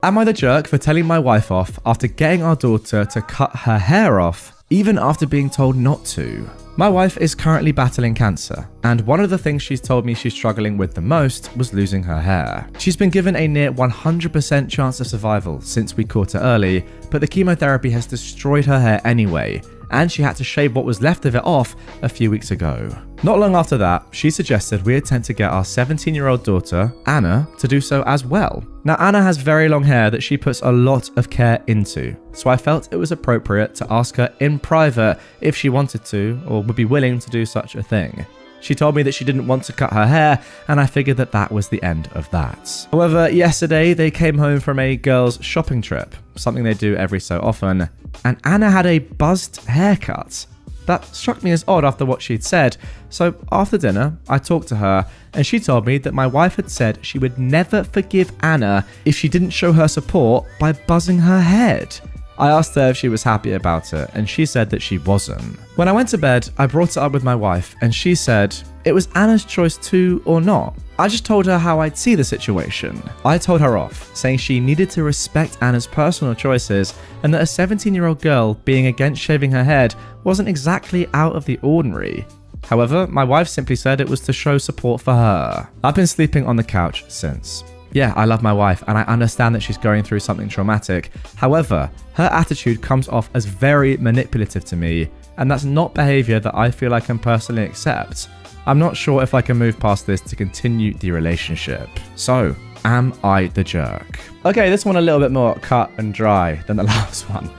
Am I the jerk for telling my wife off after getting our daughter to cut her hair off, even after being told not to? My wife is currently battling cancer, and one of the things she's told me she's struggling with the most was losing her hair. She's been given a near 100% chance of survival since we caught her early, but the chemotherapy has destroyed her hair anyway, and she had to shave what was left of it off a few weeks ago. Not long after that, she suggested we attempt to get our 17-year-old daughter, Anna, to do so as well. Now, Anna has very long hair that she puts a lot of care into, so I felt it was appropriate to ask her in private if she wanted to or would be willing to do such a thing. She told me that she didn't want to cut her hair, and I figured that that was the end of that. However, yesterday they came home from a girls' shopping trip, something they do every so often, and Anna had a buzzed haircut. That struck me as odd after what she'd said, so after dinner, I talked to her, and she told me that my wife had said she would never forgive Anna if she didn't show her support by buzzing her head. I asked her if she was happy about it, and she said that she wasn't. When I went to bed, I brought it up with my wife, and she said it was Anna's choice to or not. I just told her how I'd see the situation. I told her off, saying she needed to respect Anna's personal choices, and that a 17-year-old girl being against shaving her head wasn't exactly out of the ordinary. However, my wife simply said it was to show support for her. I've been sleeping on the couch since. Yeah, I love my wife, and I understand that she's going through something traumatic. However, her attitude comes off as very manipulative to me, and that's not behavior that I feel I can personally accept. I'm not sure if I can move past this to continue the relationship. So, am I the jerk? Okay, this one a little bit more cut and dry than the last one.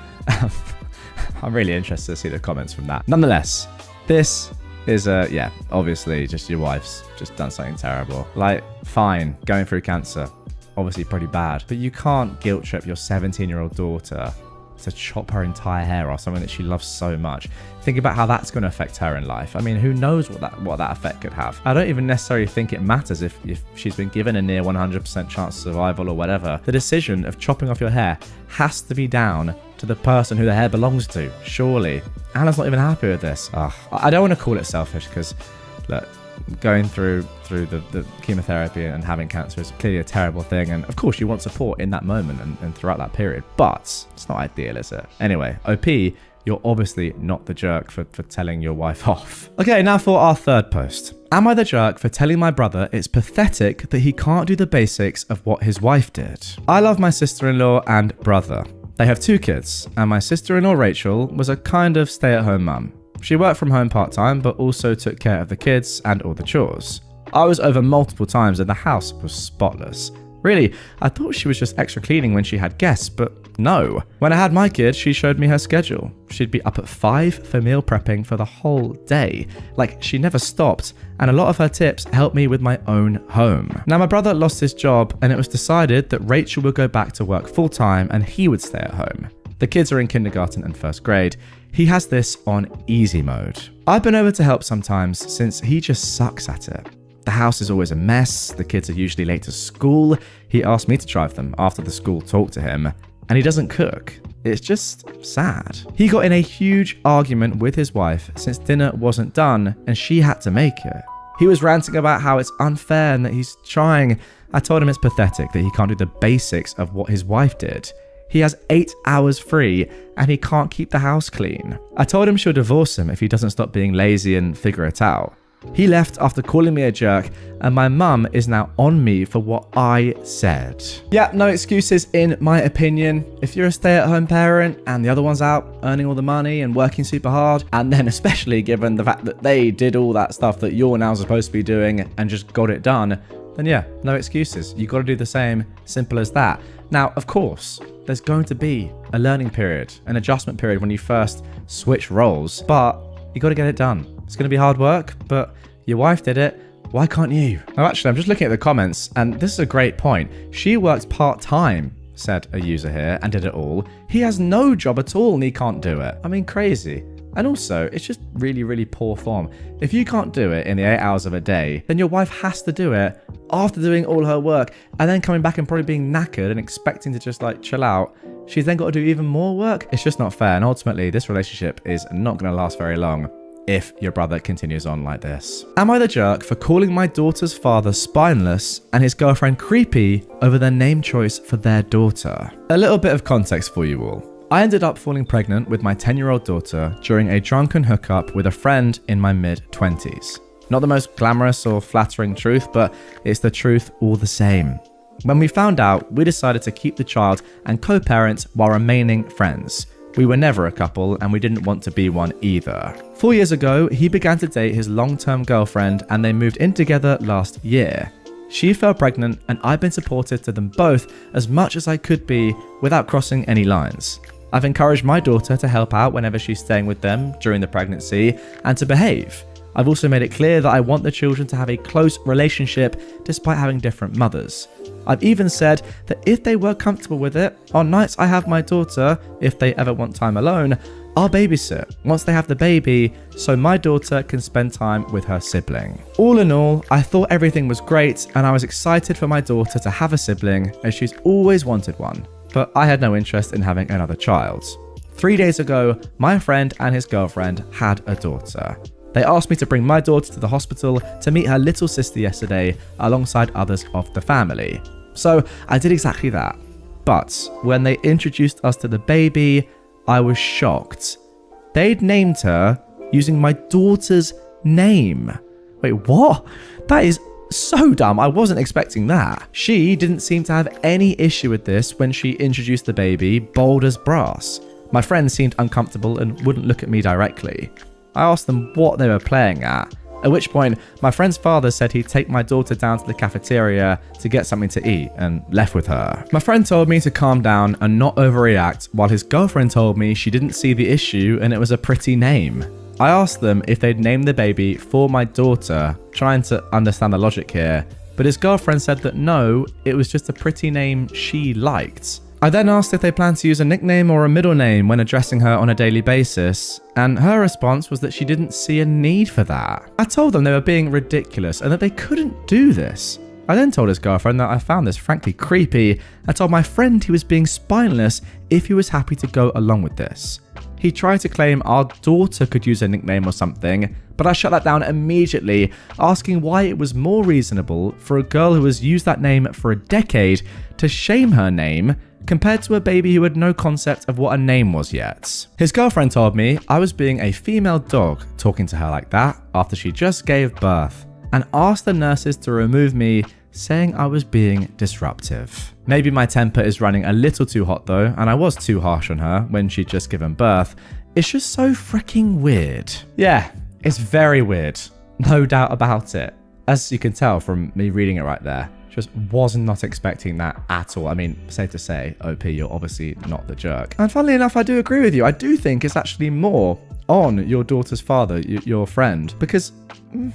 I'm really interested to see the comments from that. Nonetheless, this is yeah, obviously just your wife's just done something terrible. Like, fine, going through cancer, obviously pretty bad, but you can't guilt trip your 17-year-old daughter to chop her entire hair off, something that she loves so much. Think about how that's going to affect her in life. I mean, who knows what that effect could have. I don't even necessarily think it matters if she's been given a near 100% chance of survival or whatever. The decision of chopping off your hair has to be down to the person who the hair belongs to, surely. Anna's not even happy with this. I don't want to call it selfish, because look, going through the chemotherapy and having cancer is clearly a terrible thing, and of course you want support in that moment and throughout that period, but it's not ideal, is it? Anyway, OP, you're obviously not the jerk for telling your wife off. Okay, now for our third post. Am I the jerk for telling my brother it's pathetic that he can't do the basics of what his wife did? I love my sister-in-law and brother. They have 2 kids, and my sister-in-law Rachel was a kind of stay-at-home mum. She worked from home part-time, but also took care of the kids and all the chores. I was over multiple times and the house was spotless. Really, I thought she was just extra cleaning when she had guests, but no. When I had my kid, she showed me her schedule. She'd be up at 5 for meal prepping for the whole day. Like, she never stopped, and a lot of her tips helped me with my own home. Now, my brother lost his job, and it was decided that Rachel would go back to work full-time and he would stay at home. The kids are in kindergarten and 1st grade. He has this on easy mode. I've been over to help sometimes since he just sucks at it. The house is always a mess, the kids are usually late to school, he asked me to drive them after the school talked to him, and he doesn't cook. It's just sad. He got in a huge argument with his wife since dinner wasn't done and she had to make it. He was ranting about how it's unfair and that he's trying. I told him it's pathetic that he can't do the basics of what his wife did. He has 8 hours free and he can't keep the house clean. I told him she'll divorce him if he doesn't stop being lazy and figure it out. He left after calling me a jerk, and my mum is now on me for what I said. Yeah, no excuses in my opinion. If you're a stay-at-home parent and the other one's out earning all the money and working super hard, and then especially given the fact that they did all that stuff that you're now supposed to be doing and just got it done, then yeah, no excuses. You got to do the same, simple as that. Now, of course, there's going to be a learning period, an adjustment period when you first switch roles, but you got to get it done. It's going to be hard work, but your wife did it. Why can't you? Oh, actually, I'm just looking at the comments, and this is a great point. She works part-time, said a user here, and did it all. He has no job at all, and he can't do it. I mean, crazy. And also, it's just really, really poor form. If you can't do it in the 8 hours of a day, then your wife has to do it after doing all her work, and then coming back and probably being knackered and expecting to just like chill out. She's then got to do even more work. It's just not fair, and ultimately, this relationship is not going to last very long. if your brother continues on like this. Am I the jerk for calling my daughter's father spineless and his girlfriend creepy over their name choice for their daughter? A little bit of context for you all. I ended up falling pregnant with my 10-year-old daughter during a drunken hookup with a friend in my mid-20s. Not the most glamorous or flattering truth, but it's the truth all the same. When we found out, we decided to keep the child and co-parent while remaining friends. We were never a couple and we didn't want to be one either. 4 years ago, he began to date his long-term girlfriend and they moved in together last year. She fell pregnant and I've been supportive to them both as much as I could be without crossing any lines. I've encouraged my daughter to help out whenever she's staying with them during the pregnancy and to behave. I've also made it clear that I want the children to have a close relationship despite having different mothers. I've even said that if they were comfortable with it, on nights I have my daughter, if they ever want time alone, I'll babysit once they have the baby so my daughter can spend time with her sibling. All in all, I thought everything was great and I was excited for my daughter to have a sibling as she's always wanted one, but I had no interest in having another child. 3 days ago, my friend and his girlfriend had a daughter. They asked me to bring my daughter to the hospital to meet her little sister yesterday alongside others of the family. So I did exactly that. But when they introduced us to the baby, I was shocked. They'd named her using my daughter's name. Wait, what? That is so dumb. I wasn't expecting that. She didn't seem to have any issue with this when she introduced the baby, bold as brass. My friend seemed uncomfortable and wouldn't look at me directly. I asked them what they were playing at which point my friend's father said he'd take my daughter down to the cafeteria to get something to eat and left with her. My friend told me to calm down and not overreact, while his girlfriend told me she didn't see the issue and it was a pretty name. I asked them if they'd named the baby for my daughter, trying to understand the logic here, but his girlfriend said that no, it was just a pretty name she liked. I then asked if they planned to use a nickname or a middle name when addressing her on a daily basis, and her response was that she didn't see a need for that. I told them they were being ridiculous and that they couldn't do this. I then told his girlfriend that I found this frankly creepy and told my friend he was being spineless if he was happy to go along with this. He tried to claim our daughter could use a nickname or something, but I shut that down immediately, asking why it was more reasonable for a girl who has used that name for a decade to shame her name compared to a baby who had no concept of what a name was yet. His girlfriend told me I was being a female dog talking to her like that after she just gave birth, and asked the nurses to remove me, saying I was being disruptive. Maybe my temper is running a little too hot though, and I was too harsh on her when she'd just given birth. It's just so freaking weird. Yeah, it's very weird. No doubt about it. As you can tell from me reading it right there. Just was not expecting that at all. I mean, safe to say, OP, you're obviously not the jerk. And funnily enough, I do agree with you. I do think it's actually more on your daughter's father, your friend, because,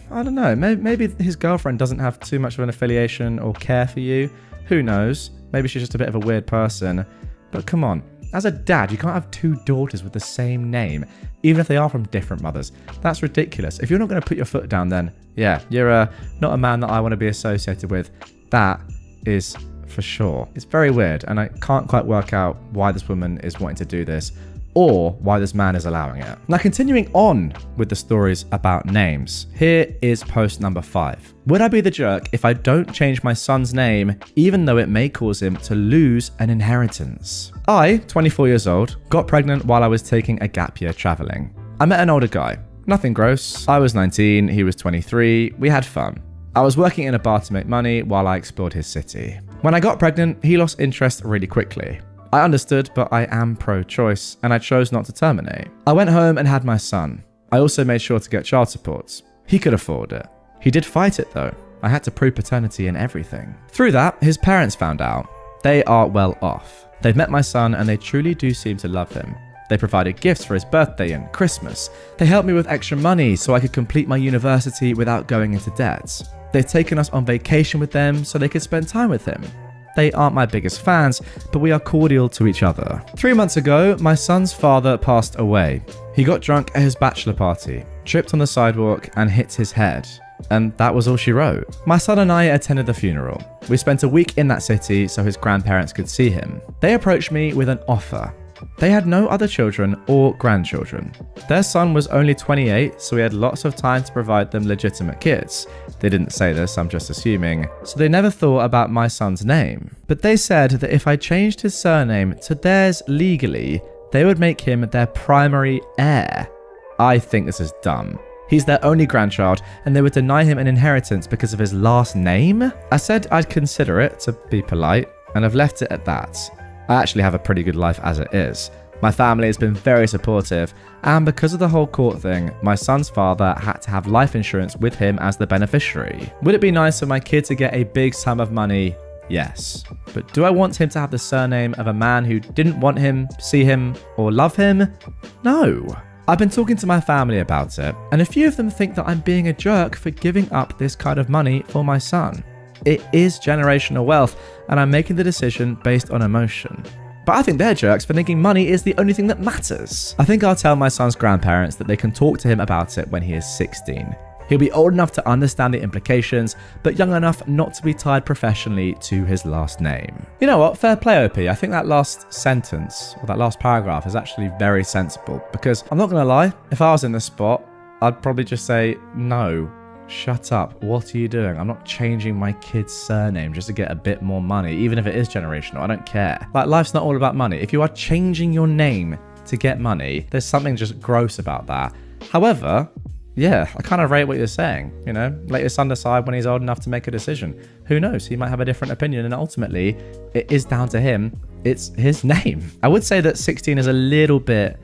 I don't know, maybe his girlfriend doesn't have too much of an affiliation or care for you. Who knows? Maybe she's just a bit of a weird person. But come on, as a dad, you can't have two daughters with the same name, even if they are from different mothers. That's ridiculous. If you're not going to put your foot down, then yeah, you're not a man that I want to be associated with. That is for sure. It's very weird, and I can't quite work out why this woman is wanting to do this or why this man is allowing it. Now, continuing on with the stories about names, here is post number 5. Would I be the jerk if I don't change my son's name even though it may cause him to lose an inheritance? I, 24 years old, got pregnant while I was taking a gap year traveling. I met an older guy. Nothing gross. I was 19, he was 23. We had fun. I was working in a bar to make money while I explored his city. When I got pregnant, he lost interest really quickly. I understood, but I am pro-choice, and I chose not to terminate. I went home and had my son. I also made sure to get child support. He could afford it. He did fight it though. I had to prove paternity and everything. Through that, his parents found out. They are well off. They've met my son and they truly do seem to love him. They provided gifts for his birthday and Christmas. They helped me with extra money so I could complete my university without going into debt. They've taken us on vacation with them so they could spend time with him. They aren't my biggest fans, but we are cordial to each other. 3 months ago, my son's father passed away. He got drunk at his bachelor party, tripped on the sidewalk and hit his head. And that was all she wrote. My son and I attended the funeral. We spent a week in that city so his grandparents could see him. They approached me with an offer. They had no other children or grandchildren. Their son was only 28, so he had lots of time to provide them legitimate kids. They didn't say this, I'm just assuming. So they never thought about my son's name. But they said that if I changed his surname to theirs legally, they would make him their primary heir. I think this is dumb. He's their only grandchild, and they would deny him an inheritance because of his last name? I said I'd consider it, to be polite, and I've left it at that. I actually have a pretty good life as it is. My family has been very supportive, and because of the whole court thing, my son's father had to have life insurance with him as the beneficiary. Would it be nice for my kid to get a big sum of money? Yes. But do I want him to have the surname of a man who didn't want him, see him, or love him? No. I've been talking to my family about it, and a few of them think that I'm being a jerk for giving up this kind of money for my son. It is generational wealth, and I'm making the decision based on emotion. But I think they're jerks for thinking money is the only thing that matters. I think I'll tell my son's grandparents that they can talk to him about it when he is 16. He'll be old enough to understand the implications, but young enough not to be tied professionally to his last name. You know what? Fair play, OP. I think that last sentence, or that last paragraph, is actually very sensible. Because I'm not going to lie, if I was in this spot, I'd probably just say, no, shut up. What are you doing? I'm not changing my kid's surname just to get a bit more money, even if it is generational. I don't care. Like, life's not all about money. If you are changing your name to get money, there's something just gross about that. However, yeah, I kind of rate what you're saying, you know, let your son decide when he's old enough to make a decision. Who knows, he might have a different opinion, and ultimately, it is down to him. It's his name. I would say that 16 is a little bit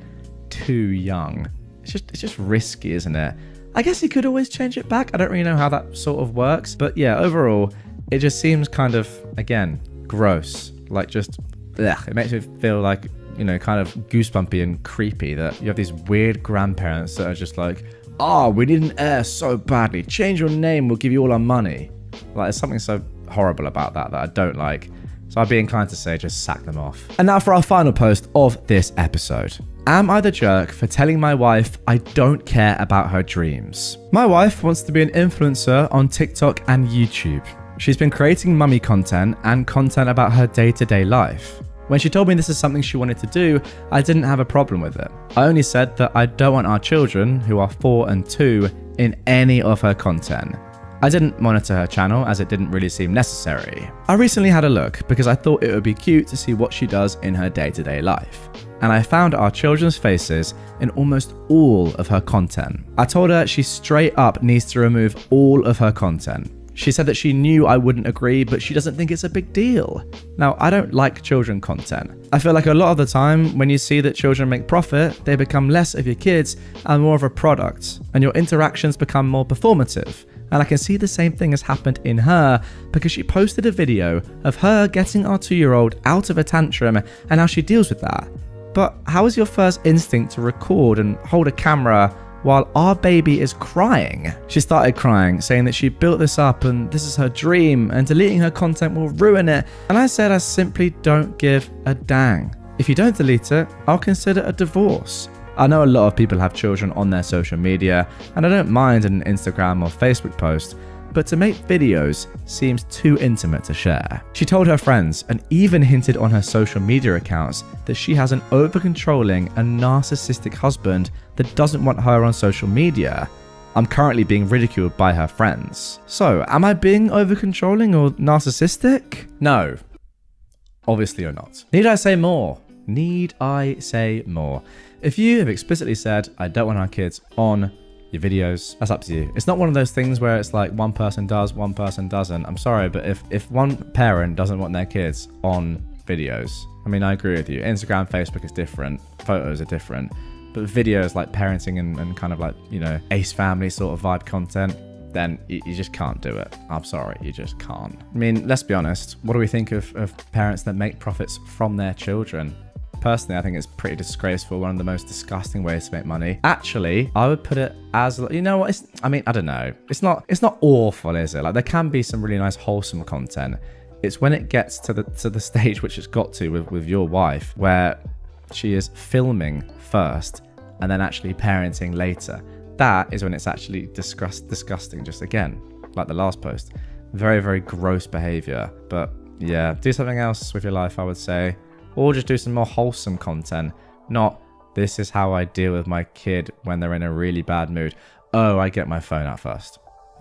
too young. It's just risky, isn't it? I guess he could always change it back. I don't really know how that sort of works, but yeah, overall, it just seems kind of, again, gross. Like just, ugh, it makes me feel like, you know, kind of goosebumpy and creepy that you have these weird grandparents that are just like, oh, we need an heir so badly. Change your name, we'll give you all our money. Like, there's something so horrible about that I don't like. So I'd be inclined to say just sack them off. And now for our final post of this episode. Am I the jerk for telling my wife I don't care about her dreams? My wife wants to be an influencer on TikTok and YouTube. She's been creating mummy content and content about her day-to-day life. When she told me this is something she wanted to do, I didn't have a problem with it. I only said that I don't want our children, who are 4 and 2, in any of her content. I didn't monitor her channel as it didn't really seem necessary. I recently had a look because I thought it would be cute to see what she does in her day-to-day life. And I found our children's faces in almost all of her content. I told her she straight up needs to remove all of her content. She said that she knew I wouldn't agree, but she doesn't think it's a big deal. Now, I don't like children content. I feel like a lot of the time, when you see that children make profit, they become less of your kids and more of a product, and your interactions become more performative. And I can see the same thing has happened in her, because she posted a video of her getting our 2-year-old out of a tantrum and how she deals with that. But how is your first instinct to record and hold a camera while our baby is crying? She started crying, saying that she built this up and this is her dream and deleting her content will ruin it. And I said I simply don't give a dang. If you don't delete it, I'll consider a divorce. I know a lot of people have children on their social media, and I don't mind an Instagram or Facebook post, but to make videos seems too intimate to share. She told her friends and even hinted on her social media accounts that she has an over-controlling and narcissistic husband that doesn't want her on social media. I'm currently being ridiculed by her friends. So, am I being over-controlling or narcissistic? No. Obviously you're not. Need I say more? Need I say more? If you have explicitly said, I don't want our kids on your videos, that's up to you. It's not one of those things where it's like one person does, one person doesn't. I'm sorry, but if one parent doesn't want their kids on videos, I mean, I agree with you. Instagram, Facebook is different. Photos are different. But videos like parenting and kind of like, you know, Ace Family sort of vibe content, then you just can't do it. I'm sorry, you just can't. I mean, let's be honest. What do we think of parents that make profits from their children? Personally, I think it's pretty disgraceful. One of the most disgusting ways to make money. Actually, I would put it as, you know what? I mean, I don't know. It's not awful, is it? Like, there can be some really nice, wholesome content. It's when it gets to the stage which it's got to with your wife, where she is filming first and then actually parenting later. That is when it's actually disgusting. Just again, like the last post, very, very gross behavior. But yeah, do something else with your life, I would say. or just do some more wholesome content, not this is how I deal with my kid when they're in a really bad mood. Oh, I get my phone out first.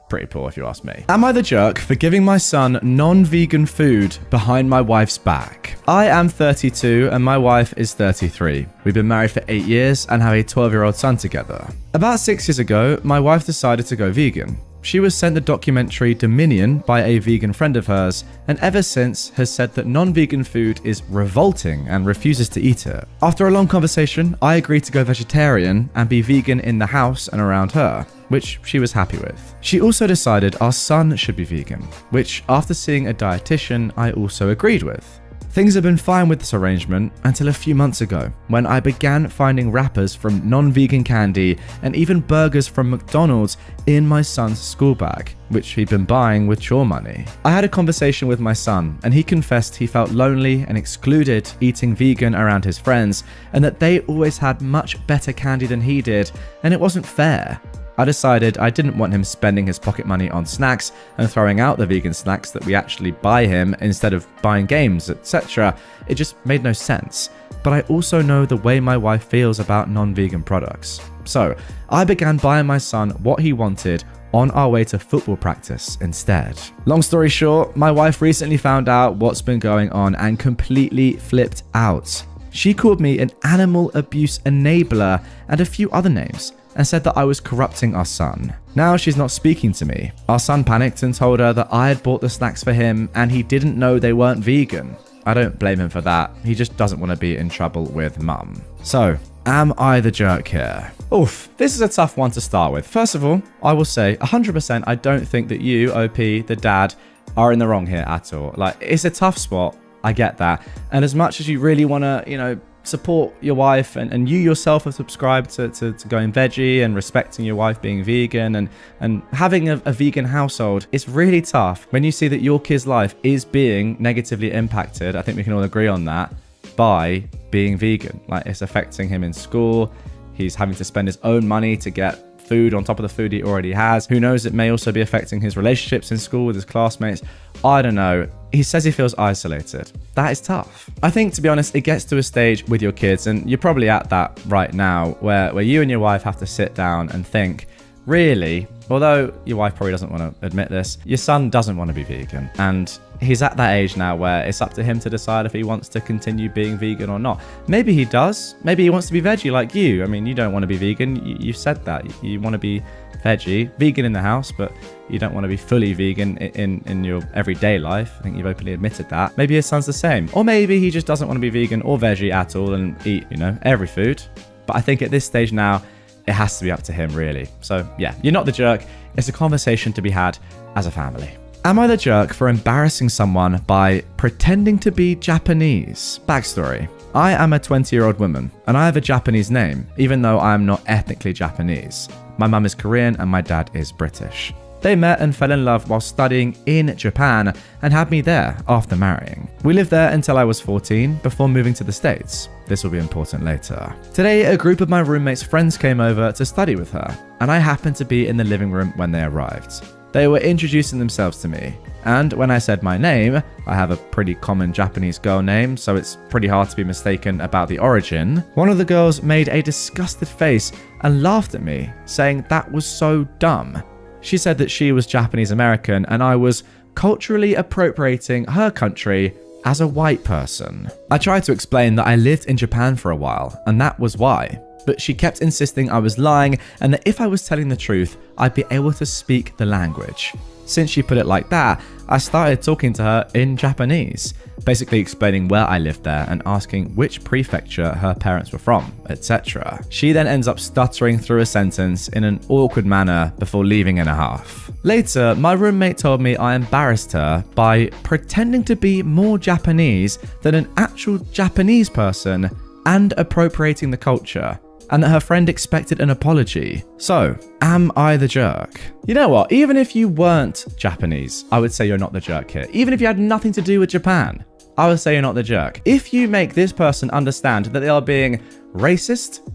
Pretty poor if you ask me. Am I the jerk for giving my son non-vegan food behind my wife's back? I am 32 and my wife is 33. We've been married for 8 years and have a 12-year-old son together. About 6 years ago, my wife decided to go vegan. She was sent the documentary Dominion by a vegan friend of hers, and ever since has said that non-vegan food is revolting and refuses to eat it. After a long conversation, I agreed to go vegetarian and be vegan in the house and around her, which she was happy with. She also decided our son should be vegan, which after seeing a dietitian, I also agreed with. Things have been fine with this arrangement until a few months ago, when I began finding wrappers from non-vegan candy and even burgers from McDonald's in my son's school bag, which he'd been buying with chore money. I had a conversation with my son, and he confessed he felt lonely and excluded eating vegan around his friends, and that they always had much better candy than he did, and it wasn't fair. I decided I didn't want him spending his pocket money on snacks and throwing out the vegan snacks that we actually buy him instead of buying games, etc. It just made no sense. But I also know the way my wife feels about non-vegan products. So I began buying my son what he wanted on our way to football practice instead. Long story short, my wife recently found out what's been going on and completely flipped out. She called me an animal abuse enabler and a few other names, and said that I was corrupting our son. Now she's not speaking to me. Our son panicked and told her that I had bought the snacks for him and he didn't know they weren't vegan. I don't blame him for that. He just doesn't want to be in trouble with mum. So, am I the jerk here? Oof, this is a tough one to start with. First of all, I will say 100% I don't think that you, OP, the dad, are in the wrong here at all. Like, it's a tough spot. I get that. And as much as you really want to, support your wife and you yourself have subscribed to going veggie and respecting your wife being vegan and having a vegan household, it's really tough when you see that your kid's life is being negatively impacted. I think we can all agree on that, by being vegan. Like, it's affecting him in school. He's having to spend his own money to get food on top of the food he already has. Who knows, it may also be affecting his relationships in school with his classmates. I don't know. He says he feels isolated. That is tough. I think, to be honest, it gets to a stage with your kids, and you're probably at that right now, where you and your wife have to sit down and think, really, although your wife probably doesn't want to admit this, your son doesn't want to be vegan. And he's at that age now where it's up to him to decide if he wants to continue being vegan or not. Maybe he does. Maybe he wants to be veggie like you. I mean, you don't want to be vegan. You said that. You want to be veggie, vegan in the house, but you don't want to be fully vegan in your everyday life. I think you've openly admitted that. Maybe his son's the same. Or maybe he just doesn't want to be vegan or veggie at all and eat, every food. But I think at this stage now, it has to be up to him, really. So yeah, you're not the jerk. It's a conversation to be had as a family. Am I the jerk for embarrassing someone by pretending to be Japanese? Backstory. I am a 20-year-old woman, and I have a Japanese name, even though I am not ethnically Japanese. My mum is Korean and my dad is British. They met and fell in love while studying in Japan and had me there after marrying. We lived there until I was 14 before moving to the States. This will be important later. Today, a group of my roommate's friends came over to study with her, and I happened to be in the living room when they arrived. They were introducing themselves to me, and when I said my name, I have a pretty common Japanese girl name, so it's pretty hard to be mistaken about the origin. One of the girls made a disgusted face and laughed at me, saying that was so dumb. She said that she was Japanese American and I was culturally appropriating her country as a white person. I tried to explain that I lived in Japan for a while, and that was why. But she kept insisting I was lying and that if I was telling the truth, I'd be able to speak the language. Since she put it like that, I started talking to her in Japanese, basically explaining where I lived there and asking which prefecture her parents were from, etc. She then ends up stuttering through a sentence in an awkward manner before leaving in a huff. Later, my roommate told me I embarrassed her by pretending to be more Japanese than an actual Japanese person and appropriating the culture, and that her friend expected an apology. So, am I the jerk? You know what? Even if you weren't Japanese, I would say you're not the jerk here. Even if you had nothing to do with Japan, I would say you're not the jerk. If you make this person understand that they are being racist,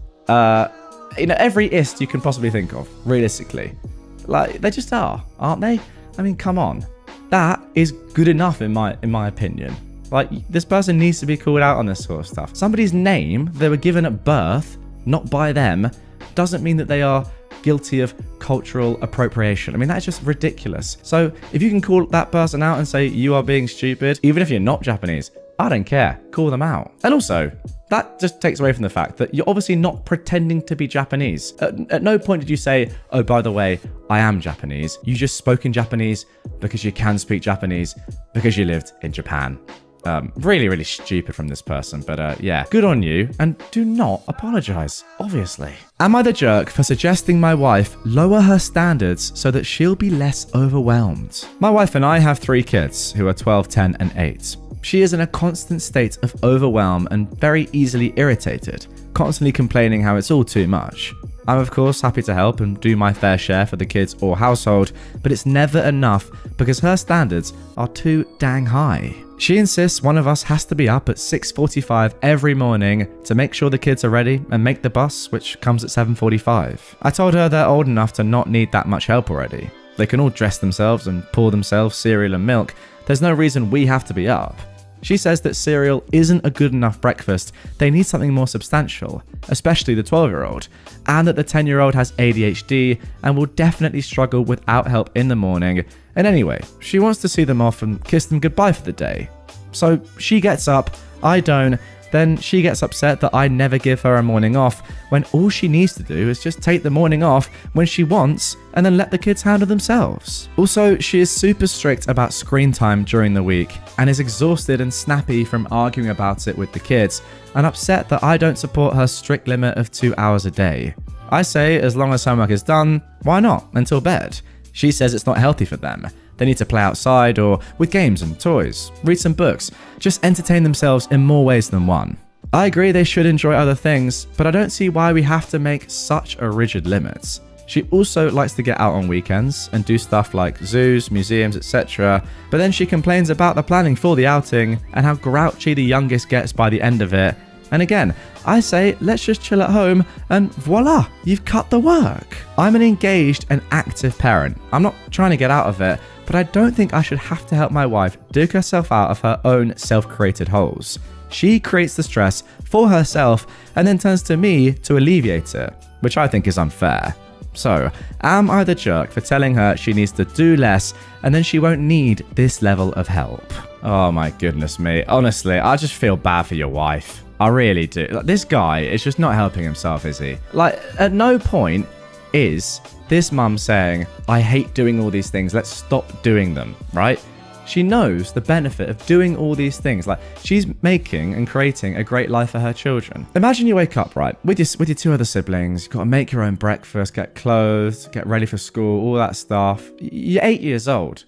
every ist you can possibly think of, realistically. Like, they just are, aren't they? I mean, come on. That is good enough in my opinion. Like, this person needs to be called out on this sort of stuff. Somebody's name they were given at birth, not by them, doesn't mean that they are guilty of cultural appropriation. I mean, that's just ridiculous. So if you can call that person out and say you are being stupid, even if you're not Japanese, I don't care. Call them out. And also, that just takes away from the fact that you're obviously not pretending to be Japanese. At no point did you say, oh, by the way, I am Japanese. You just spoke in Japanese because you can speak Japanese because you lived in Japan. Really, really stupid from this person, but yeah, good on you, and do not apologize, obviously. Am I the jerk for suggesting my wife lower her standards so that she'll be less overwhelmed? My wife and I have 3 kids who are 12, 10, and 8. She is in a constant state of overwhelm and very easily irritated, constantly complaining how it's all too much. I'm of course happy to help and do my fair share for the kids or household, but it's never enough because her standards are too dang high. She insists one of us has to be up at 6:45 every morning to make sure the kids are ready and make the bus, which comes at 7:45. I told her they're old enough to not need that much help already. They can all dress themselves and pour themselves cereal and milk. There's no reason we have to be up. She says that cereal isn't a good enough breakfast, they need something more substantial, especially the 12-year-old, and that the 10-year-old has ADHD and will definitely struggle without help in the morning. And anyway, she wants to see them off and kiss them goodbye for the day. So she gets up, I don't, then she gets upset that I never give her a morning off, when all she needs to do is just take the morning off when she wants and then let the kids handle themselves. Also, she is super strict about screen time during the week and is exhausted and snappy from arguing about it with the kids and upset that I don't support her strict limit of 2 hours a day. I say as long as homework is done, why not, until bed? She says it's not healthy for them. They need to play outside or with games and toys, read some books, just entertain themselves in more ways than one. I agree they should enjoy other things, but I don't see why we have to make such a rigid limit. She also likes to get out on weekends and do stuff like zoos, museums, etc. But then she complains about the planning for the outing and how grouchy the youngest gets by the end of it. And again, I say, let's just chill at home and voila, you've cut the work. I'm an engaged and active parent. I'm not trying to get out of it, but I don't think I should have to help my wife dig herself out of her own self-created holes. She creates the stress for herself and then turns to me to alleviate it, which I think is unfair. So, am I the jerk for telling her she needs to do less and then she won't need this level of help? Oh my goodness me. Honestly, I just feel bad for your wife. I really do. Like, this guy is just not helping himself, is he? Like, at no point is this mum saying, I hate doing all these things, let's stop doing them, right? She knows the benefit of doing all these things. Like, she's making and creating a great life for her children. Imagine you wake up, right, with your 2 other siblings, you've got to make your own breakfast, get clothed, get ready for school, all that stuff. You're 8 years old.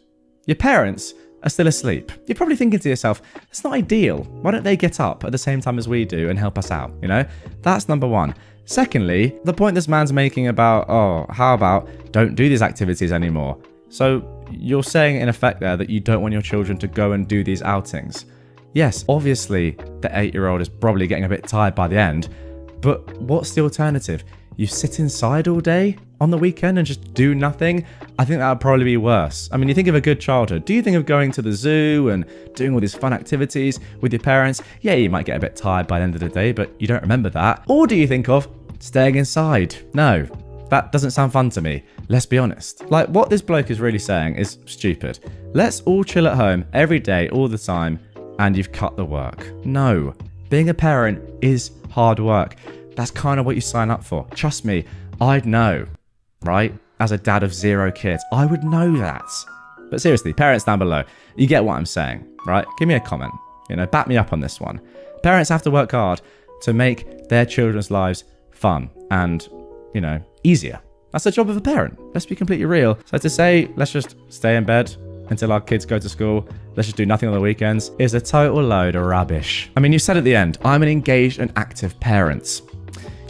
Your parents are still asleep. You're probably thinking to yourself, that's not ideal. Why don't they get up at the same time as we do and help us out, you know? That's number one. Secondly, the point this man's making about, oh, how about don't do these activities anymore? So you're saying in effect there that you don't want your children to go and do these outings. Yes, obviously the 8-year-old is probably getting a bit tired by the end, but what's the alternative? You sit inside all day on the weekend and just do nothing? I think that would probably be worse. I mean, you think of a good childhood. Do you think of going to the zoo and doing all these fun activities with your parents? Yeah, you might get a bit tired by the end of the day, but you don't remember that. Or do you think of staying inside? No, that doesn't sound fun to me. Let's be honest. Like, what this bloke is really saying is stupid. Let's all chill at home every day, all the time, and you've cut the work. No, being a parent is hard work. That's kind of what you sign up for. Trust me, I'd know, right? As a dad of 0 kids, I would know that. But seriously, parents down below, you get what I'm saying, right? Give me a comment, you know, back me up on this one. Parents have to work hard to make their children's lives fun and, you know, easier. That's the job of a parent. Let's be completely real. So to say, let's just stay in bed until our kids go to school, let's just do nothing on the weekends, is a total load of rubbish. I mean, you said at the end, I'm an engaged and active parent.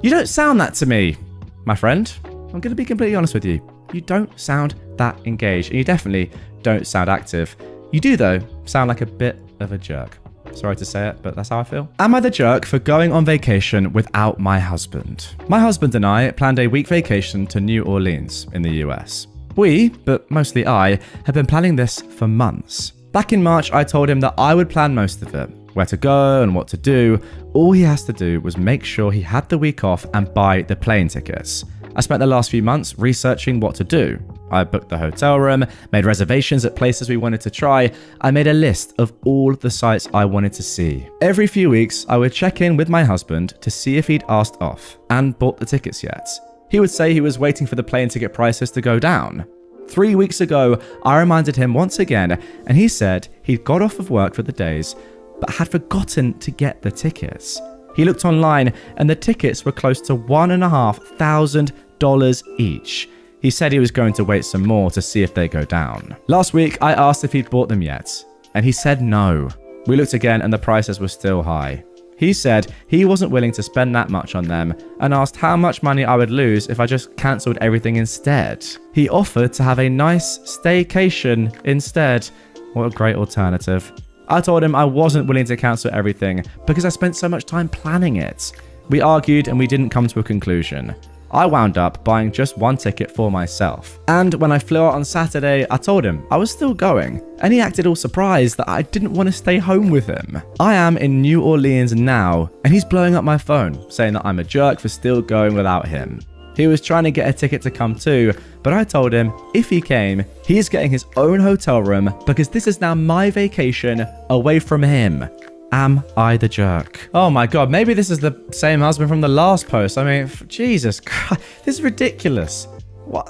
You don't sound that to me, my friend. I'm going to be completely honest with you. You don't sound that engaged, and you definitely don't sound active. You do, though, sound like a bit of a jerk. Sorry to say it, but that's how I feel. Am I the jerk for going on vacation without my husband? My husband and I planned a week vacation to New Orleans in the US. We, but mostly I, have been planning this for months. Back in March, I told him that I would plan most of it, where to go and what to do. All he has to do was make sure he had the week off and buy the plane tickets. I spent the last few months researching what to do. I booked the hotel room, made reservations at places we wanted to try. I made a list of all the sites I wanted to see. Every few weeks, I would check in with my husband to see if he'd asked off and bought the tickets yet. He would say he was waiting for the plane ticket prices to go down. 3 weeks ago, I reminded him once again, and he said he'd got off of work for the days, but had forgotten to get the tickets. He looked online, and the tickets were close to $1,500 each. He said he was going to wait some more to see if they go down. Last week, I asked if he'd bought them yet, and he said no. We looked again, and the prices were still high. He said he wasn't willing to spend that much on them and asked how much money I would lose if I just cancelled everything instead. He offered to have a nice staycation instead. What a great alternative. I told him I wasn't willing to cancel everything because I spent so much time planning it. We argued and we didn't come to a conclusion. I wound up buying just one ticket for myself. And when I flew out on Saturday, I told him I was still going, and he acted all surprised that I didn't want to stay home with him. I am in New Orleans now, and he's blowing up my phone, saying that I'm a jerk for still going without him. He was trying to get a ticket to come too, but I told him if he came, he's getting his own hotel room because this is now my vacation away from him. Am I the jerk? Oh my god, maybe this is the same husband from the last post. I mean, Jesus Christ, this is ridiculous. What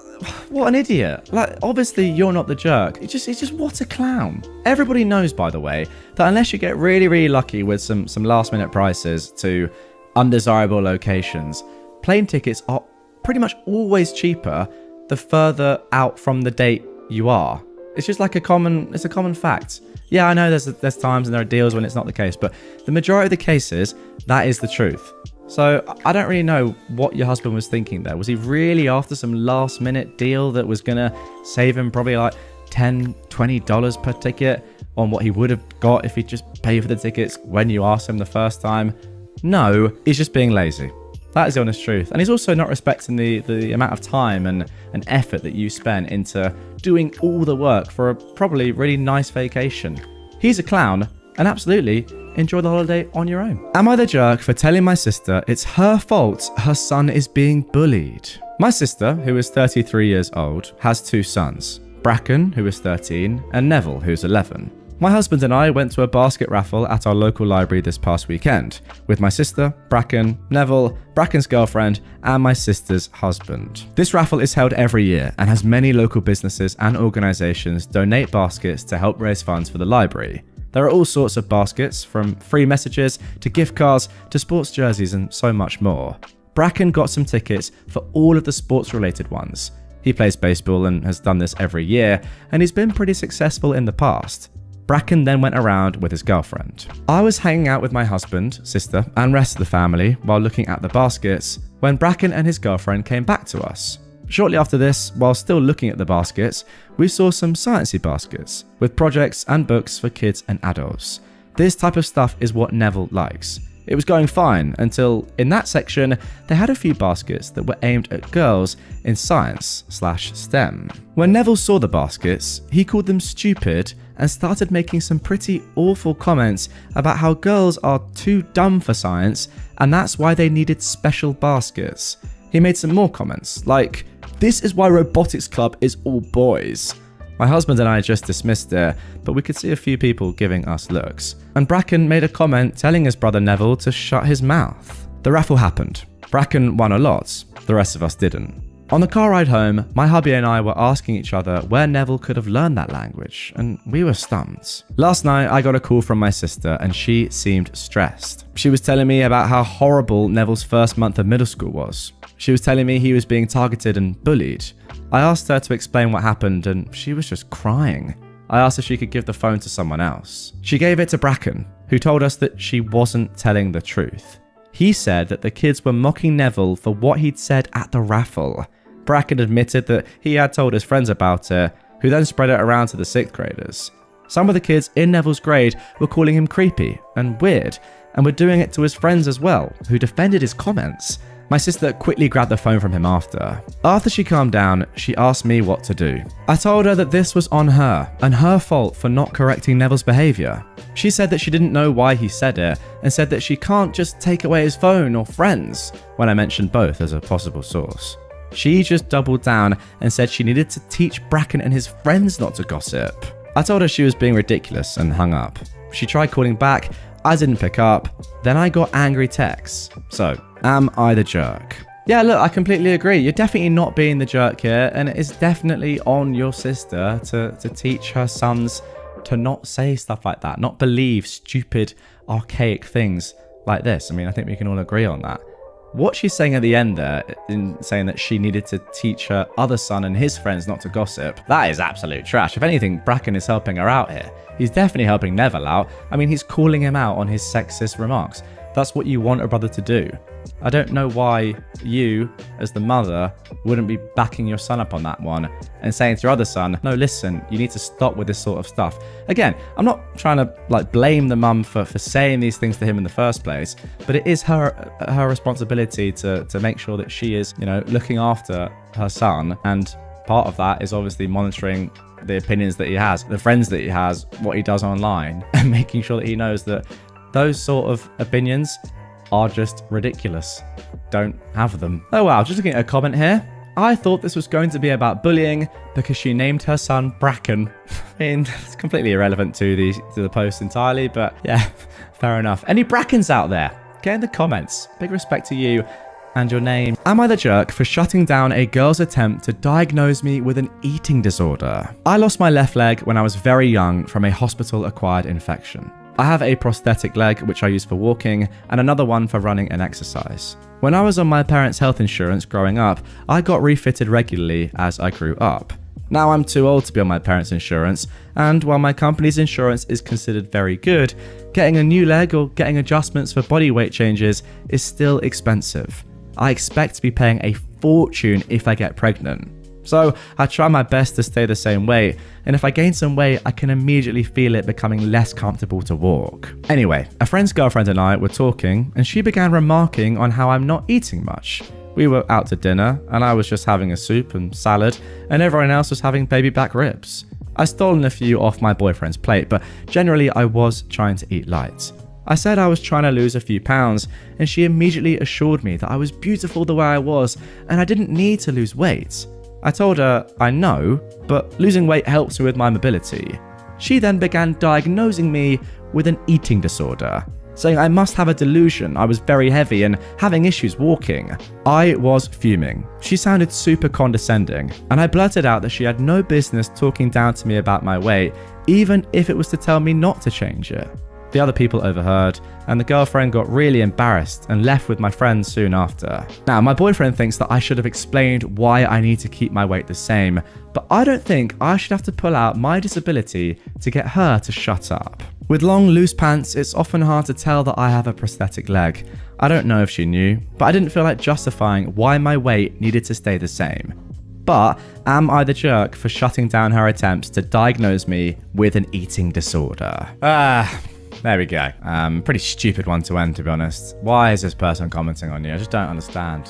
an idiot. Like, obviously you're not the jerk. It's just what a clown. Everybody knows, by the way, that unless you get really, really lucky with some last minute prices to undesirable locations, plane tickets are pretty much always cheaper the further out from the date you are. It's just like a common fact. Yeah, I know there's times and there are deals when it's not the case, but the majority of the cases, that is the truth. So I don't really know what your husband was thinking there. Was he really after some last minute deal that was gonna save him probably like $10, $20 per ticket on what he would have got if he just paid for the tickets when you asked him the first time? No, he's just being lazy. That is the honest truth. And he's also not respecting the amount of time and effort that you spent into doing all the work for a probably really nice vacation. He's a clown, and absolutely enjoy the holiday on your own. Am I the jerk for telling my sister it's her fault her son is being bullied? My sister, who is 33 years old, has two sons, Bracken, who is 13, and Neville, who's 11. My husband and I went to a basket raffle at our local library this past weekend with my sister, Bracken, Neville, Bracken's girlfriend, and my sister's husband. This raffle is held every year and has many local businesses and organizations donate baskets to help raise funds for the library. There are all sorts of baskets, from free messages to gift cards to sports jerseys and so much more. Bracken got some tickets for all of the sports related ones. He plays baseball and has done this every year, and he's been pretty successful in the past. Bracken then went around with his girlfriend. I was hanging out with my husband, sister, and rest of the family while looking at the baskets when Bracken and his girlfriend came back to us. Shortly after this, while still looking at the baskets, we saw some sciencey baskets with projects and books for kids and adults. This type of stuff is what Neville likes. It was going fine until, in that section, they had a few baskets that were aimed at girls in science/STEM. When Neville saw the baskets, he called them stupid and started making some pretty awful comments about how girls are too dumb for science and that's why they needed special baskets. He made some more comments, like, "This is why robotics club is all boys." My husband and I just dismissed it, but we could see a few people giving us looks. And Bracken made a comment telling his brother Neville to shut his mouth. The raffle happened. Bracken won a lot, the rest of us didn't. On the car ride home, my hubby and I were asking each other where Neville could have learned that language, and we were stumped. Last night, I got a call from my sister, and she seemed stressed. She was telling me about how horrible Neville's first month of middle school was. She was telling me he was being targeted and bullied. I asked her to explain what happened, and she was just crying. I asked if she could give the phone to someone else. She gave it to Bracken, who told us that she wasn't telling the truth. He said that the kids were mocking Neville for what he'd said at the raffle. Bracken admitted that he had told his friends about it, who then spread it around to the 6th graders. Some of the kids in Neville's grade were calling him creepy and weird, and were doing it to his friends as well, who defended his comments. My sister quickly grabbed the phone from him after. After she calmed down, she asked me what to do. I told her that this was on her and her fault for not correcting Neville's behaviour. She said that she didn't know why he said it and said that she can't just take away his phone or friends when I mentioned both as a possible source. She just doubled down and said she needed to teach Bracken and his friends not to gossip. I told her she was being ridiculous and hung up. She tried calling back, I didn't pick up, then I got angry texts. So, am I the jerk? Yeah, look, I completely agree. You're definitely not being the jerk here, and it is definitely on your sister to teach her sons to not say stuff like that, not believe stupid, archaic things like this. I mean, I think we can all agree on that. What she's saying at the end there, in saying that she needed to teach her other son and his friends not to gossip, that is absolute trash. If anything, Bracken is helping her out here. He's definitely helping Neville out. I mean, he's calling him out on his sexist remarks. That's what you want a brother to do. I don't know why you, as the mother, wouldn't be backing your son up on that one and saying to your other son, no, listen, you need to stop with this sort of stuff. Again, I'm not trying to blame the mum for saying these things to him in the first place, but it is her responsibility to make sure that she is, looking after her son, and part of that is obviously monitoring the opinions that he has, the friends that he has, what he does online, and making sure that he knows that those sort of opinions are just ridiculous. Don't have them. Oh wow, just looking at a comment here. I thought this was going to be about bullying because she named her son Bracken. I mean, it's completely irrelevant to the post entirely, but yeah, fair enough. Any Brackens out there? Get in the comments. Big respect to you and your name. Am I the jerk for shutting down a girl's attempt to diagnose me with an eating disorder? I lost my left leg when I was very young from a hospital-acquired infection. I have a prosthetic leg which I use for walking and another one for running and exercise. When I was on my parents' health insurance growing up, I got refitted regularly as I grew up. Now I'm too old to be on my parents' insurance, and while my company's insurance is considered very good, getting a new leg or getting adjustments for body weight changes is still expensive. I expect to be paying a fortune if I get pregnant. So I try my best to stay the same weight, and if I gain some weight, I can immediately feel it becoming less comfortable to walk. Anyway, a friend's girlfriend and I were talking, and she began remarking on how I'm not eating much. We were out to dinner, and I was just having a soup and salad, and everyone else was having baby back ribs. I stolen a few off my boyfriend's plate, but generally I was trying to eat light. I said I was trying to lose a few pounds, and she immediately assured me that I was beautiful the way I was, and I didn't need to lose weight. I told her, I know, but losing weight helps me with my mobility. She then began diagnosing me with an eating disorder, saying I must have a delusion, I was very heavy and having issues walking. I was fuming. She sounded super condescending, and I blurted out that she had no business talking down to me about my weight, even if it was to tell me not to change it. The other people overheard, and the girlfriend got really embarrassed and left with my friend soon after. Now, my boyfriend thinks that I should have explained why I need to keep my weight the same, but I don't think I should have to pull out my disability to get her to shut up. With long, loose pants, it's often hard to tell that I have a prosthetic leg. I don't know if she knew, but I didn't feel like justifying why my weight needed to stay the same. But am I the jerk for shutting down her attempts to diagnose me with an eating disorder? There we go. Pretty stupid one to end, to be honest. Why is this person commenting on you? I just don't understand.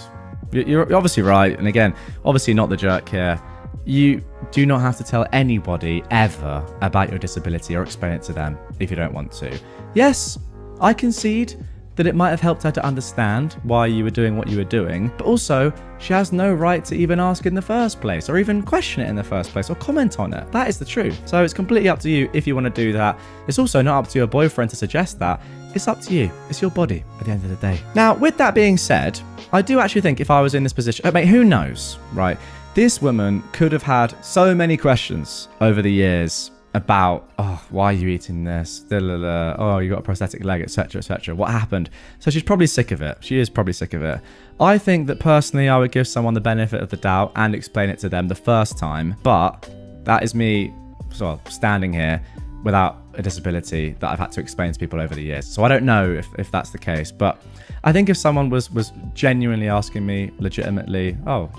You're obviously right, and again, obviously not the jerk here. You do not have to tell anybody ever about your disability or explain it to them if you don't want to. Yes, I concede that it might have helped her to understand why you were doing what you were doing, but also she has no right to even ask in the first place or even question it in the first place or comment on it. That is the truth. So it's completely up to you if you want to do that. It's also not up to your boyfriend to suggest that. It's up to you. It's your body at the end of the day. Now, with that being said, I do actually think if I was in this position, mate, who knows, right? This woman could have had so many questions over the years about, oh, why are you eating this? Oh, you got a prosthetic leg, etc., etc. What happened? So she's probably sick of it. She is probably sick of it. I think that personally, I would give someone the benefit of the doubt and explain it to them the first time. But that is me sort of standing here without a disability that I've had to explain to people over the years. So I don't know if that's the case. But I think if someone was genuinely asking me legitimately, oh,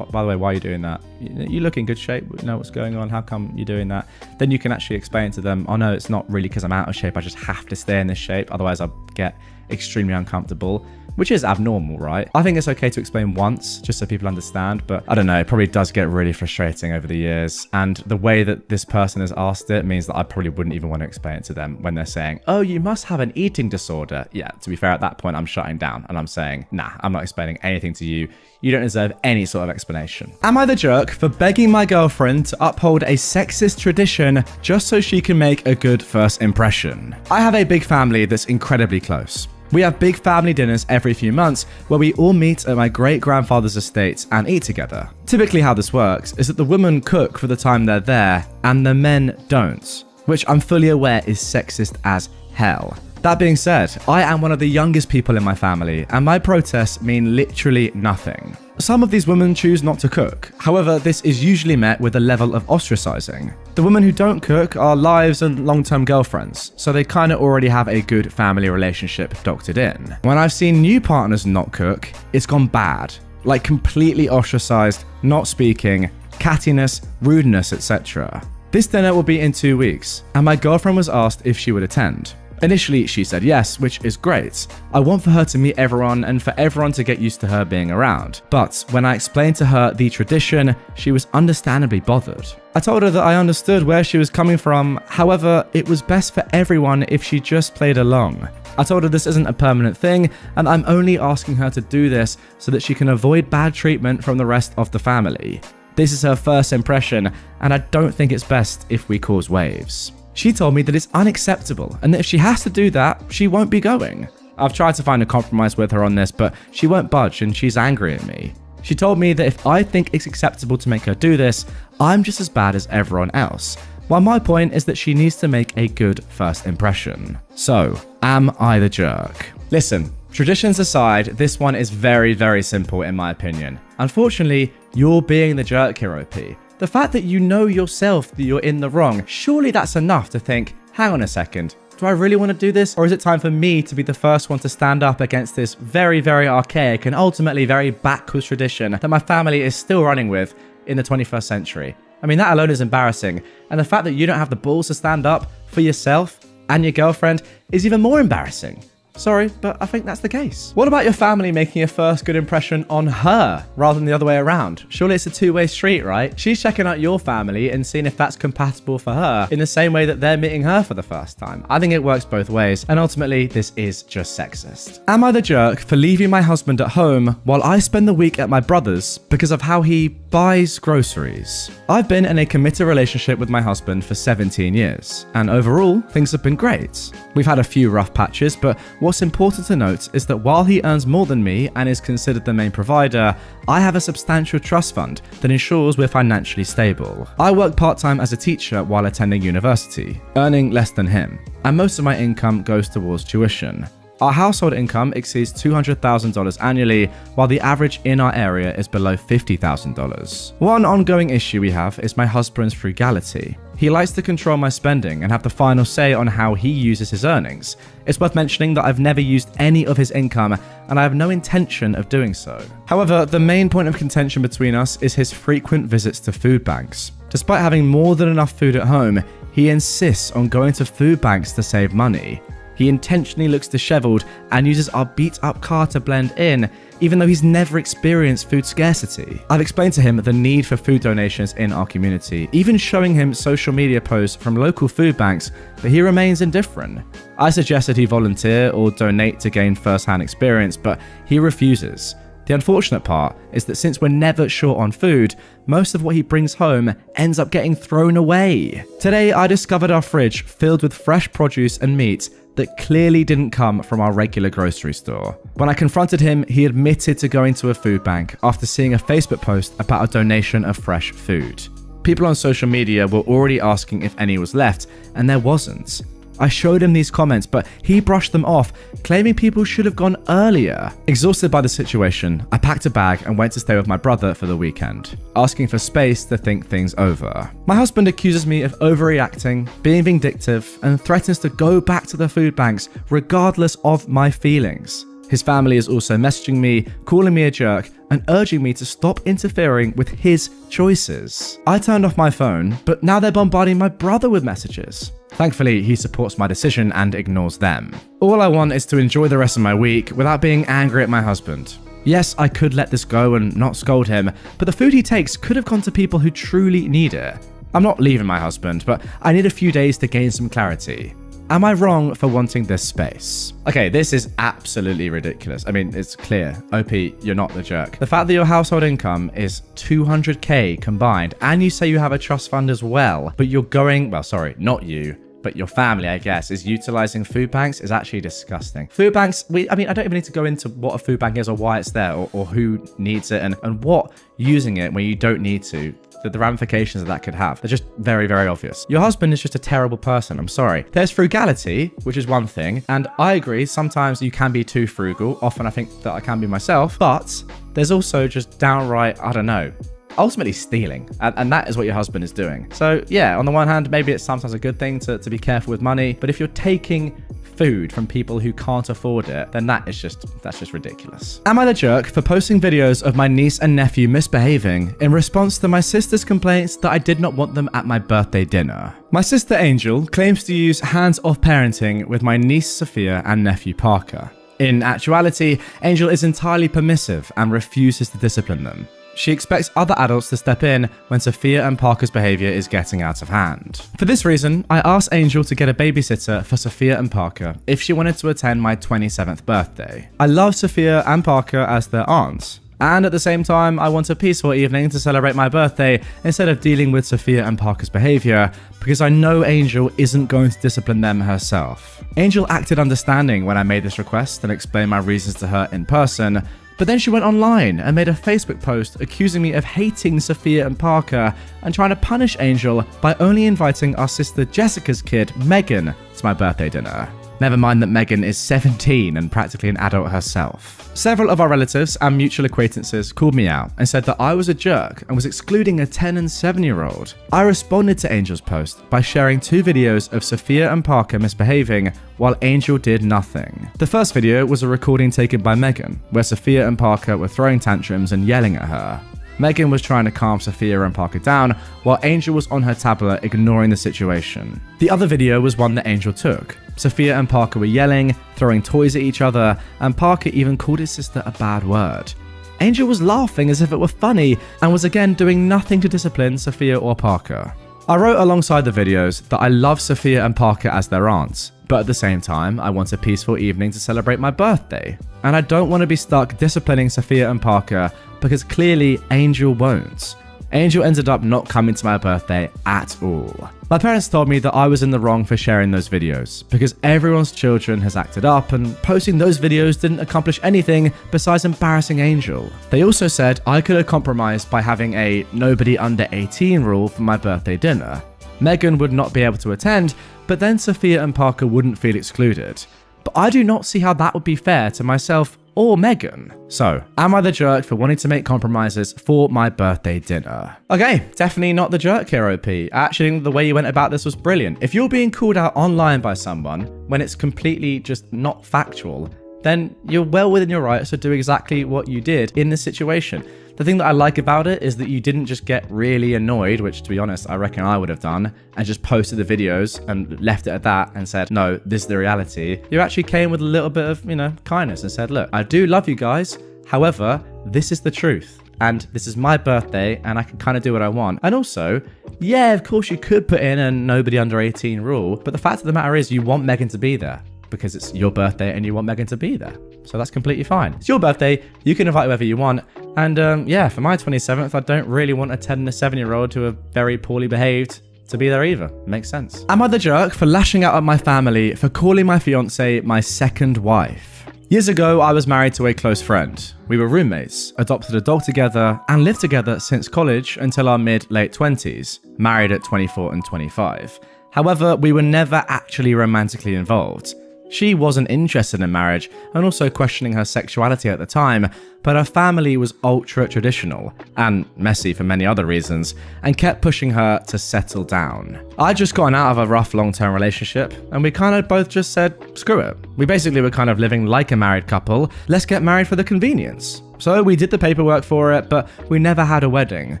by the way, why are you doing that? You look in good shape. You know what's going on. How come you're doing that? Then you can actually explain to them, oh no, it's not really because I'm out of shape. I just have to stay in this shape. Otherwise I'll get extremely uncomfortable. which is abnormal, right? I think it's okay to explain once, just so people understand, but I don't know, it probably does get really frustrating over the years. And the way that this person has asked it means that I probably wouldn't even want to explain it to them when they're saying, oh, you must have an eating disorder. Yeah, to be fair, at that point, I'm shutting down and I'm saying, nah, I'm not explaining anything to you. You don't deserve any sort of explanation. Am I the jerk for begging my girlfriend to uphold a sexist tradition just so she can make a good first impression? I have a big family that's incredibly close. We have big family dinners every few months where we all meet at my great-grandfather's estate and eat together. Typically how this works is that the women cook for the time they're there and the men don't, which I'm fully aware is sexist as hell. That being said, I am one of the youngest people in my family and my protests mean literally nothing. Some of these women choose not to cook. However, this is usually met with a level of ostracizing. The women who don't cook are lives and long-term girlfriends, so they kind of already have a good family relationship doctored in. When I've seen new partners not cook, it's gone bad. Like completely ostracized, not speaking, cattiness, rudeness, etc. This dinner will be in 2 weeks, and my girlfriend was asked if she would attend. Initially, she said yes, which is great. I want for her to meet everyone and for everyone to get used to her being around. But when I explained to her the tradition, she was understandably bothered. I told her that I understood where she was coming from, however, it was best for everyone if she just played along. I told her this isn't a permanent thing, and I'm only asking her to do this so that she can avoid bad treatment from the rest of the family. This is her first impression, and I don't think it's best if we cause waves. She told me that it's unacceptable and that if she has to do that, she won't be going. I've tried to find a compromise with her on this, but she won't budge and she's angry at me. She told me that if I think it's acceptable to make her do this, I'm just as bad as everyone else. While my point is that she needs to make a good first impression. So, am I the jerk? Listen, traditions aside, this one is very, very simple in my opinion. Unfortunately, you're being the jerk here, OP. The fact that you know yourself that you're in the wrong, surely that's enough to think, hang on a second, do I really want to do this? Or is it time for me to be the first one to stand up against this very, very archaic and ultimately very backwards tradition that my family is still running with in the 21st century? I mean, that alone is embarrassing. And the fact that you don't have the balls to stand up for yourself and your girlfriend is even more embarrassing. Sorry, but I think that's the case. What about your family making a first good impression on her rather than the other way around? Surely it's a two-way street, right? She's checking out your family and seeing if that's compatible for her in the same way that they're meeting her for the first time. I think it works both ways, and ultimately, this is just sexist. Am I the jerk for leaving my husband at home while I spend the week at my brother's because of how he buys groceries? I've been in a committed relationship with my husband for 17 years, and overall, things have been great. We've had a few rough patches, but what's important to note is that while he earns more than me and is considered the main provider, I have a substantial trust fund that ensures we're financially stable. I work part-time as a teacher while attending university, earning less than him, and most of my income goes towards tuition. Our household income exceeds $200,000 annually, while the average in our area is below $50,000. One ongoing issue we have is my husband's frugality. He likes to control my spending and have the final say on how he uses his earnings. It's worth mentioning that I've never used any of his income, and I have no intention of doing so. However, the main point of contention between us is his frequent visits to food banks. Despite having more than enough food at home, he insists on going to food banks to save money. He intentionally looks disheveled and uses our beat-up car to blend in, even though he's never experienced food scarcity. I've explained to him the need for food donations in our community, even showing him social media posts from local food banks, but he remains indifferent. I suggested he volunteer or donate to gain first-hand experience, but he refuses. The unfortunate part is that since we're never short on food, most of what he brings home ends up getting thrown away. Today, I discovered our fridge filled with fresh produce and meat that clearly didn't come from our regular grocery store. When I confronted him, he admitted to going to a food bank after seeing a Facebook post about a donation of fresh food. People on social media were already asking if any was left, and there wasn't. I showed him these comments, but he brushed them off, claiming people should have gone earlier. Exhausted by the situation, I packed a bag and went to stay with my brother for the weekend, asking for space to think things over. My husband accuses me of overreacting, being vindictive, and threatens to go back to the food banks regardless of my feelings. His family is also messaging me, calling me a jerk, and urging me to stop interfering with his choices. I turned off my phone, but now they're bombarding my brother with messages. Thankfully, he supports my decision and ignores them. All I want is to enjoy the rest of my week without being angry at my husband. Yes, I could let this go and not scold him, but the food he takes could have gone to people who truly need it. I'm not leaving my husband, but I need a few days to gain some clarity. Am I wrong for wanting this space? Okay, this is absolutely ridiculous. I mean, it's clear. OP, you're not the jerk. The fact that your household income is 200k combined, and you say you have a trust fund as well, but you're going, well, sorry, not you, but your family, I guess, is utilizing food banks is actually disgusting. Food banks, I don't even need to go into what a food bank is or why it's there or who needs it and what using it when you don't need to. The ramifications that could have. They're just very, very obvious. Your husband is just a terrible person. I'm sorry. There's frugality, which is one thing. And I agree, sometimes you can be too frugal. Often I think that I can be myself. But there's also just downright, I don't know, ultimately stealing. And that is what your husband is doing. So yeah, on the one hand, maybe it's sometimes a good thing to be careful with money. But if you're taking food from people who can't afford it, then that's just ridiculous. Am I the jerk for posting videos of my niece and nephew misbehaving in response to my sister's complaints that I did not want them at my birthday dinner? My sister Angel claims to use hands-off parenting with my niece Sophia and nephew Parker. In actuality, Angel is entirely permissive and refuses to discipline them. She expects other adults to step in when Sophia and Parker's behavior is getting out of hand. For this reason, I asked Angel to get a babysitter for Sophia and Parker if she wanted to attend my 27th birthday. I love Sophia and Parker as their aunts. And at the same time, I want a peaceful evening to celebrate my birthday instead of dealing with Sophia and Parker's behavior, because I know Angel isn't going to discipline them herself. Angel acted understanding when I made this request and explained my reasons to her in person, but then she went online and made a Facebook post accusing me of hating Sophia and Parker and trying to punish Angel by only inviting our sister Jessica's kid, Megan, to my birthday dinner. Never mind that Megan is 17 and practically an adult herself. Several of our relatives and mutual acquaintances called me out and said that I was a jerk and was excluding a 10 and 7-year-old. I responded to Angel's post by sharing 2 videos of Sophia and Parker misbehaving while Angel did nothing. The first video was a recording taken by Megan, where Sophia and Parker were throwing tantrums and yelling at her. Megan was trying to calm Sophia and Parker down, while Angel was on her tablet ignoring the situation. The other video was one that Angel took. Sophia and Parker were yelling, throwing toys at each other, and Parker even called his sister a bad word. Angel was laughing as if it were funny, and was again doing nothing to discipline Sophia or Parker. I wrote alongside the videos that I love Sophia and Parker as their aunts, but at the same time, I want a peaceful evening to celebrate my birthday. And I don't want to be stuck disciplining Sophia and Parker because clearly Angel won't. Angel ended up not coming to my birthday at all. My parents told me that I was in the wrong for sharing those videos because everyone's children has acted up and posting those videos didn't accomplish anything besides embarrassing Angel. They also said I could have compromised by having a nobody under 18 rule for my birthday dinner. Megan would not be able to attend, but then Sophia and Parker wouldn't feel excluded. But I do not see how that would be fair to myself or Megan. So, am I the jerk for wanting to make compromises for my birthday dinner? Okay, definitely not the jerk here, OP. Actually, the way you went about this was brilliant. If you're being called out online by someone when it's completely just not factual, then you're well within your rights to do exactly what you did in this situation. The thing that I like about it is that you didn't just get really annoyed, which to be honest, I reckon I would have done, and just posted the videos and left it at that and said, no, this is the reality. You actually came with a little bit of, kindness and said, look, I do love you guys. However, this is the truth. And this is my birthday and I can kind of do what I want. And also, yeah, of course you could put in a nobody under 18 rule, but the fact of the matter is you want Megan to be there because it's your birthday and you want Megan to be there. So that's completely fine. It's your birthday. You can invite whoever you want. And yeah, for my 27th, I don't really want a 10 and a 7-year-old who are very poorly behaved to be there either. Makes sense. Am I the jerk for lashing out at my family for calling my fiance my second wife? Years ago, I was married to a close friend. We were roommates, adopted a dog together, and lived together since college until our mid-late 20s, married at 24 and 25. However, we were never actually romantically involved. She wasn't interested in marriage and also questioning her sexuality at the time, but her family was ultra traditional and messy for many other reasons and kept pushing her to settle down. I'd just gotten out of a rough long-term relationship and we kind of both just said, screw it. We basically were kind of living like a married couple. Let's get married for the convenience. So we did the paperwork for it, but we never had a wedding.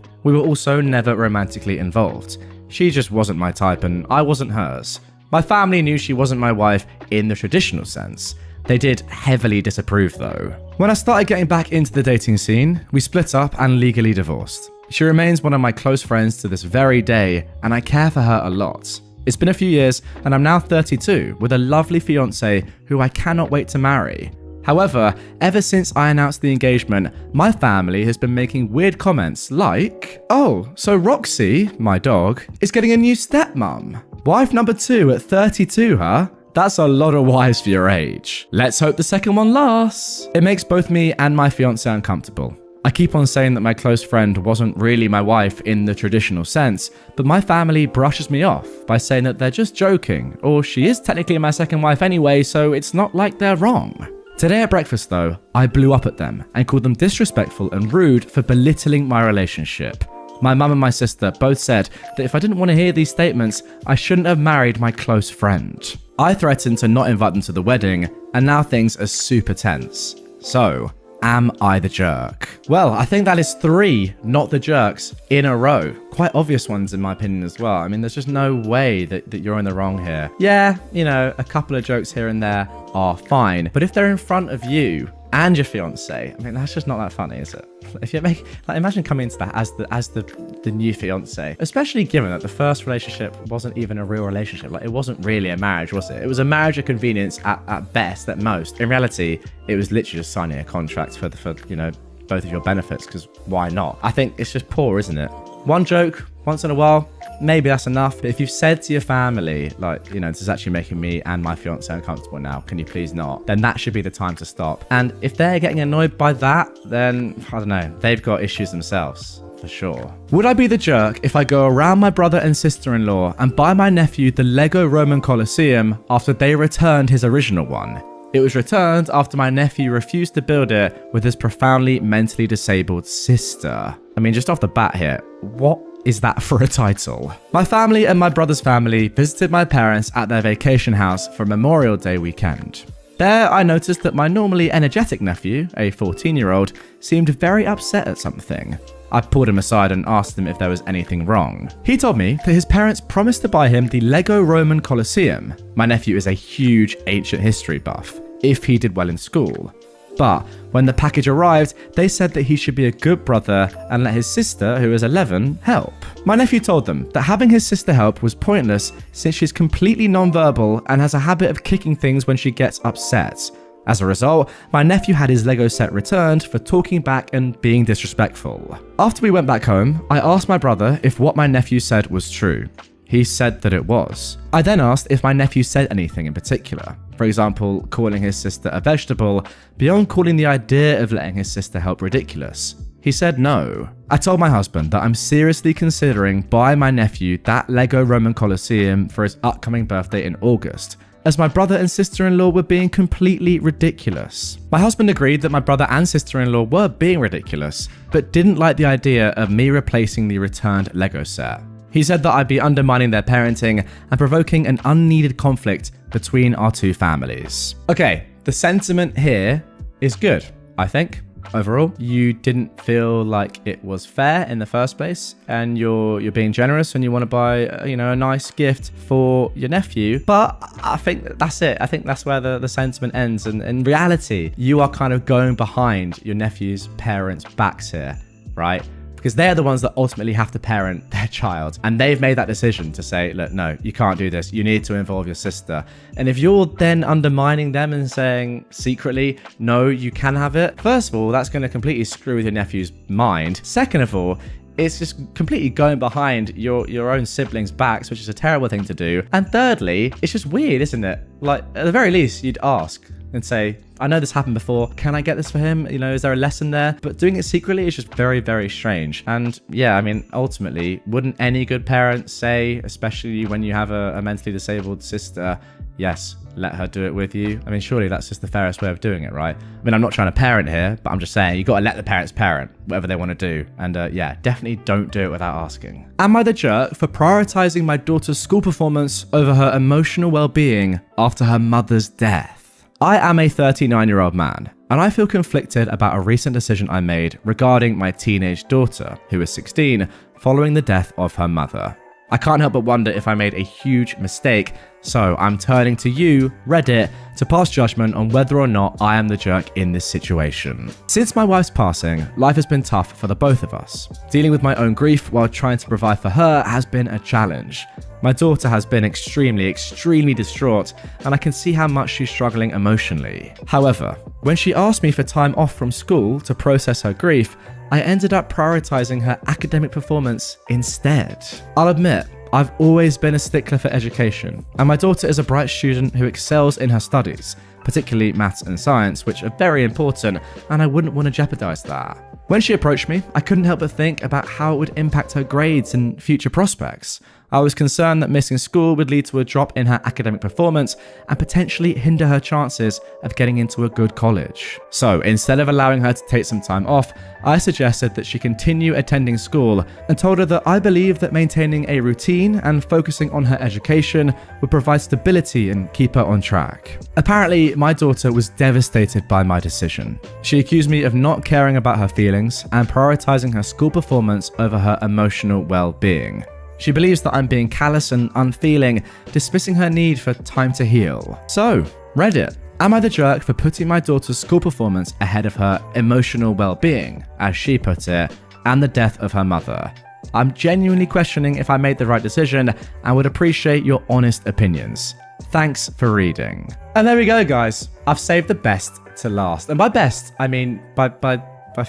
We were also never romantically involved. She just wasn't my type and I wasn't hers. My family knew she wasn't my wife in the traditional sense. They did heavily disapprove though. When I started getting back into the dating scene, we split up and legally divorced. She remains one of my close friends to this very day, and I care for her a lot. It's been a few years, and I'm now 32 with a lovely fiance who I cannot wait to marry. However, ever since I announced the engagement, my family has been making weird comments like, oh, so Roxy, my dog, is getting a new stepmom. Wife number 2 at 32, huh? That's a lot of wives for your age. Let's hope the second one lasts. It makes both me and my fiance uncomfortable. I keep on saying that my close friend wasn't really my wife in the traditional sense, but my family brushes me off by saying that they're just joking, or she is technically my second wife anyway, so it's not like they're wrong. Today at breakfast though, I blew up at them and called them disrespectful and rude for belittling my relationship. My mum and my sister both said that if I didn't want to hear these statements, I shouldn't have married my close friend. I threatened to not invite them to the wedding, and now things are super tense. So, am I the jerk? Well, I think that is 3 not the jerks in a row. Quite obvious ones in my opinion as well. I mean, there's just no way that you're in the wrong here. Yeah, you know, a couple of jokes here and there are fine, but if they're in front of you and your fiance, I mean, that's just not that funny, is it? If you make, like, imagine coming into that as the new fiance, especially given that the first relationship wasn't even a real relationship. Like, it wasn't really a marriage, was it? It was a marriage of convenience at best, at most. In reality, it was literally just signing a contract for you know, both of your benefits, because why not? I think it's just poor, isn't it? One joke once in a while, maybe that's enough. But if you've said to your family, like, you know, this is actually making me and my fiance uncomfortable now, can you please not? Then that should be the time to stop. And if they're getting annoyed by that, then I don't know, they've got issues themselves. For sure. Would I be the jerk if I go around my brother and sister-in-law and buy my nephew the Lego Roman Colosseum after they returned his original one? It was returned after my nephew refused to build it with his profoundly mentally disabled sister. I mean, just off the bat here, what is that for a title? My family and my brother's family visited my parents at their vacation house for Memorial Day weekend. There, I noticed that my normally energetic nephew, a 14-year-old, seemed very upset at something. I pulled him aside and asked him if there was anything wrong. He told me that his parents promised to buy him the Lego Roman Colosseum. My nephew is a huge ancient history buff, if he did well in school. But when the package arrived, they said that he should be a good brother and let his sister, who is 11, help. My nephew told them that having his sister help was pointless since she's completely non-verbal and has a habit of kicking things when she gets upset. As a result, my nephew had his Lego set returned for talking back and being disrespectful. After we went back home, I asked my brother if what my nephew said was true. He said that it was. I then asked if my nephew said anything in particular. For example, calling his sister a vegetable, beyond calling the idea of letting his sister help ridiculous. He said no. I told my husband that I'm seriously considering buying my nephew that Lego Roman Colosseum for his upcoming birthday in August, as my brother and sister-in-law were being completely ridiculous. My husband agreed that my brother and sister-in-law were being ridiculous, but didn't like the idea of me replacing the returned Lego set. He said that I'd be undermining their parenting and provoking an unneeded conflict between our two families. Okay, the sentiment here is good, I think. Overall, you didn't feel like it was fair in the first place, and you're being generous and you want to buy, you know, a nice gift for your nephew. But I think that's it. I think that's where the sentiment ends. And in reality, you are kind of going behind your nephew's parents' backs here, right? Because they're the ones that ultimately have to parent their child. And they've made that decision to say, look, no, you can't do this. You need to involve your sister. And if you're then undermining them and saying secretly, no, you can have it. First of all, that's going to completely screw with your nephew's mind. Second of all, it's just completely going behind your own siblings' backs, which is a terrible thing to do. And thirdly, it's just weird, isn't it? Like, at the very least, you'd ask and say, I know this happened before. Can I get this for him? You know, is there a lesson there? But doing it secretly is just very, very strange. And yeah, I mean, ultimately, wouldn't any good parent say, especially when you have a mentally disabled sister, yes, let her do it with you. I mean, surely that's just the fairest way of doing it, right? I mean, I'm not trying to parent here, but I'm just saying you got to let the parents parent whatever they want to do. And yeah, definitely don't do it without asking. Am I the jerk for prioritizing my daughter's school performance over her emotional well-being after her mother's death? I am a 39-year-old man, and I feel conflicted about a recent decision I made regarding my teenage daughter, who is 16, following the death of her mother. I can't help but wonder if I made a huge mistake, so I'm turning to you, Reddit, to pass judgment on whether or not I am the jerk in this situation. Since my wife's passing, life has been tough for the both of us. Dealing with my own grief while trying to provide for her has been a challenge. My daughter has been extremely distraught, and I can see how much she's struggling emotionally. However, when she asked me for time off from school to process her grief, I ended up prioritizing her academic performance instead. I'll admit, I've always been a stickler for education, and my daughter is a bright student who excels in her studies, particularly maths and science, which are very important, and I wouldn't want to jeopardize that. When she approached me, I couldn't help but think about how it would impact her grades and future prospects. I was concerned that missing school would lead to a drop in her academic performance and potentially hinder her chances of getting into a good college. So instead of allowing her to take some time off, I suggested that she continue attending school and told her that I believe that maintaining a routine and focusing on her education would provide stability and keep her on track. Apparently, my daughter was devastated by my decision. She accused me of not caring about her feelings and prioritizing her school performance over her emotional well-being. She believes that I'm being callous and unfeeling, dismissing her need for time to heal. So, Reddit, am I the jerk for putting my daughter's school performance ahead of her emotional well-being, as she put it, and the death of her mother? I'm genuinely questioning if I made the right decision and would appreciate your honest opinions. Thanks for reading. And there we go, guys. I've saved the best to last. And by best, I mean by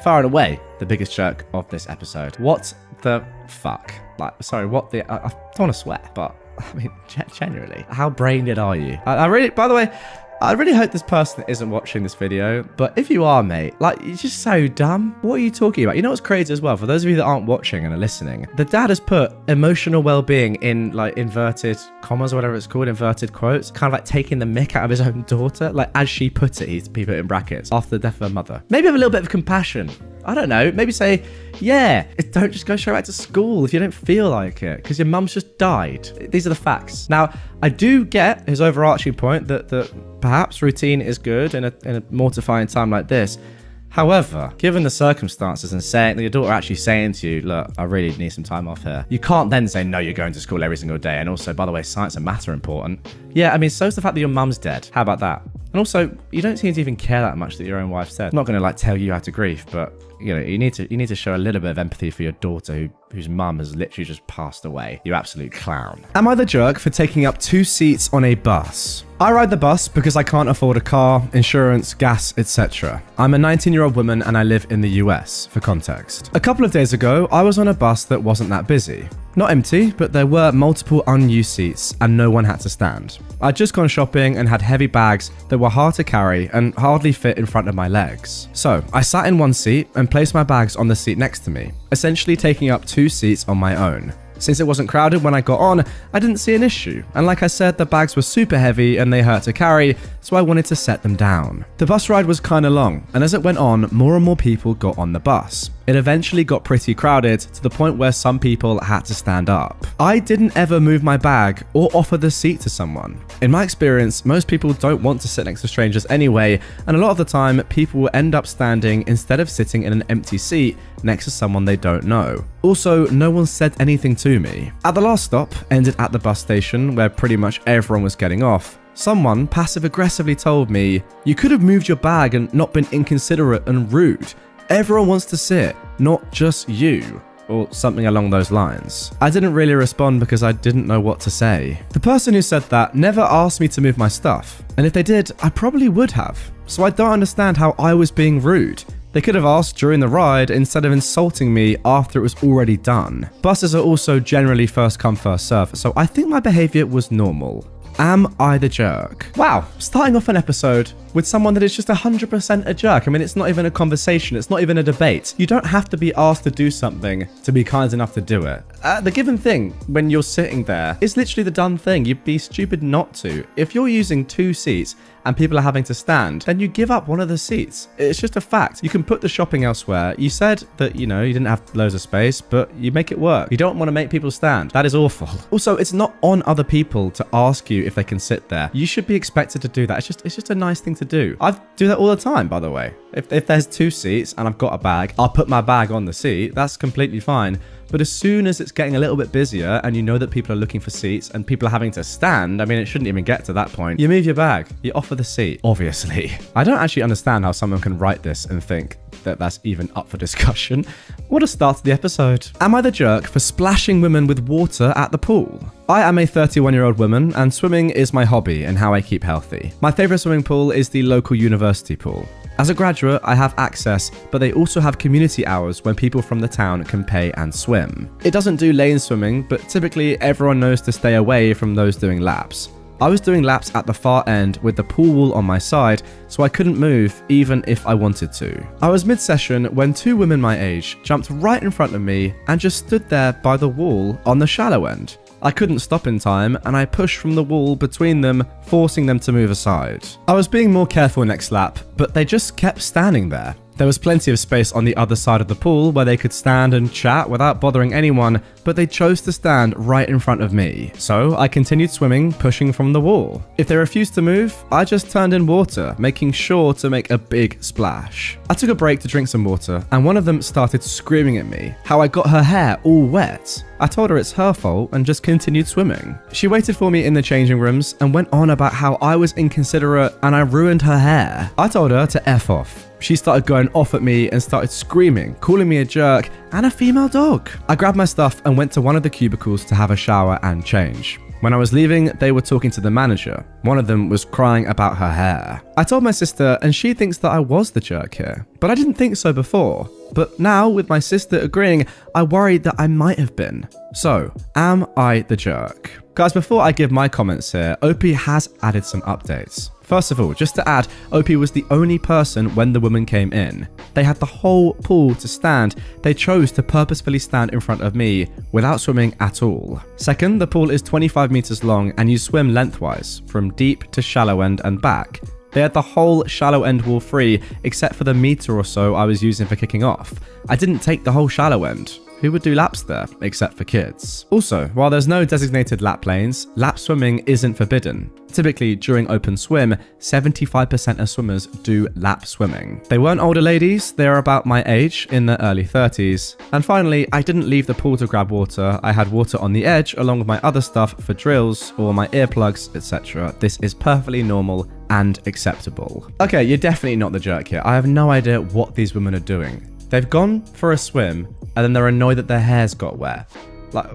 far and away the biggest jerk of this episode. What the fuck? Like, sorry, what the... I don't want to swear, but I mean, genuinely, how brain dead are you? I really, by the way, I really hope this person isn't watching this video, but if you are, mate, like, you're just so dumb. What are you talking about? You know what's crazy as well? For those of you that aren't watching and are listening, the dad has put emotional well-being in, like, inverted commas or whatever it's called, inverted quotes, kind of like taking the mick out of his own daughter. Like, as she put it, he put it in brackets, after the death of her mother. Maybe have a little bit of compassion. I don't know, maybe say, yeah, don't just go straight back to school if you don't feel like it, because your mum's just died. These are the facts. Now, I do get his overarching point that perhaps routine is good in a mortifying time like this. However, given the circumstances and saying that your daughter actually saying to you, look, I really need some time off here, you can't then say, no, you're going to school every single day. And also, by the way, science and maths are important. Yeah, I mean, so's the fact that your mum's dead. How about that? And also, you don't seem to even care that much that your own wife said. I'm not going to like tell you how to grieve, but you know, you need to show a little bit of empathy for your daughter whose mum has literally just passed away. You absolute clown. Am I the jerk for taking up 2 seats on a bus? I ride the bus because I can't afford a car, insurance, gas, etc. I'm a 19-year-old woman and I live in the US, for context. A couple of days ago, I was on a bus that wasn't that busy. Not empty, but there were multiple unused seats and no one had to stand. I'd just gone shopping and had heavy bags that were hard to carry and hardly fit in front of my legs. So I sat in one seat and placed my bags on the seat next to me, essentially taking up 2 seats on my own. Since it wasn't crowded when I got on, I didn't see an issue. And like I said, the bags were super heavy and they hurt to carry, so I wanted to set them down. The bus ride was kind of long, and as it went on, more and more people got on the bus. It eventually got pretty crowded to the point where some people had to stand up. I didn't ever move my bag or offer the seat to someone. In my experience, most people don't want to sit next to strangers anyway, and a lot of the time, people will end up standing instead of sitting in an empty seat next to someone they don't know. Also, no one said anything to me. At the last stop, ended at the bus station where pretty much everyone was getting off, someone passive-aggressively told me, "You could have moved your bag and not been inconsiderate and rude. Everyone wants to sit, not just you," or something along those lines. I didn't really respond because I didn't know what to say. The person who said that never asked me to move my stuff, and if they did, I probably would have. So I don't understand how I was being rude. They could have asked during the ride instead of insulting me after it was already done. Buses are also generally first come first serve, so I think my behavior was normal. Am I the jerk? Wow, starting off an episode with someone that is just 100% a jerk. I mean, it's not even a conversation. It's not even a debate. You don't have to be asked to do something to be kind enough to do it. The given thing when you're sitting there is literally the done thing. You'd be stupid not to. If you're using 2 seats and people are having to stand, then you give up one of the seats. It's just a fact. You can put the shopping elsewhere. You said that, you didn't have loads of space, but you make it work. You don't want to make people stand. That is awful. Also, it's not on other people to ask you if they can sit there. You should be expected to do that. It's just a nice thing to do. I do that all the time, by the way. If there's 2 seats and I've got a bag, I'll put my bag on the seat. That's completely fine. But as soon as it's getting a little bit busier and you know that people are looking for seats and people are having to stand, I mean, it shouldn't even get to that point. You move your bag. You offer the seat, obviously. I don't actually understand how someone can write this and think that that's even up for discussion. What a start to the episode. Am I the jerk for splashing women with water at the pool? I am a 31-year-old woman and swimming is my hobby and how I keep healthy. My favorite swimming pool is the local university pool. As a graduate, I have access, but they also have community hours when people from the town can pay and swim. It doesn't do lane swimming, but typically everyone knows to stay away from those doing laps. I was doing laps at the far end with the pool wall on my side, so I couldn't move even if I wanted to. I was mid-session when 2 women my age jumped right in front of me and just stood there by the wall on the shallow end. I couldn't stop in time and I pushed from the wall between them, forcing them to move aside. I was being more careful next lap, but they just kept standing there. There was plenty of space on the other side of the pool where they could stand and chat without bothering anyone, but they chose to stand right in front of me. So I continued swimming, pushing from the wall. If they refused to move, I just turned in water, making sure to make a big splash. I took a break to drink some water, and one of them started screaming at me how I got her hair all wet. I told her it's her fault and just continued swimming. She waited for me in the changing rooms and went on about how I was inconsiderate and I ruined her hair. I told her to F off. She started going off at me and started screaming, calling me a jerk and a female dog. I grabbed my stuff and went to one of the cubicles to have a shower and change. When I was leaving, they were talking to the manager. One of them was crying about her hair. I told my sister and she thinks that I was the jerk here, but I didn't think so before. But now, with my sister agreeing, I worried that I might have been. So, am I the jerk? Guys, before I give my comments here, OP has added some updates. First of all, just to add, OP was the only person when the woman came in. They had the whole pool to stand. They chose to purposefully stand in front of me without swimming at all. Second, the pool is 25 meters long and you swim lengthwise from deep to shallow end and back. They had the whole shallow end wall free except for the meter or so I was using for kicking off. I didn't take the whole shallow end. Who would do laps there, except for kids? Also, while there's no designated lap lanes, lap swimming isn't forbidden. Typically, during open swim, 75% of swimmers do lap swimming. They weren't older ladies, they are about my age, in their early 30s. And finally, I didn't leave the pool to grab water. I had water on the edge along with my other stuff for drills or my earplugs, etc. This is perfectly normal and acceptable. Okay, you're definitely not the jerk here. I have no idea what these women are doing. They've gone for a swim and then they're annoyed that their hair's got wet. Like,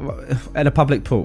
at a public pool.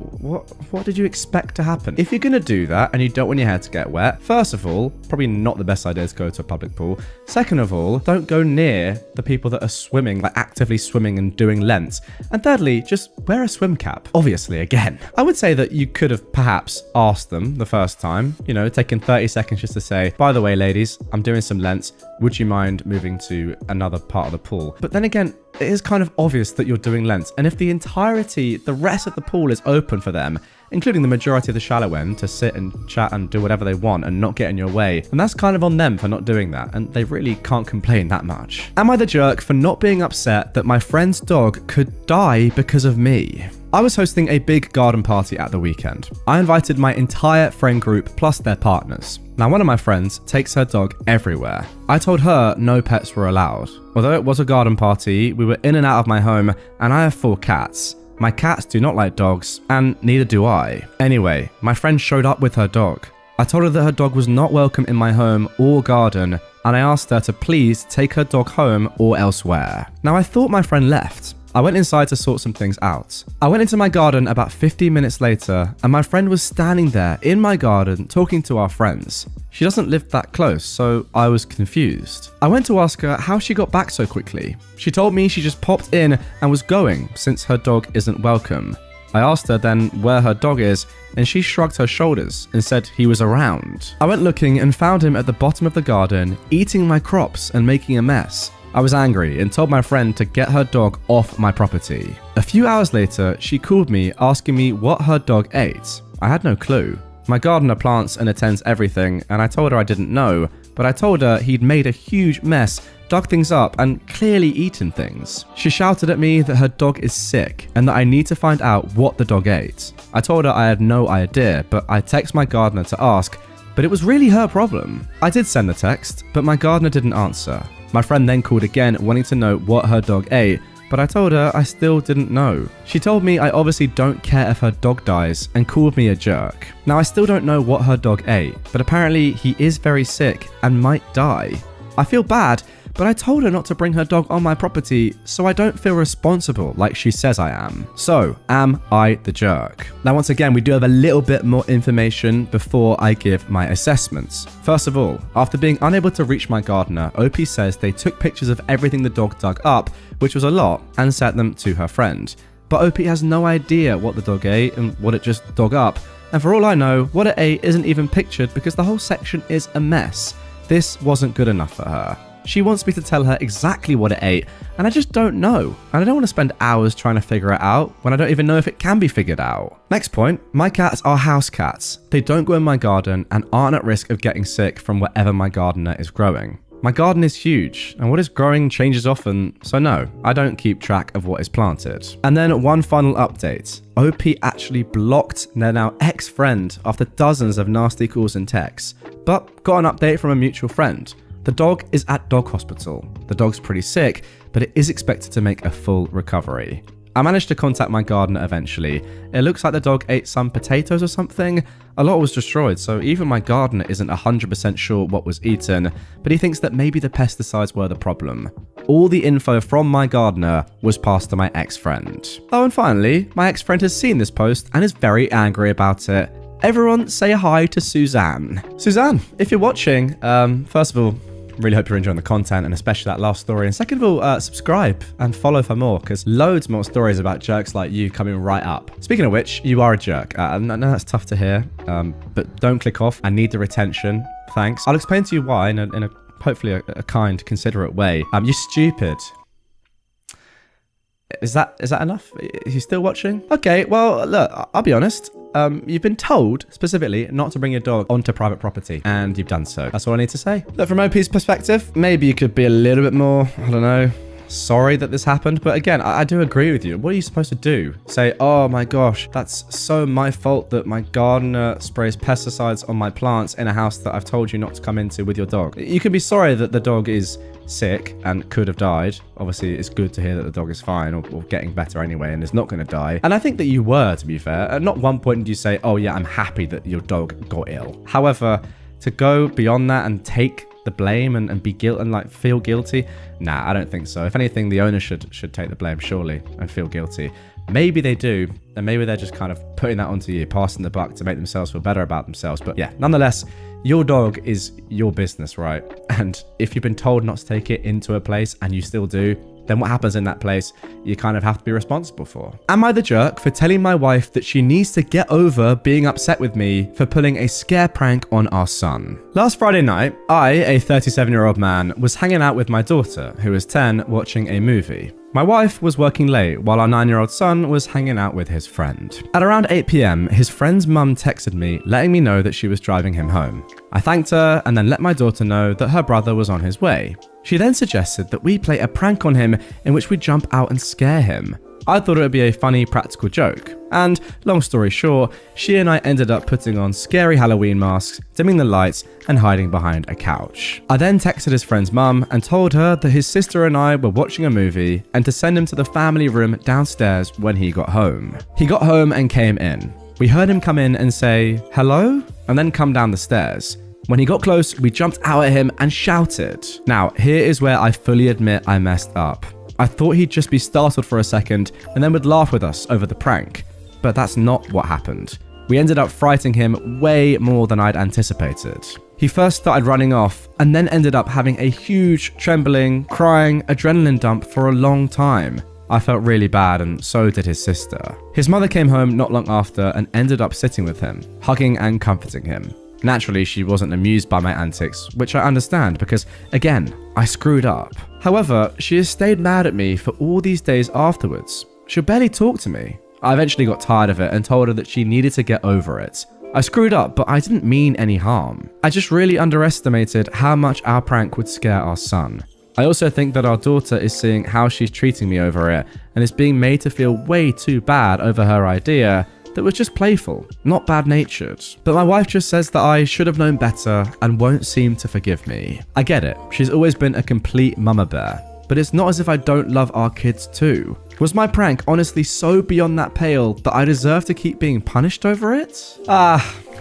What did you expect to happen? If you're gonna do that and you don't want your hair to get wet, first of all, probably not the best idea to go to a public pool. Second of all, don't go near the people that are swimming, like actively swimming and doing lengths. And thirdly, just wear a swim cap. Obviously, again. I would say that you could have perhaps asked them the first time, taken 30 seconds just to say, by the way, ladies, I'm doing some lengths. Would you mind moving to another part of the pool? But then again, it is kind of obvious that you're doing lengths. And if the rest of the pool is open for them, including the majority of the shallow end, to sit and chat and do whatever they want and not get in your way, then that's kind of on them for not doing that. And they really can't complain that much. Am I the jerk for not being upset that my friend's dog could die because of me? I was hosting a big garden party at the weekend. I invited my entire friend group plus their partners. Now, one of my friends takes her dog everywhere. I told her no pets were allowed. Although it was a garden party, we were in and out of my home and I have 4 cats. My cats do not like dogs and neither do I. Anyway, my friend showed up with her dog. I told her that her dog was not welcome in my home or garden and I asked her to please take her dog home or elsewhere. Now, I thought my friend left. I went inside to sort some things out. I went into my garden about 15 minutes later and my friend was standing there in my garden talking to our friends. She doesn't live that close, so I was confused. I went to ask her how she got back so quickly. She told me she just popped in and was going since her dog isn't welcome. I asked her then where her dog is, and she shrugged her shoulders and said he was around. I went looking and found him at the bottom of the garden, eating my crops and making a mess. I was angry and told my friend to get her dog off my property. A few hours later, she called me asking me what her dog ate. I had no clue. My gardener plants and attends everything, and I told her I didn't know, but I told her he'd made a huge mess, dug things up, and clearly eaten things. She shouted at me that her dog is sick and that I need to find out what the dog ate. I told her I had no idea, but I texted my gardener to ask, but it was really her problem. I did send the text, but my gardener didn't answer. My friend then called again, wanting to know what her dog ate, but I told her I still didn't know. She told me I obviously don't care if her dog dies and called me a jerk. Now I still don't know what her dog ate, but apparently he is very sick and might die. I feel bad, but I told her not to bring her dog on my property, so I don't feel responsible like she says I am. So, am I the jerk? Now once again, we do have a little bit more information before I give my assessments. First of all, after being unable to reach my gardener, OP says they took pictures of everything the dog dug up, which was a lot, and sent them to her friend. But OP has no idea what the dog ate and what it just dug up, and for all I know, what it ate isn't even pictured because the whole section is a mess. This wasn't good enough for her. She wants me to tell her exactly what it ate, and I just don't know. And I don't want to spend hours trying to figure it out when I don't even know if it can be figured out. Next point, my cats are house cats. They don't go in my garden and aren't at risk of getting sick from whatever my gardener is growing. My garden is huge, and what is growing changes often, so no, I don't keep track of what is planted. And then one final update. OP actually blocked their now ex-friend after dozens of nasty calls and texts, but got an update from a mutual friend. The dog is at dog hospital. The dog's pretty sick, but it is expected to make a full recovery. I managed to contact my gardener eventually. It looks like the dog ate some potatoes or something. A lot was destroyed, so even my gardener isn't 100% sure what was eaten, but he thinks that maybe the pesticides were the problem. All the info from my gardener was passed to my ex-friend. Oh, and finally, my ex-friend has seen this post and is very angry about it. Everyone say hi to Suzanne. Suzanne, if you're watching, first of all, really hope you're enjoying the content, and especially that last story. And second of all, subscribe and follow for more, because loads more stories about jerks like you coming right up. Speaking of which, you are a jerk. I know that's tough to hear, but don't click off. I need the retention. Thanks. I'll explain to you why in a hopefully a kind, considerate way. You're stupid. Is that enough? Are you still watching? Okay, well, look, I'll be honest. You've been told specifically not to bring your dog onto private property, and you've done so. That's all I need to say. Look, from OP's perspective, maybe you could be a little bit more, I don't know, sorry that this happened. But again, I do agree with you. What are you supposed to do? Say, oh my gosh, that's so my fault that my gardener sprays pesticides on my plants in a house that I've told you not to come into with your dog. You can be sorry that the dog is sick and could have died. Obviously, it's good to hear that the dog is fine or getting better anyway and is not going to die. And I think that you were, to be fair. At not one point did you say, oh yeah, I'm happy that your dog got ill. However, to go beyond that and take the blame and be guilt and like feel guilty, nah, I don't think so. If anything, the owner should take the blame, surely, and feel guilty. Maybe they do, and maybe they're just kind of putting that onto you, passing the buck to make themselves feel better about themselves. But yeah, nonetheless, your dog is your business, right? And if you've been told not to take it into a place and you still do, then what happens in that place, you kind of have to be responsible for. Am I the jerk for telling my wife that she needs to get over being upset with me for pulling a scare prank on our son? Last Friday night, I, a 37-year-old man, was hanging out with my daughter, who is 10, watching a movie. My wife was working late while our 9-year-old son was hanging out with his friend. At around 8 p.m, his friend's mum texted me letting me know that she was driving him home. I thanked her and then let my daughter know that her brother was on his way. She then suggested that we play a prank on him in which we jump out and scare him. I thought it would be a funny practical joke. And long story short, she and I ended up putting on scary Halloween masks, dimming the lights, and hiding behind a couch. I then texted his friend's mum and told her that his sister and I were watching a movie and to send him to the family room downstairs when he got home. He got home and came in. We heard him come in and say, hello, and then come down the stairs. When he got close, we jumped out at him and shouted. Now, here is where I fully admit I messed up. I thought he'd just be startled for a second and then would laugh with us over the prank. But that's not what happened. We ended up frightening him way more than I'd anticipated. He first started running off and then ended up having a huge, trembling, crying adrenaline dump for a long time. I felt really bad, and so did his sister. His mother came home not long after and ended up sitting with him, hugging and comforting him. Naturally, she wasn't amused by my antics, which I understand because, again, I screwed up. However, she has stayed mad at me for all these days afterwards. She'll barely talk to me. I eventually got tired of it and told her that she needed to get over it. I screwed up, but I didn't mean any harm. I just really underestimated how much our prank would scare our son. I also think that our daughter is seeing how she's treating me over it and is being made to feel way too bad over her idea that was just playful, not bad-natured. But my wife just says that I should have known better and won't seem to forgive me. I get it, she's always been a complete mama bear, but it's not as if I don't love our kids too. Was my prank honestly so beyond that pale that I deserve to keep being punished over it?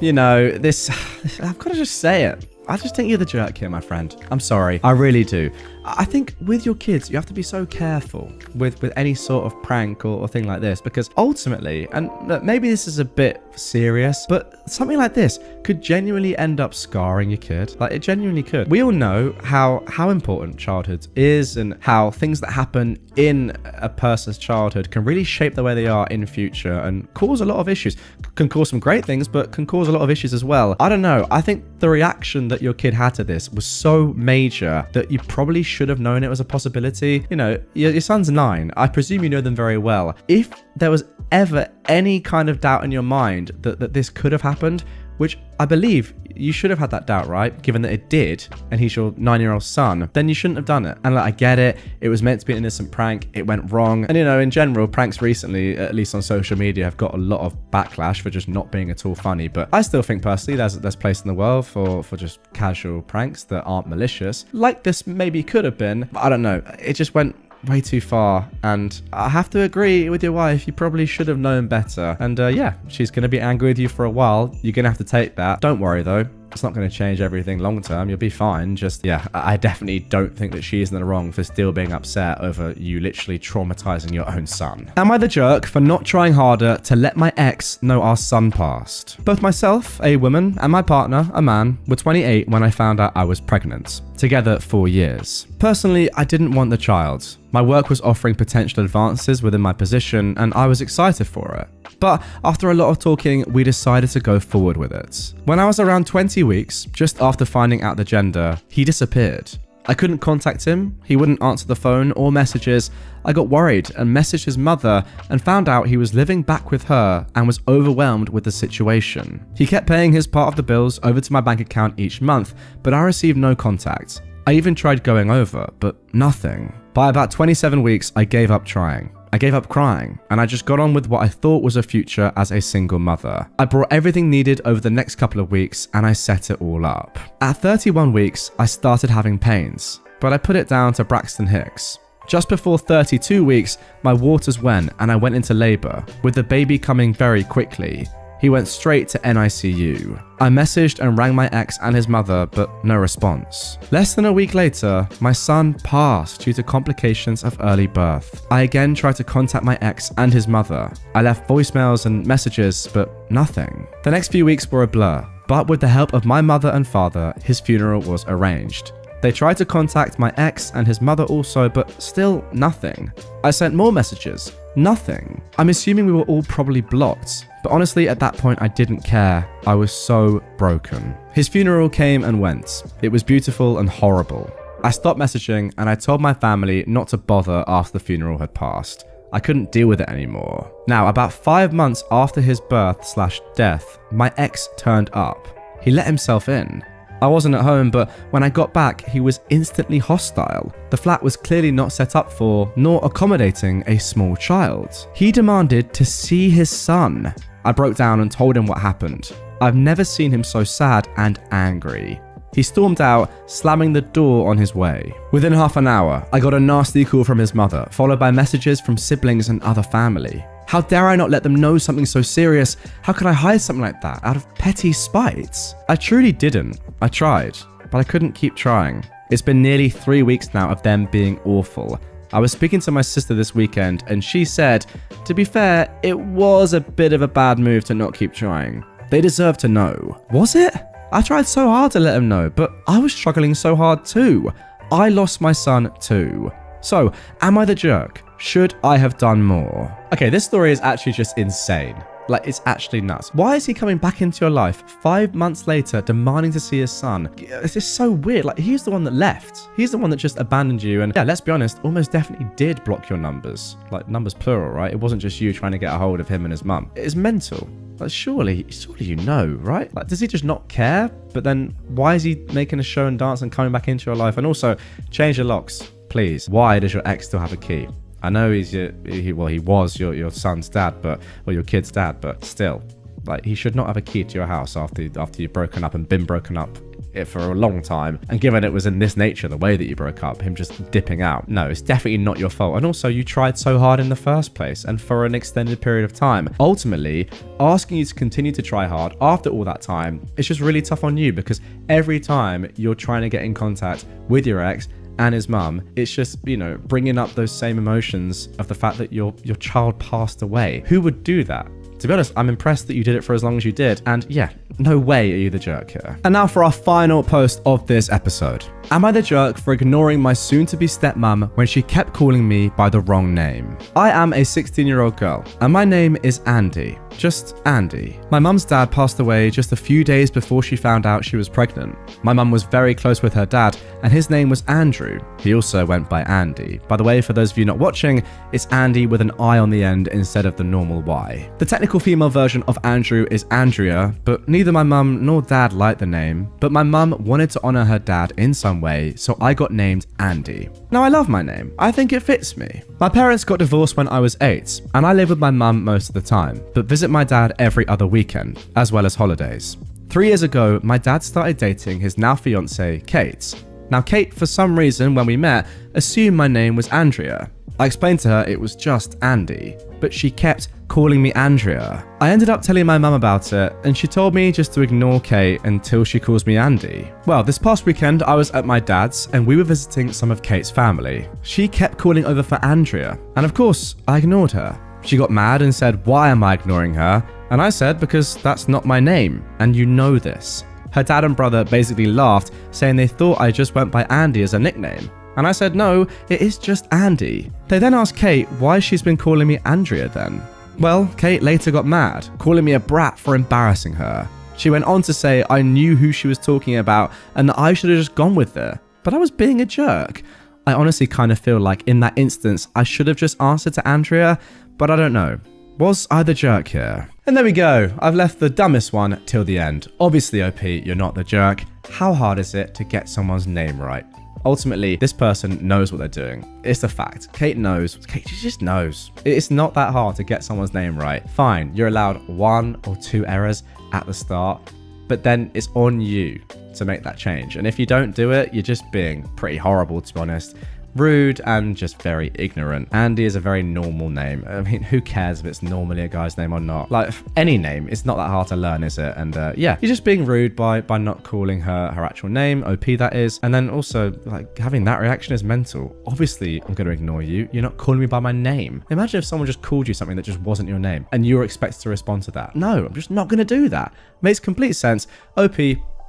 You know, I've got to just say it. I just think you're the jerk here, my friend. I'm sorry. I really do. I think with your kids, you have to be so careful with any sort of prank or thing like this, because ultimately, and maybe this is a bit serious, but something like this could genuinely end up scarring your kid. Like, it genuinely could. We all know how important childhood is and how things that happen in a person's childhood can really shape the way they are in future and cause a lot of issues. Can cause some great things, but can cause a lot of issues as well. I don't know. I think the reaction that your kid had to this was so major that you probably should have known it was a possibility. You know, your son's 9. I presume you know them very well. If there was ever any kind of doubt in your mind that this could have happened, which I believe you should have had that doubt, right? Given that it did, and he's your 9-year-old son, then you shouldn't have done it. And like, I get it. It was meant to be an innocent prank. It went wrong. And you know, in general, pranks recently, at least on social media, have got a lot of backlash for just not being at all funny. But I still think personally, there's place in the world for just casual pranks that aren't malicious. Like this maybe could have been, but I don't know. It just went way too far, and I have to agree with your wife. You probably should have known better. And yeah, she's going to be angry with you for a while. You're going to have to take that. Don't worry though. It's not going to change everything long term. You'll be fine. Just, yeah, I definitely don't think that she is in the wrong for still being upset over you literally traumatizing your own son. Am I the jerk for not trying harder to let my ex know our son passed? Both myself, a woman, and my partner, a man, were 28 when I found out I was pregnant. Together 4 years. Personally, I didn't want the child. My work was offering potential advances within my position, and I was excited for it. But after a lot of talking, we decided to go forward with it. When I was around 20 weeks, just after finding out the gender, he disappeared. I couldn't contact him, he wouldn't answer the phone or messages. I got worried and messaged his mother and found out he was living back with her and was overwhelmed with the situation. He kept paying his part of the bills over to my bank account each month, but I received no contact. I even tried going over, but nothing. By about 27 weeks, I gave up trying. I gave up crying, and I just got on with what I thought was a future as a single mother. I brought everything needed over the next couple of weeks, and I set it all up. At 31 weeks, I started having pains, but I put it down to Braxton Hicks. Just before 32 weeks, my waters went, and I went into labor, with the baby coming very quickly. He went straight to NICU. I messaged and rang my ex and his mother, but no response. Less than a week later, my son passed due to complications of early birth. I again tried to contact my ex and his mother. I left voicemails and messages, but nothing. The next few weeks were a blur, but with the help of my mother and father, his funeral was arranged. They tried to contact my ex and his mother also, but still nothing. I sent more messages, nothing. I'm assuming we were all probably blocked, but honestly at that point I didn't care. I was so broken. His funeral came and went. It was beautiful and horrible. I stopped messaging and I told my family not to bother after the funeral had passed. I couldn't deal with it anymore. Now, about 5 months after his birth/death, my ex turned up. He let himself in. I wasn't at home, but when I got back, he was instantly hostile. The flat was clearly not set up for, nor accommodating a small child. He demanded to see his son. I broke down and told him what happened. I've never seen him so sad and angry. He stormed out, slamming the door on his way. Within half an hour, I got a nasty call from his mother, followed by messages from siblings and other family. How dare I not let them know something so serious? How could I hide something like that out of petty spite? I truly didn't. I tried, but I couldn't keep trying. It's been nearly 3 weeks now of them being awful. I was speaking to my sister this weekend and she said, to be fair, it was a bit of a bad move to not keep trying. They deserve to know. Was it? I tried so hard to let them know, but I was struggling so hard too. I lost my son too. So, am I the jerk? Should I have done more? Okay, this story is actually just insane. Like, it's actually nuts. Why is he coming back into your life 5 months later demanding to see his son? It's just so weird. Like, he's the one that left. He's the one that just abandoned you. And yeah, let's be honest, almost definitely did block your numbers. Like, numbers plural, right? It wasn't just you trying to get a hold of him and his mum. It's mental. Like, surely you know, right? Like, does he just not care? But then why is he making a show and dance and coming back into your life? And also, change the locks, please. Why does your ex still have a key? I know he was your son's dad, or your kid's dad, but still, like, he should not have a key to your house after you've broken up and been broken up for a long time. And given it was in this nature, the way that you broke up, him just dipping out. No, it's definitely not your fault. And also, you tried so hard in the first place and for an extended period of time. Ultimately, asking you to continue to try hard after all that time, it's just really tough on you, because every time you're trying to get in contact with your ex and his mum, it's just, bringing up those same emotions of the fact that your child passed away. Who would do that? To be honest, I'm impressed that you did it for as long as you did. And yeah, no way are you the jerk here. And now for our final post of this episode. Am I the jerk for ignoring my soon-to-be stepmom when she kept calling me by the wrong name? I am a 16-year-old girl, and my name is Andy. Just Andy. My mum's dad passed away just a few days before she found out she was pregnant. My mum was very close with her dad, and his name was Andrew. He also went by Andy. By the way, for those of you not watching, it's Andy with an I on the end instead of the normal Y. The technical female version of Andrew is Andrea, but neither my mum nor dad liked the name. But my mum wanted to honor her dad in some way, so I got named Andy. Now, I love my name. I think it fits me. My parents got divorced when I was 8, and I live with my mum most of the time, but visit my dad every other weekend, as well as holidays. 3 years ago, my dad started dating his now fiancée, Kate. Now, Kate, for some reason, when we met, assumed my name was Andrea. I explained to her it was just Andy, but she kept calling me Andrea. I ended up telling my mum about it, and she told me just to ignore Kate until she calls me Andy. Well, this past weekend, I was at my dad's, and we were visiting some of Kate's family. She kept calling over for Andrea, and of course, I ignored her. She got mad and said, "Why am I ignoring her?" And I said, "Because that's not my name, and you know this." Her dad and brother basically laughed, saying they thought I just went by Andy as a nickname. And I said, "No, it is just Andy." They then asked Kate why she's been calling me Andrea then. Well, Kate later got mad, calling me a brat for embarrassing her. She went on to say I knew who she was talking about and that I should have just gone with her. But I was being a jerk. I honestly kind of feel like in that instance, I should have just answered to Andrea, but I don't know. Was I the jerk here? And there we go. I've left the dumbest one till the end. Obviously, OP, you're not the jerk. How hard is it to get someone's name right? Ultimately, this person knows what they're doing. It's a fact. Kate knows. Kate, she just knows. It's not that hard to get someone's name right. Fine, you're allowed 1 or 2 errors at the start, but then it's on you to make that change. And if you don't do it, you're just being pretty horrible, to be honest. Rude and just very ignorant. Andy is a very normal name. I mean, who cares if it's normally a guy's name or not? Like, any name, it's not that hard to learn, is it? And yeah, you're just being rude by not calling her actual name, OP that is. And then also, like, having that reaction is mental. Obviously, I'm going to ignore you. You're not calling me by my name. Imagine if someone just called you something that just wasn't your name and you were expected to respond to that. No, I'm just not going to do that. Makes complete sense. OP,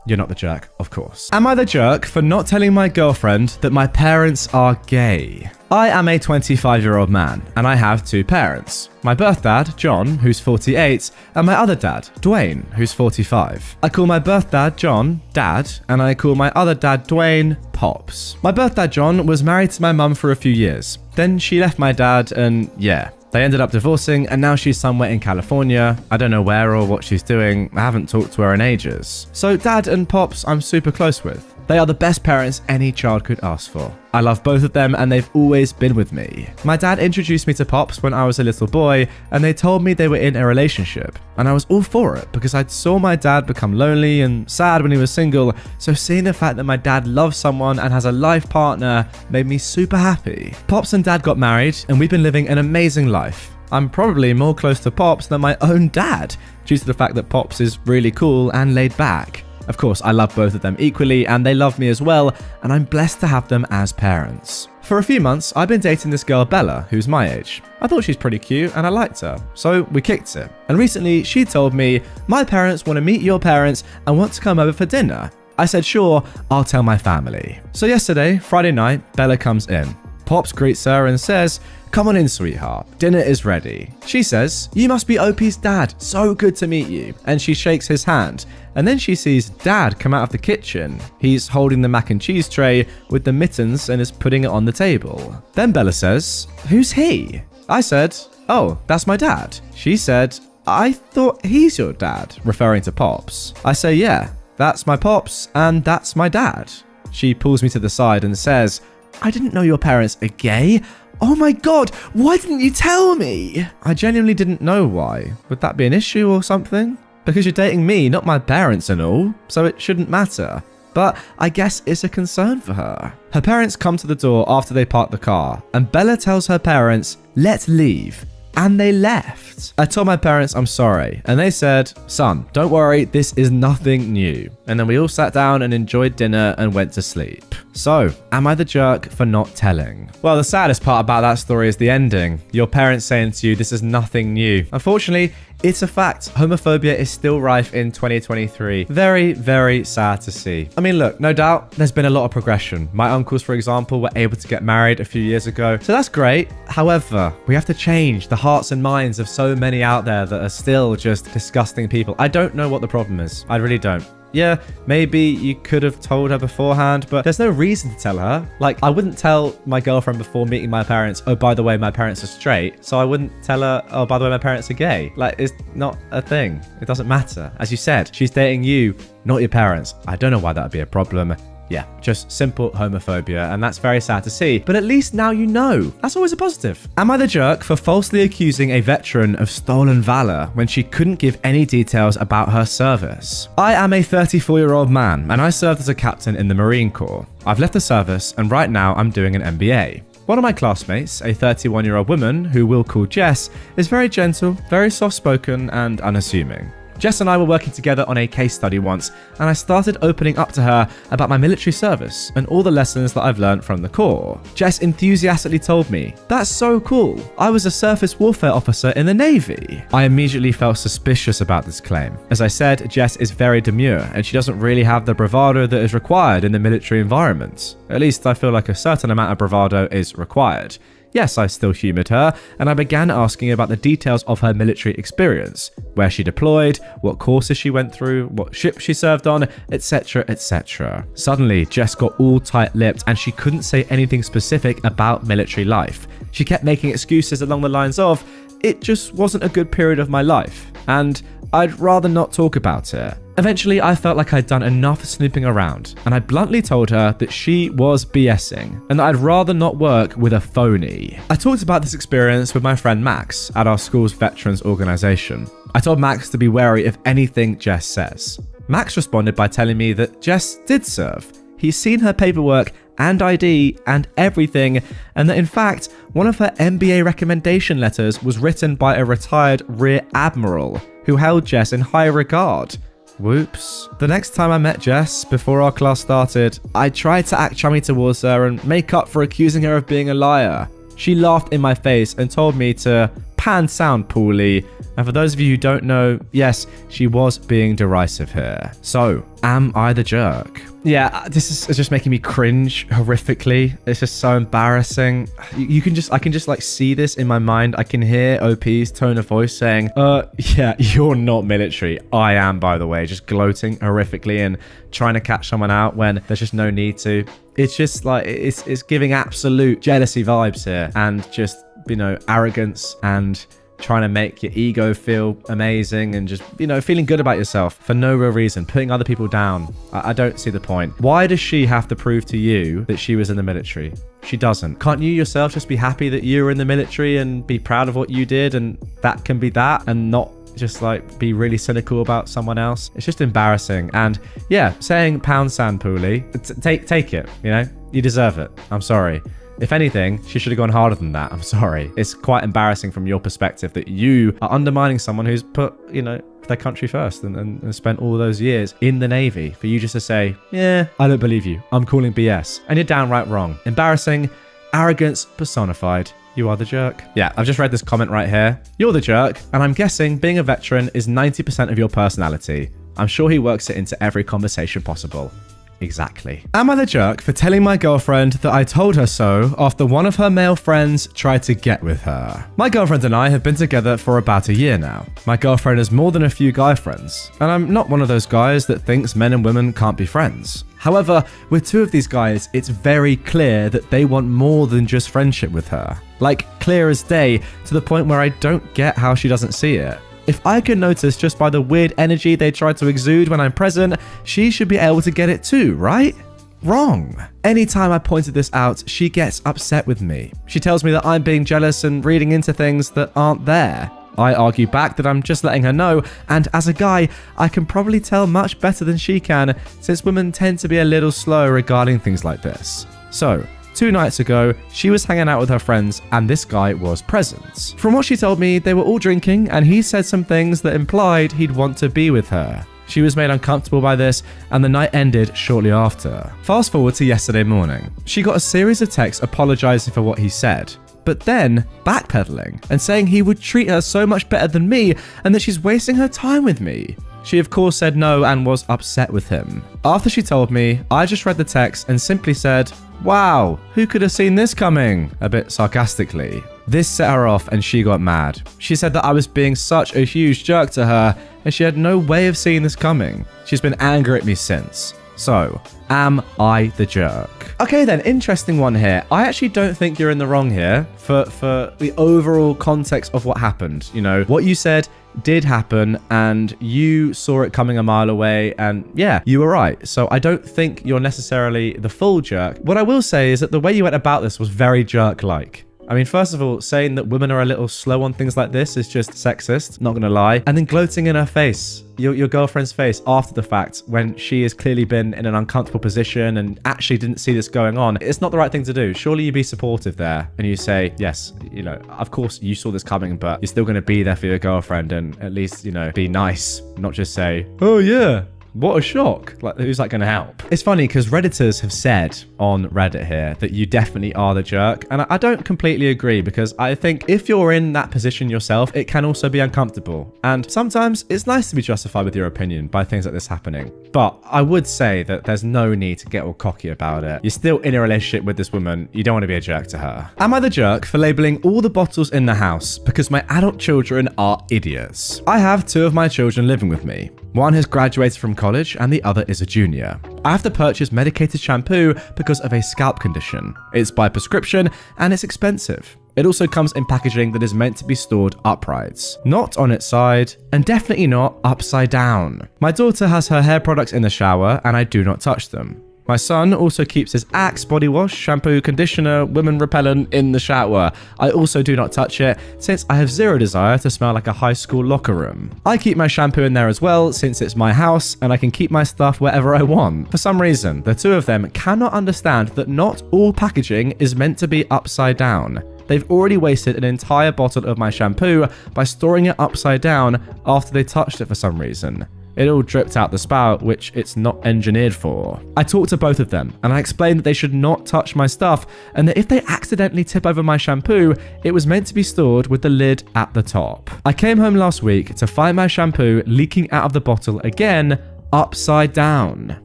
you're not the jerk, of course. Am I the jerk for not telling my girlfriend that my parents are gay? I am a 25-year-old man, and I have 2 parents. My birth dad, John, who's 48, and my other dad, Dwayne, who's 45. I call my birth dad, John, Dad, and I call my other dad, Dwayne, Pops. My birth dad, John, was married to my mum for a few years. Then she left my dad, and yeah, they ended up divorcing, and now she's somewhere in California. I don't know where or what she's doing. I haven't talked to her in ages. So Dad and Pops, I'm super close with. They are the best parents any child could ask for. I love both of them and they've always been with me. My dad introduced me to Pops when I was a little boy and they told me they were in a relationship. And I was all for it because I saw my dad become lonely and sad when he was single. So seeing the fact that my dad loves someone and has a life partner made me super happy. Pops and Dad got married and we've been living an amazing life. I'm probably more close to Pops than my own dad due to the fact that Pops is really cool and laid back. Of course, I love both of them equally and they love me as well, and I'm blessed to have them as parents. For a few months, I've been dating this girl Bella, who's my age. I thought she's pretty cute and I liked her, so we kicked it. And recently, she told me, "My parents want to meet your parents and want to come over for dinner." I said, "Sure, I'll tell my family." So yesterday, Friday night, Bella comes in. Pops greets her and says, "Come on in, sweetheart. Dinner is ready." She says, "You must be OP's dad. So good to meet you." And she shakes his hand. And then she sees Dad come out of the kitchen. He's holding the mac and cheese tray with the mittens and is putting it on the table. Then Bella says, "Who's he?" I said, "Oh, that's my dad." She said, "I thought he's your dad," referring to Pops. I say, "Yeah, that's my Pops and that's my dad." She pulls me to the side and says, "I didn't know your parents are gay. Oh my god, why didn't you tell me?" I genuinely didn't know why. Would that be an issue or something? Because you're dating me, not my parents and all, so it shouldn't matter. But I guess it's a concern for her. Her parents come to the door after they park the car, and Bella tells her parents, "Let's leave." And they left. I told my parents I'm sorry, and they said, "Son, don't worry, this is nothing new." And then we all sat down and enjoyed dinner and went to sleep. So, am I the jerk for not telling? Well, the saddest part about that story is the ending. Your parents saying to you, this is nothing new. Unfortunately, it's a fact. Homophobia is still rife in 2023. Very, very sad to see. I mean, look, no doubt there's been a lot of progression. My uncles, for example, were able to get married a few years ago. So that's great. However, we have to change the hearts and minds of so many out there that are still just disgusting people. I don't know what the problem is. I really don't. Yeah, maybe you could have told her beforehand, but there's no reason to tell her. Like, I wouldn't tell my girlfriend before meeting my parents, "Oh, by the way, my parents are straight." So I wouldn't tell her, "Oh, by the way, my parents are gay." Like, it's not a thing. It doesn't matter. As you said, she's dating you, not your parents. I don't know why that would be a problem. Yeah, just simple homophobia, and that's very sad to see. But at least now you know. That's always a positive. Am I the jerk for falsely accusing a veteran of stolen valor when she couldn't give any details about her service? I am a 34-year-old man, and I served as a captain in the Marine Corps. I've left the service, and right now I'm doing an MBA. One of my classmates, a 31-year-old woman who we'll call Jess, is very gentle, very soft-spoken, and unassuming. Jess and I were working together on a case study once, and I started opening up to her about my military service and all the lessons that I've learned from the Corps. Jess enthusiastically told me, "That's so cool. I was a surface warfare officer in the Navy." I immediately felt suspicious about this claim. As I said, Jess is very demure, and she doesn't really have the bravado that is required in the military environment. At least I feel like a certain amount of bravado is required. Yes, I still humoured her, and I began asking about the details of her military experience, where she deployed, what courses she went through, what ship she served on, etc, etc. Suddenly, Jess got all tight-lipped and she couldn't say anything specific about military life. She kept making excuses along the lines of, "It just wasn't a good period of my life, and I'd rather not talk about it." Eventually, I felt like I'd done enough snooping around, and I bluntly told her that she was BSing, and that I'd rather not work with a phony. I talked about this experience with my friend Max at our school's veterans organisation. I told Max to be wary of anything Jess says. Max responded by telling me that Jess did serve. He's seen her paperwork and ID and everything, and that in fact, one of her MBA recommendation letters was written by a retired Rear Admiral who held Jess in high regard. Whoops. The next time I met Jess, before our class started, I tried to act chummy towards her and make up for accusing her of being a liar. She laughed in my face and told me to pan sound poorly. And for those of you who don't know, yes, she was being derisive here. So, am I the jerk? Yeah, this is just making me cringe horrifically. It's just so embarrassing. I can just like see this in my mind. I can hear OP's tone of voice saying, yeah, you're not military. I am, by the way, just gloating horrifically and trying to catch someone out when there's just no need to. It's just like, it's giving absolute jealousy vibes here, and just, you know, arrogance and trying to make your ego feel amazing and just, you know, feeling good about yourself for no real reason, putting other people down. I don't see the point. Why does she have to prove to you that she was in the military? She doesn't. Can't you yourself just be happy that you were in the military and be proud of what you did, and that can be that, and not just like be really cynical about someone else? It's just embarrassing. And yeah, saying pound sand poorly, take it, you know, you deserve it. I'm sorry. If anything, she should have gone harder than that. I'm sorry. It's quite embarrassing from your perspective that you are undermining someone who's put, you know, their country first and spent all those years in the Navy, for you just to say, yeah, I don't believe you. I'm calling BS. And you're downright wrong. Embarrassing, arrogance personified. You are the jerk. Yeah, I've just read this comment right here. You're the jerk, and I'm guessing being a veteran is 90% of your personality. I'm sure he works it into every conversation possible. Exactly. Am I the jerk for telling my girlfriend that I told her so after one of her male friends tried to get with her? My girlfriend and I have been together for about a year now. My girlfriend has more than a few guy friends, and I'm not one of those guys that thinks men and women can't be friends. However, with two of these guys, it's very clear that they want more than just friendship with her. Like, clear as day, to the point where I don't get how she doesn't see it. If I can notice just by the weird energy they try to exude when I'm present, she should be able to get it too, right? Wrong. Anytime I pointed this out, she gets upset with me. She tells me that I'm being jealous and reading into things that aren't there. I argue back that I'm just letting her know, and as a guy, I can probably tell much better than she can, since women tend to be a little slow regarding things like this. So, 2 nights ago, she was hanging out with her friends and this guy was present. From what she told me, they were all drinking and he said some things that implied he'd want to be with her. She was made uncomfortable by this and the night ended shortly after. Fast forward to yesterday morning. She got a series of texts apologizing for what he said, but then backpedaling and saying he would treat her so much better than me and that she's wasting her time with me. She of course said no and was upset with him. After she told me, I just read the text and simply said, "Wow, who could have seen this coming?" a bit sarcastically. This set her off and she got mad. She said that I was being such a huge jerk to her and she had no way of seeing this coming. She's been angry at me since. So, am I the jerk? Okay then, interesting one here. I actually don't think you're in the wrong here for the overall context of what happened. You know, what you said did happen and you saw it coming a mile away and yeah, you were right. So I don't think you're necessarily the full jerk. What I will say is that the way you went about this was very jerk-like. I mean, first of all, saying that women are a little slow on things like this is just sexist, not gonna lie. And then gloating in her face, your girlfriend's face after the fact, when she has clearly been in an uncomfortable position and actually didn't see this going on. It's not the right thing to do. Surely you be supportive there and you say, yes, you know, of course you saw this coming, but you're still gonna be there for your girlfriend and at least, you know, be nice, not just say, oh yeah, what a shock. Like, who's that going to help? It's funny because Redditors have said on Reddit here that you definitely are the jerk. And I don't completely agree because I think if you're in that position yourself, it can also be uncomfortable. And sometimes it's nice to be justified with your opinion by things like this happening. But I would say that there's no need to get all cocky about it. You're still in a relationship with this woman. You don't want to be a jerk to her. Am I the jerk for labeling all the bottles in the house because my adult children are idiots? I have 2 of my children living with me. One has graduated from college and the other is a junior. I have to purchase medicated shampoo because of a scalp condition. It's by prescription and it's expensive. It also comes in packaging that is meant to be stored upright, not on its side, and definitely not upside down. My daughter has her hair products in the shower and I do not touch them. My son also keeps his Axe body wash, shampoo, conditioner, women repellent in the shower. I also do not touch it since I have zero desire to smell like a high school locker room. I keep my shampoo in there as well since it's my house and I can keep my stuff wherever I want. For some reason, the 2 of them cannot understand that not all packaging is meant to be upside down. They've already wasted an entire bottle of my shampoo by storing it upside down after they touched it for some reason. It all dripped out the spout, which it's not engineered for. I talked to both of them and I explained that they should not touch my stuff and that if they accidentally tip over my shampoo, it was meant to be stored with the lid at the top. I came home last week to find my shampoo leaking out of the bottle again, upside down.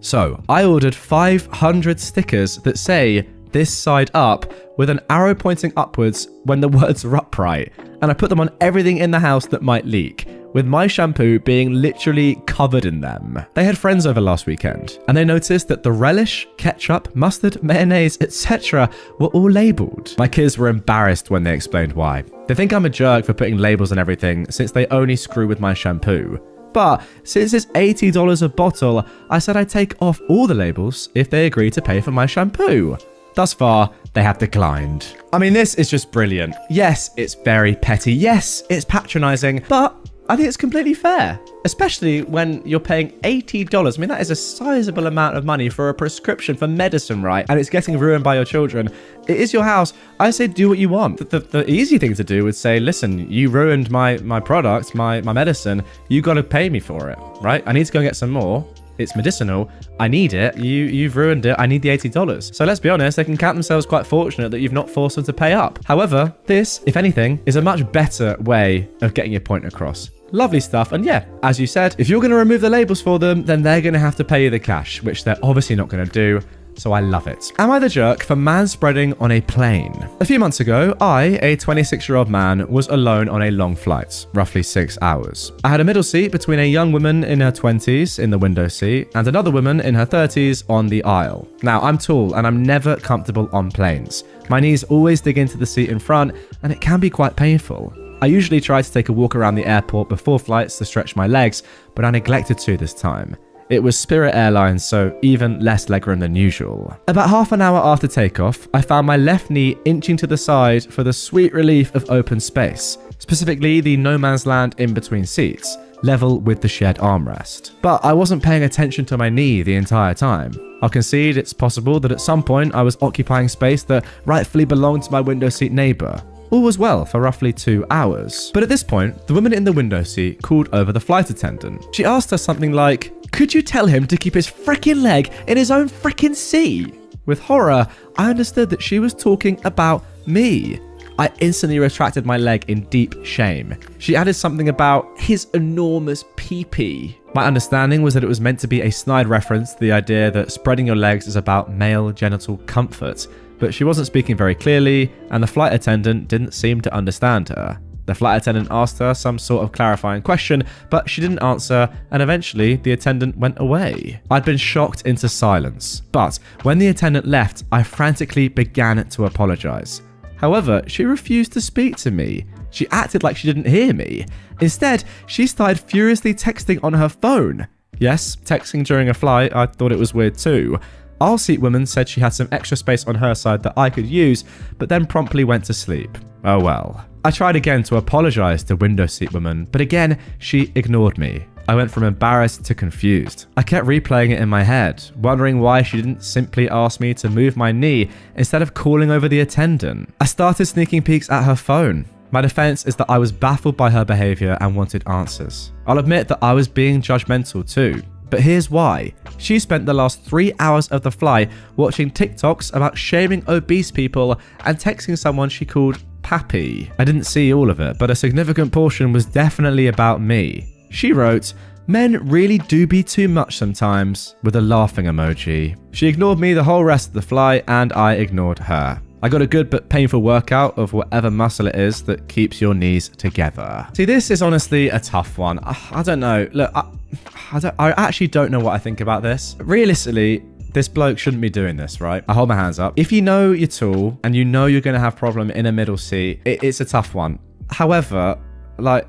So I ordered 500 stickers that say this side up with an arrow pointing upwards when the words are upright, and I put them on everything in the house that might leak, with my shampoo being literally covered in them. They had friends over last weekend, and they noticed that the relish, ketchup, mustard, mayonnaise, etc. were all labelled. My kids were embarrassed when they explained why. They think I'm a jerk for putting labels on everything since they only screw with my shampoo. But since it's $80 a bottle, I said I'd take off all the labels if they agree to pay for my shampoo. Thus far, they have declined. I mean, this is just brilliant. Yes, it's very petty. Yes, it's patronizing, but I think it's completely fair, especially when you're paying $80. I mean, that is a sizable amount of money for a prescription for medicine, right? And it's getting ruined by your children. It is your house. I say do what you want. The easy thing to do would say, listen, you ruined my product, my medicine. You got to pay me for it, right? I need to go and get some more. It's medicinal. I need it. You've ruined it. I need the $80. So let's be honest, they can count themselves quite fortunate that you've not forced them to pay up. However, this, if anything, is a much better way of getting your point across. Lovely stuff. And yeah, as you said, if you're going to remove the labels for them, then they're going to have to pay you the cash, which they're obviously not going to do. So I love it. Am I the jerk for manspreading on a plane? A few months ago, I, a 26-year-old man, was alone on a long flight, roughly 6 hours. I had a middle seat between a young woman in her 20s in the window seat and another woman in her 30s on the aisle. Now, I'm tall and I'm never comfortable on planes. My knees always dig into the seat in front and it can be quite painful. I usually try to take a walk around the airport before flights to stretch my legs, but I neglected to this time. It was Spirit Airlines, so even less legroom than usual. About half an hour after takeoff, I found my left knee inching to the side for the sweet relief of open space, specifically the no man's land in between seats, level with the shared armrest. But I wasn't paying attention to my knee the entire time. I'll concede it's possible that at some point I was occupying space that rightfully belonged to my window seat neighbour. All was well for roughly 2 hours. But at this point, the woman in the window seat called over the flight attendant. She asked her something like, "Could you tell him to keep his frickin' leg in his own frickin' seat?" With horror, I understood that she was talking about me. I instantly retracted my leg in deep shame. She added something about his enormous pee-pee. My understanding was that it was meant to be a snide reference to the idea that spreading your legs is about male genital comfort, but she wasn't speaking very clearly, and the flight attendant didn't seem to understand her. The flight attendant asked her some sort of clarifying question, but she didn't answer, and eventually the attendant went away. I'd been shocked into silence, but when the attendant left, I frantically began to apologize. However, she refused to speak to me. She acted like she didn't hear me. Instead, she started furiously texting on her phone. Yes, texting during a flight, I thought it was weird too. Our seat woman said she had some extra space on her side that I could use, but then promptly went to sleep. Oh well. I tried again to apologize to window seat woman, but again, she ignored me. I went from embarrassed to confused. I kept replaying it in my head, wondering why she didn't simply ask me to move my knee instead of calling over the attendant. I started sneaking peeks at her phone. My defense is that I was baffled by her behavior and wanted answers. I'll admit that I was being judgmental too. But here's why. She spent the last 3 hours of the flight watching TikToks about shaming obese people and texting someone she called Pappy. I didn't see all of it, but a significant portion was definitely about me. She wrote, "Men really do be too much sometimes," with a laughing emoji. She ignored me the whole rest of the flight, and I ignored her. I got a good but painful workout of whatever muscle it is that keeps your knees together. See, this is honestly a tough one. I don't know. Look, I actually don't know what I think about this. Realistically, this bloke shouldn't be doing this, right? I hold my hands up. If you know you're tall and you know you're going to have problem in a middle seat, it's a tough one. However, like,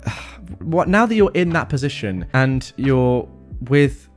what now that you're in that position and you're with,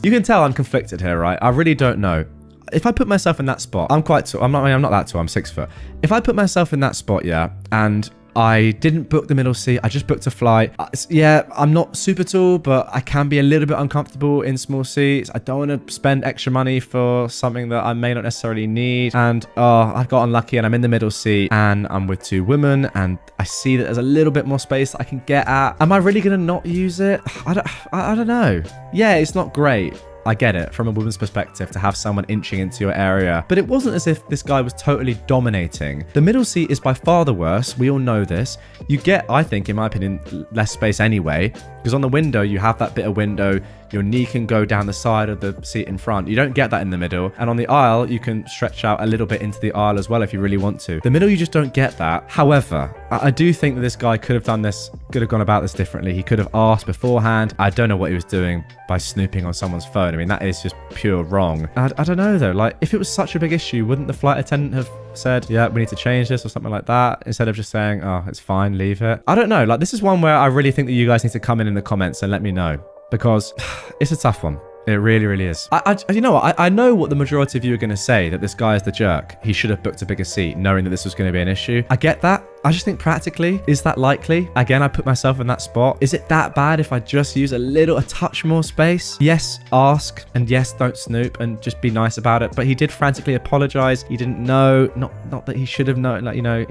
you can tell I'm conflicted here, right? I really don't know. If I put myself in that spot, I'm quite tall. I'm not that tall. I'm 6 foot. If I put myself in that spot, yeah, and I didn't book the middle seat, I just booked a flight. Yeah, I'm not super tall, but I can be a little bit uncomfortable in small seats. I don't want to spend extra money for something that I may not necessarily need. And I've got unlucky and I'm in the middle seat and I'm with 2 women and I see that there's a little bit more space that I can get at. Am I really going to not use it? I don't know. Yeah, it's not great. I get it from a woman's perspective to have someone inching into your area, but it wasn't as if this guy was totally dominating. The middle seat is by far the worst. We all know this. You get, I think, in my opinion, less space anyway, because on the window, you have that bit of window. Your knee can go down the side of the seat in front. You don't get that in the middle. And on the aisle, you can stretch out a little bit into the aisle as well if you really want to. The middle, you just don't get that. However, I do think that this guy could have done this, could have gone about this differently. He could have asked beforehand. I don't know what he was doing by snooping on someone's phone. I mean, that is just pure wrong. I don't know though. Like, if it was such a big issue, wouldn't the flight attendant have said, yeah, we need to change this or something like that, instead of just saying, oh, it's fine, leave it? I don't know. Like, this is one where I really think that you guys need to come in the comments and let me know, because it's a tough one. It really, really is. You know what? I know what the majority of you are going to say, that this guy is the jerk. He should have booked a bigger seat knowing that this was going to be an issue. I get that. I just think practically, is that likely? Again, I put myself in that spot. Is it that bad if I just use a touch more space? Yes, ask, and yes, don't snoop, and just be nice about it. But he did frantically apologize. He didn't know, not that he should have known, like, you know,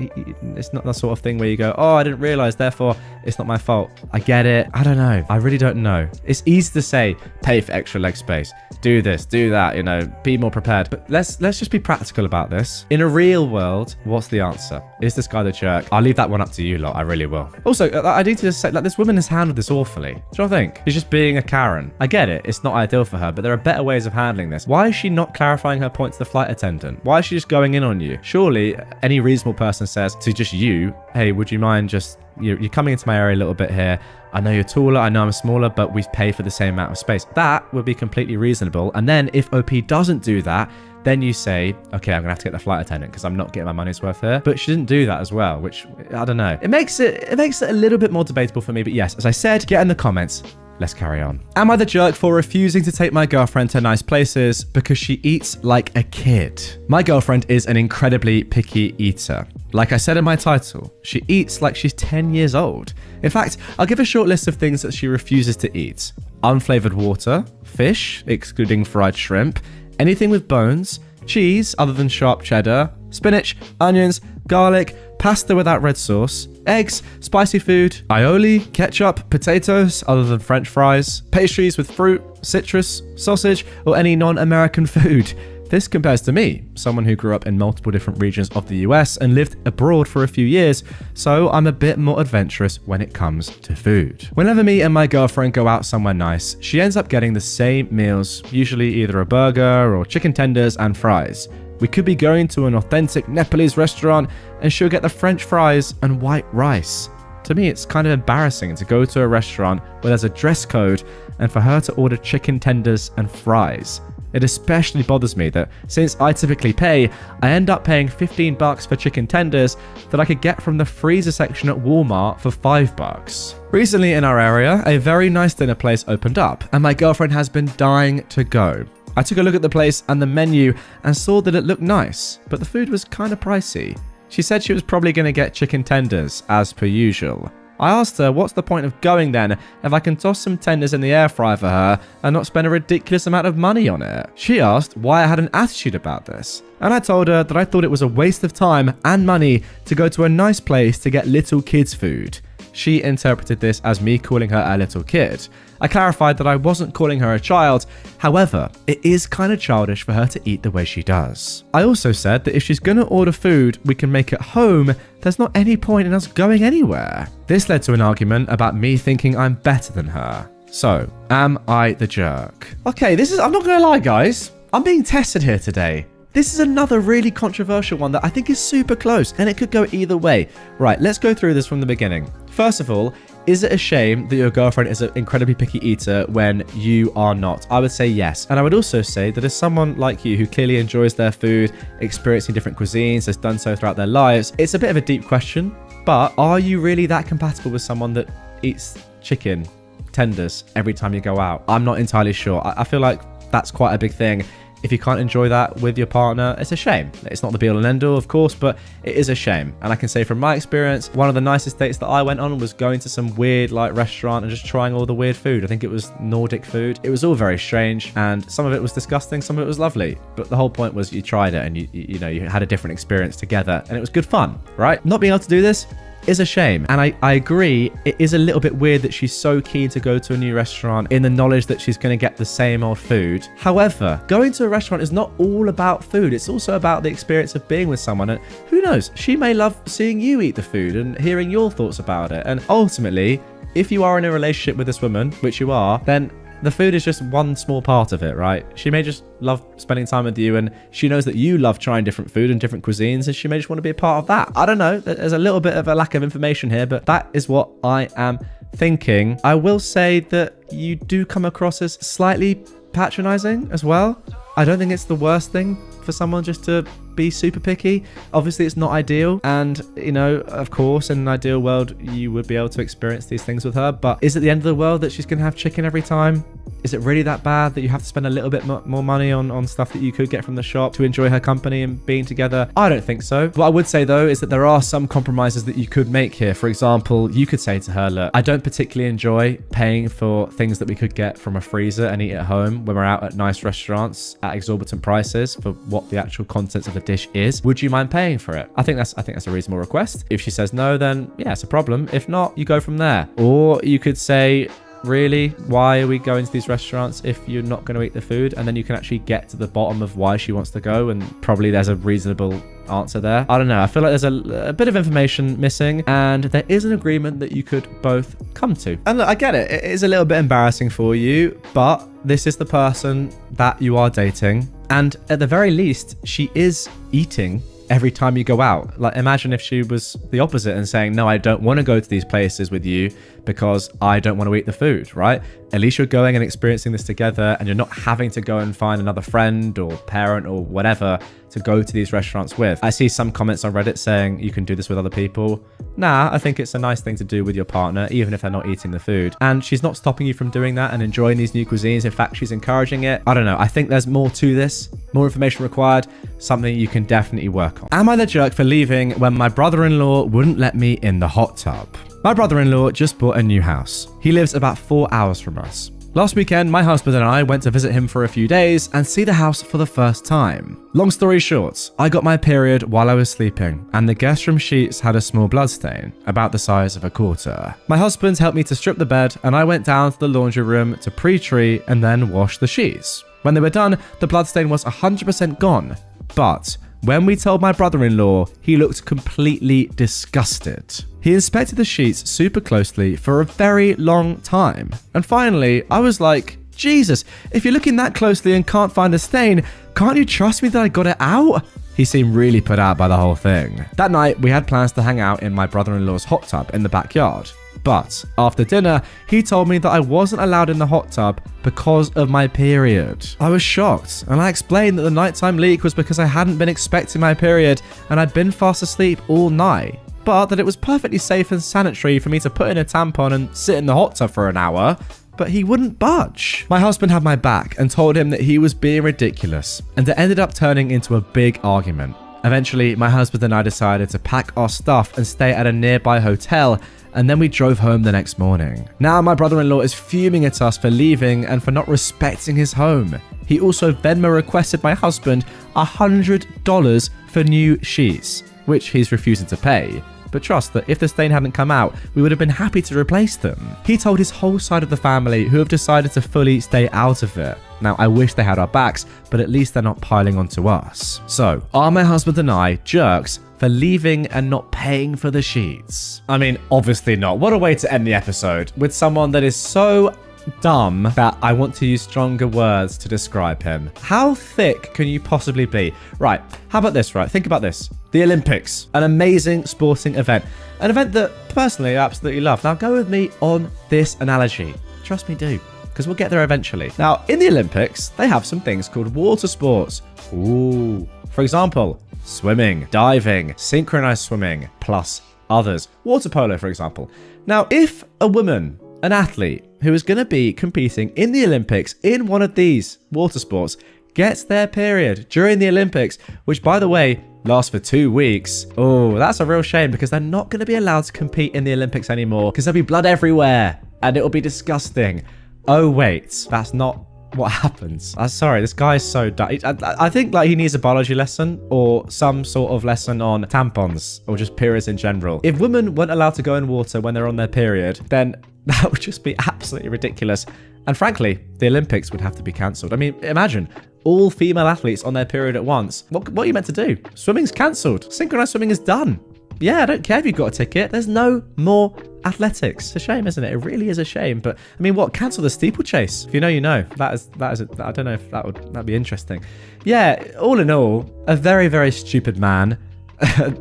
it's not the sort of thing where you go, oh, I didn't realize, therefore it's not my fault. I get it. I don't know. I really don't know. It's easy to say, pay for extra leg space, do this, do that, you know, be more prepared. But let's just be practical about this. In a real world, what's the answer? Is this guy the jerk? jerk. I'll leave that one up to you lot. I really will. Also, I need to just say, like, this woman has handled this awfully. Do you know what I think? She's just being a Karen. I get it. It's not ideal for her, but there are better ways of handling this. Why is she not clarifying her point to the flight attendant? Why is she just going in on you? Surely any reasonable person says to just you, hey, would you mind just, you're coming into my area a little bit here. I know you're taller, I know I'm smaller, but we pay for the same amount of space. That would be completely reasonable. And then if OP doesn't do that, then you say, okay, I'm gonna have to get the flight attendant because I'm not getting my money's worth here. But she didn't do that as well, which, I don't know. It makes it a little bit more debatable for me. But yes, as I said, get in the comments. Let's carry on. Am I the jerk for refusing to take my girlfriend to nice places because she eats like a kid? My girlfriend is an incredibly picky eater. Like I said in my title, she eats like she's 10 years old. In fact, I'll give a short list of things that she refuses to eat. Unflavored water, fish, excluding fried shrimp, anything with bones, cheese other than sharp cheddar, spinach, onions, garlic, pasta without red sauce, eggs, spicy food, aioli, ketchup, potatoes other than French fries, pastries with fruit, citrus, sausage, or any non-American food. This compares to me, someone who grew up in multiple different regions of the US and lived abroad for a few years, so I'm a bit more adventurous when it comes to food. Whenever me and my girlfriend go out somewhere nice, she ends up getting the same meals, usually either a burger or chicken tenders and fries. We could be going to an authentic Nepalese restaurant and she'll get the French fries and white rice. To me, it's kind of embarrassing to go to a restaurant where there's a dress code and for her to order chicken tenders and fries. It especially bothers me that since I typically pay, I end up paying $15 for chicken tenders that I could get from the freezer section at Walmart for $5. Recently in our area, a very nice dinner place opened up and my girlfriend has been dying to go. I took a look at the place and the menu and saw that it looked nice, but the food was kind of pricey. She said she was probably going to get chicken tenders, as per usual. I asked her what's the point of going then if I can toss some tenders in the air fryer for her and not spend a ridiculous amount of money on it. She asked why I had an attitude about this, and I told her that I thought it was a waste of time and money to go to a nice place to get little kids' food. She interpreted this as me calling her a little kid. I clarified that I wasn't calling her a child, however, it is kind of childish for her to eat the way she does. I also said that if she's gonna order food we can make at home, there's not any point in us going anywhere. This led to an argument about me thinking I'm better than her. So, am I the jerk? Okay, I'm not gonna lie guys, I'm being tested here today. This is another really controversial one that I think is super close and it could go either way. Right, let's go through this from the beginning. First of all, is it a shame that your girlfriend is an incredibly picky eater when you are not? I would say yes. And I would also say that as someone like you who clearly enjoys their food, experiencing different cuisines, has done so throughout their lives, it's a bit of a deep question, but are you really that compatible with someone that eats chicken tenders every time you go out? I'm not entirely sure. I feel like that's quite a big thing. If you can't enjoy that with your partner, it's a shame. It's not the be-all and end-all, of course, but it is a shame. And I can say from my experience, one of the nicest dates that I went on was going to some weird restaurant and just trying all the weird food. I think it was Nordic food. It was all very strange, and some of it was disgusting, some of it was lovely. But the whole point was you tried it and you had a different experience together, and it was good fun, right? Not being able to do this is a shame. And I agree, it is a little bit weird that she's so keen to go to a new restaurant in the knowledge that she's going to get the same old food. However, going to a restaurant is not all about food. It's also about the experience of being with someone. And who knows, she may love seeing you eat the food and hearing your thoughts about it. And ultimately, if you are in a relationship with this woman, which you are, then the food is just one small part of it, right? She may just love spending time with you and she knows that you love trying different food and different cuisines and she may just want to be a part of that. I don't know. There's a little bit of a lack of information here, but that is what I am thinking. I will say that you do come across as slightly patronizing as well. I don't think it's the worst thing for someone just to be super picky. Obviously it's not ideal, and of course in an ideal world you would be able to experience these things with her, but is it the end of the world that she's gonna have chicken every time? Is it really that bad that you have to spend a little bit more money on stuff that you could get from the shop to enjoy her company and being together? I don't think so. What I would say though is that there are some compromises that you could make here. For example, you could say to her, look, I don't particularly enjoy paying for things that we could get from a freezer and eat at home when we're out at nice restaurants at exorbitant prices for what the actual contents of the dish is. Would you mind paying for it? I think that's a reasonable request. If she says no, then yeah, it's a problem. If not, you go from there. Or you could say, really, why are we going to these restaurants if you're not going to eat the food? And then you can actually get to the bottom of why she wants to go, and probably there's a reasonable answer there. I don't know. I feel like there's a bit of information missing, and there is an agreement that you could both come to. And look, I get it. It is a little bit embarrassing for you, but this is the person that you are dating. And at the very least, she is eating every time you go out. Like, imagine if she was the opposite and saying, no, I don't want to go to these places with you because I don't want to eat the food, right? At least you're going and experiencing this together, and you're not having to go and find another friend or parent or whatever to go to these restaurants with. I see some comments on Reddit saying you can do this with other people. Nah, I think it's a nice thing to do with your partner, even if they're not eating the food. And she's not stopping you from doing that and enjoying these new cuisines. In fact, she's encouraging it. I don't know. I think there's more to this, more information required, something you can definitely work on. Am I the jerk for leaving when my brother-in-law wouldn't let me in the hot tub? My brother-in-law just bought a new house. He lives about 4 hours from us. Last weekend, my husband and I went to visit him for a few days and see the house for the first time. Long story short, I got my period while I was sleeping, and the guest room sheets had a small bloodstain, about the size of a quarter. My husband helped me to strip the bed, and I went down to the laundry room to pre-tree and then wash the sheets. When they were done, the bloodstain was 100% gone, but when we told my brother-in-law, he looked completely disgusted. He inspected the sheets super closely for a very long time. And finally, I was like, Jesus, if you're looking that closely and can't find the stain, can't you trust me that I got it out? He seemed really put out by the whole thing. That night, we had plans to hang out in my brother-in-law's hot tub in the backyard. But after dinner, he told me that I wasn't allowed in the hot tub because of my period. I was shocked, and I explained that the nighttime leak was because I hadn't been expecting my period and I'd been fast asleep all night, but that it was perfectly safe and sanitary for me to put in a tampon and sit in the hot tub for an hour. But he wouldn't budge. My husband had my back and told him that he was being ridiculous, and it ended up turning into a big argument. Eventually, my husband and I decided to pack our stuff and stay at a nearby hotel, and then we drove home the next morning. Now my brother-in-law is fuming at us for leaving and for not respecting his home. He also Venmo requested my husband $100 for new sheets, which he's refusing to pay. But trust that if the stain hadn't come out, we would have been happy to replace them. He told his whole side of the family, who have decided to fully stay out of it. Now, I wish they had our backs, but at least they're not piling onto us. So, are my husband and I jerks for leaving and not paying for the sheets? I mean, obviously not. What a way to end the episode, with someone that is so dumb that I want to use stronger words to describe him. How thick can you possibly be? Right, how about this, right? Think about this. The Olympics, an amazing sporting event. An event that, personally, I absolutely love. Now, go with me on this analogy. Trust me, do. Because we'll get there eventually. Now, in the Olympics, they have some things called water sports. Ooh. For example, swimming, diving, synchronized swimming, plus others. Water polo, for example. Now, if a woman, an athlete, who is going to be competing in the Olympics in one of these water sports, gets their period during the Olympics, which, by the way, lasts for 2 weeks. Oh, that's a real shame, because they're not going to be allowed to compete in the Olympics anymore, because there'll be blood everywhere, and it'll be disgusting. Oh, wait, that's not what happens. I'm sorry, this guy is so dumb. I think like he needs a biology lesson or some sort of lesson on tampons or just periods in general. If women weren't allowed to go in water when they're on their period, then that would just be absolutely ridiculous. And frankly, the Olympics would have to be cancelled. I mean, imagine all female athletes on their period at once. What are you meant to do? Swimming's cancelled. Synchronized swimming is done. Yeah, I don't care if you've got a ticket. There's no more athletics. It's a shame, isn't it? It really is a shame. But I mean, what? Cancel the steeplechase. If you know, you know. That is. I don't know if that'd be interesting. Yeah. All in all, a very, very stupid man,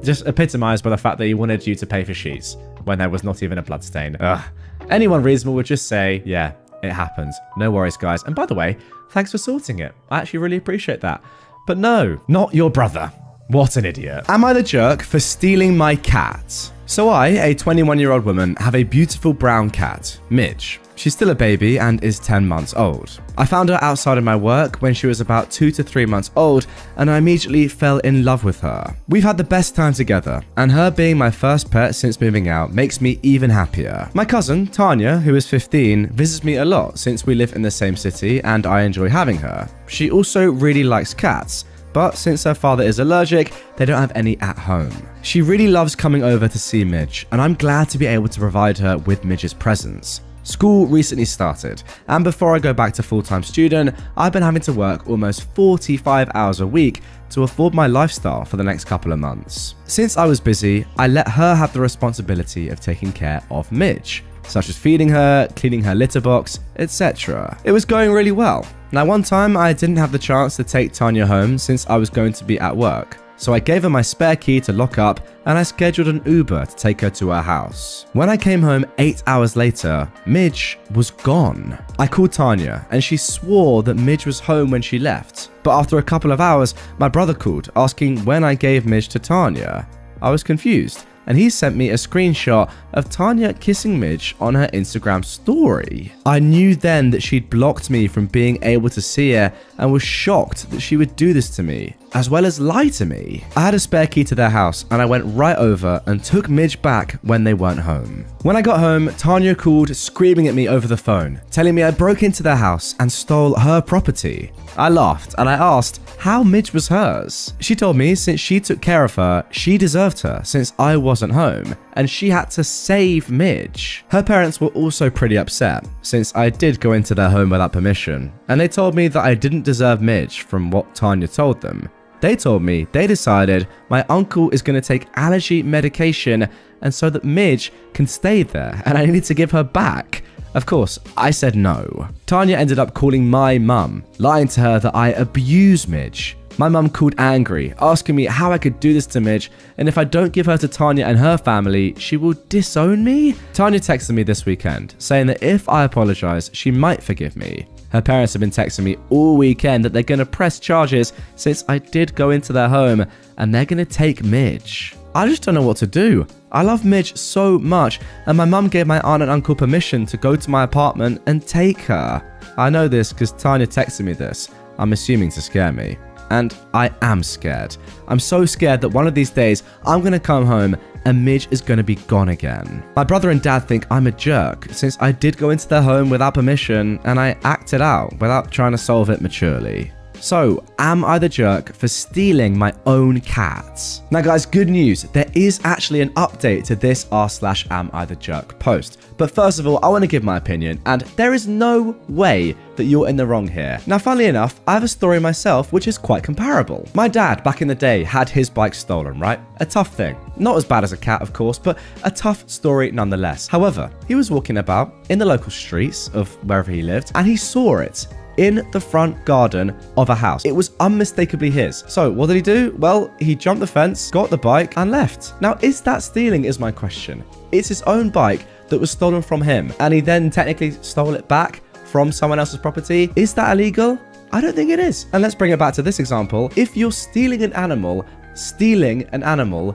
just epitomized by the fact that he wanted you to pay for sheets when there was not even a bloodstain. Ugh. Anyone reasonable would just say, yeah, it happens. No worries, guys. And by the way, thanks for sorting it. I actually really appreciate that. But no, not your brother. What an idiot. Am I the jerk for stealing my cat? So I, a 21-year-old woman, have a beautiful brown cat, Midge. She's still a baby and is 10 months old. I found her outside of my work when she was about 2 to 3 months old, and I immediately fell in love with her. We've had the best time together, and her being my first pet since moving out makes me even happier. My cousin, Tanya, who is 15, visits me a lot since we live in the same city and I enjoy having her. She also really likes cats, but since her father is allergic, they don't have any at home. She really loves coming over to see Midge, and I'm glad to be able to provide her with Midge's presence. School recently started, and before I go back to full-time student, I've been having to work almost 45 hours a week to afford my lifestyle for the next couple of months. Since I was busy, I let her have the responsibility of taking care of Midge, such as feeding her, cleaning her litter box, etc. It was going really well. Now, one time I didn't have the chance to take Tanya home since I was going to be at work, so I gave her my spare key to lock up and I scheduled an Uber to take her to her house. When I came home 8 hours later, Midge was gone. I called Tanya and she swore that Midge was home when she left. But after a couple of hours, my brother called asking when I gave Midge to Tanya. I was confused, and he sent me a screenshot of Tanya kissing Midge on her Instagram story. I knew then that she'd blocked me from being able to see her and was shocked that she would do this to me, as well as lie to me. I had a spare key to their house and I went right over and took Midge back when they weren't home. When I got home, Tanya called screaming at me over the phone, telling me I broke into their house and stole her property. I laughed and I asked how Midge was hers. She told me since she took care of her, she deserved her since I wasn't home, and she had to save Midge. Her parents were also pretty upset since I did go into their home without permission, and they told me that I didn't deserve Midge from what Tanya told them. They told me they decided my uncle is going to take allergy medication and so that Midge can stay there and I needed to give her back. Of course, I said no. Tanya ended up calling my mum, lying to her that I abuse Midge. My mum called angry, asking me how I could do this to Midge, and if I don't give her to Tanya and her family, she will disown me? Tanya texted me this weekend, saying that if I apologize, she might forgive me. Her parents have been texting me all weekend that they're going to press charges since I did go into their home, and they're going to take Midge. I just don't know what to do. I love Midge so much, and my mum gave my aunt and uncle permission to go to my apartment and take her. I know this because Tanya texted me this. I'm assuming to scare me. And I am scared. I'm so scared that one of these days I'm going to come home and Midge is going to be gone again. My brother and dad think I'm a jerk since I did go into their home without permission and I acted out without trying to solve it maturely. So, am I the jerk for stealing my own cats? Now guys, good news. There is actually an update to this r/am-I-the-jerk post. But first of all, I want to give my opinion, and there is no way that you're in the wrong here. Now, funnily enough, I have a story myself which is quite comparable. My dad, back in the day, had his bike stolen, right? A tough thing. Not as bad as a cat, of course, but a tough story nonetheless. However, he was walking about in the local streets of wherever he lived, and he saw it in the front garden of a house. It was unmistakably his. So what did he do? Well, he jumped the fence, got the bike, and left. Now, is that stealing is my question. It's his own bike that was stolen from him, and he then technically stole it back from someone else's property. Is that illegal? I don't think it is. And let's bring it back to this example. If you're stealing an animal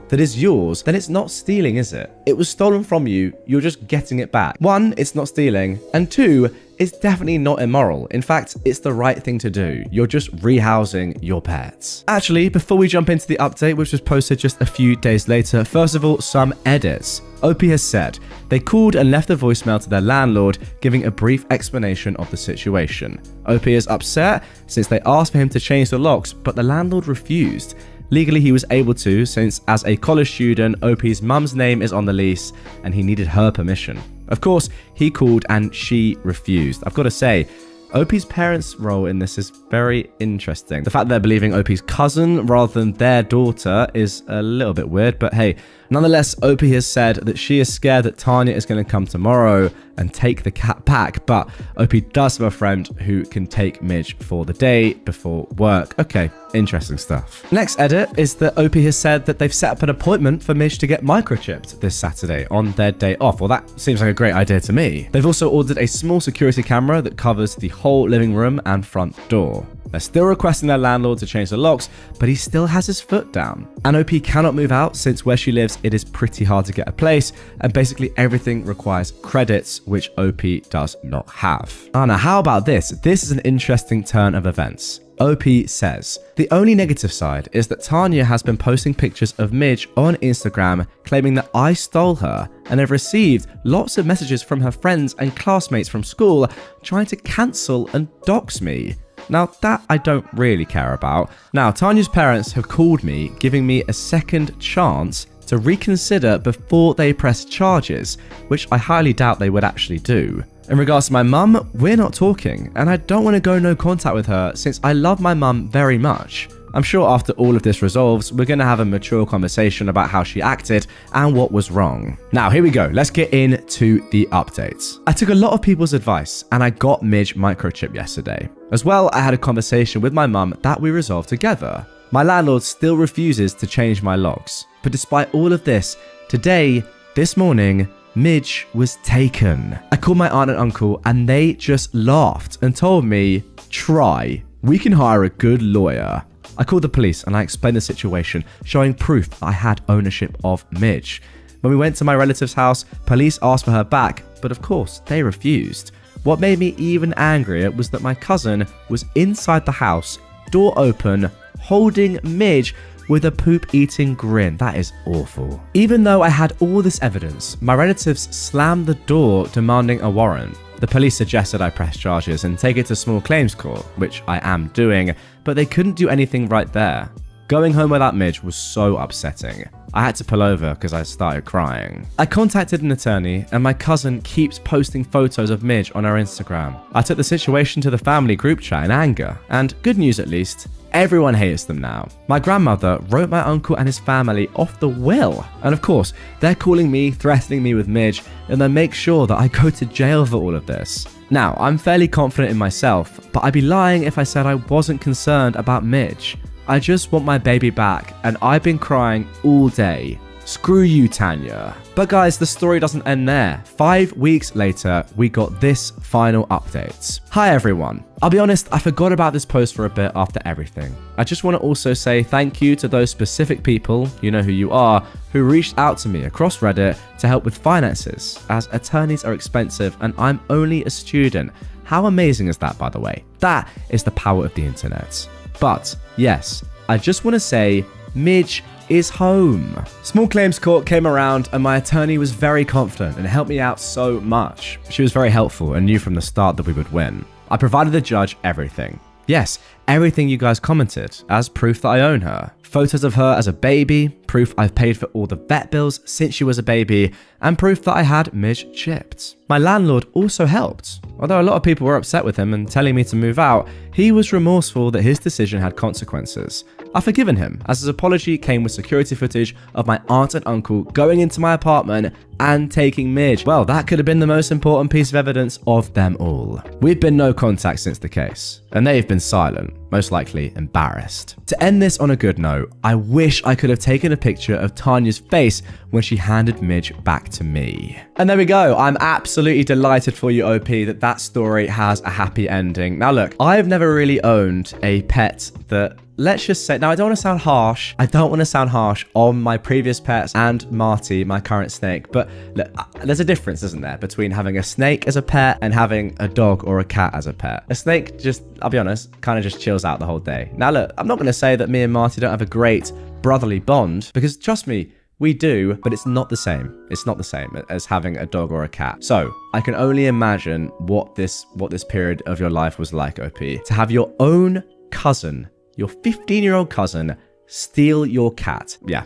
that is yours, then it's not stealing, is it? It was stolen from you, you're just getting it back. One, it's not stealing, and two, it's definitely not immoral. In fact, it's the right thing to do. You're just rehousing your pets. Actually, before we jump into the update, which was posted just a few days later, first of all, some edits. OP has said they called and left a voicemail to their landlord, giving a brief explanation of the situation. OP is upset since they asked for him to change the locks, but the landlord refused. Legally, he was able to, since as a college student, OP's mum's name is on the lease and he needed her permission. Of course, he called and she refused. I've got to say, OP's parents' role in this is very interesting. The fact that they're believing OP's cousin rather than their daughter is a little bit weird, but hey, nonetheless, OP has said that she is scared that Tanya is going to come tomorrow and take the cat back, but OP does have a friend who can take Midge for the day before work. Okay, interesting stuff. Next edit is that OP has said that they've set up an appointment for Midge to get microchipped this Saturday on their day off. Well, that seems like a great idea to me. They've also ordered a small security camera that covers the whole living room and front door. They're still requesting their landlord to change the locks, but he still has his foot down. And OP cannot move out since where she lives, it is pretty hard to get a place, and basically everything requires credits, which OP does not have. Now how about this? This is an interesting turn of events. OP says, the only negative side is that Tanya has been posting pictures of Midge on Instagram claiming that I stole her, and have received lots of messages from her friends and classmates from school trying to cancel and dox me. Now, that I don't really care about. Now, Tanya's parents have called me, giving me a second chance to reconsider before they press charges, which I highly doubt they would actually do. In regards to my mum, we're not talking, and I don't want to go no contact with her since I love my mum very much. I'm sure after all of this resolves, we're going to have a mature conversation about how she acted and what was wrong. Now, here we go. Let's get into the updates. I took a lot of people's advice and I got Midge microchip yesterday. As well, I had a conversation with my mum that we resolved together. My landlord still refuses to change my logs. But despite all of this, today, this morning, Midge was taken. I called my aunt and uncle and they just laughed and told me, try. We can hire a good lawyer. I called the police and I explained the situation, showing proof that I had ownership of Midge. When we went to my relative's house, police asked for her back, but of course, they refused. What made me even angrier was that my cousin was inside the house, door open, holding Midge with a poop-eating grin. That is awful. Even though I had all this evidence, my relatives slammed the door demanding a warrant. The police suggested I press charges and take it to small claims court, which I am doing, but they couldn't do anything right there. Going home without Midge was so upsetting. I had to pull over because I started crying. I contacted an attorney and my cousin keeps posting photos of Midge on her Instagram. I took the situation to the family group chat in anger, and good news at least, everyone hates them now. My grandmother wrote my uncle and his family off the will. And of course, they're calling me, threatening me with Midge, and they make sure that I go to jail for all of this. Now, I'm fairly confident in myself, but I'd be lying if I said I wasn't concerned about Midge. I just want my baby back, and I've been crying all day. Screw you, Tanya. But guys, the story doesn't end there. 5 weeks later, we got this final update. Hi everyone. I'll be honest, I forgot about this post for a bit after everything. I just want to also say thank you to those specific people, you know who you are, who reached out to me across Reddit to help with finances, as attorneys are expensive and I'm only a student. How amazing is that, by the way? That is the power of the internet. But yes, I just want to say Midge is home. Small claims court came around and my attorney was very confident and helped me out so much. She was very helpful and knew from the start that we would win. I provided the judge everything. Yes, everything you guys commented as proof that I own her. Photos of her as a baby, proof I've paid for all the vet bills since she was a baby, and proof that I had Midge chipped. My landlord also helped. Although a lot of people were upset with him and telling me to move out, he was remorseful that his decision had consequences. I've forgiven him, as his apology came with security footage of my aunt and uncle going into my apartment and taking Midge. Well, that could have been the most important piece of evidence of them all. We've been no contact since the case, and they've been silent, most likely embarrassed. To end this on a good note, I wish I could have taken a picture of Tanya's face when she handed Midge back to me. And there we go. I'm absolutely delighted for you, OP, that story has a happy ending. Now look, I've never really owned a pet that, let's just say, now I don't want to sound harsh. I don't want to sound harsh on my previous pets and Marty, my current snake. But look, there's a difference, isn't there, between having a snake as a pet and having a dog or a cat as a pet. A snake just, I'll be honest, kind of just chills out the whole day. Now look, I'm not going to say that me and Marty don't have a great brotherly bond, because trust me, we do, but it's not the same. It's not the same as having a dog or a cat. So I can only imagine what this period of your life was like, OP. To have your own cousin, your 15-year-old cousin, steal your cat. Yeah.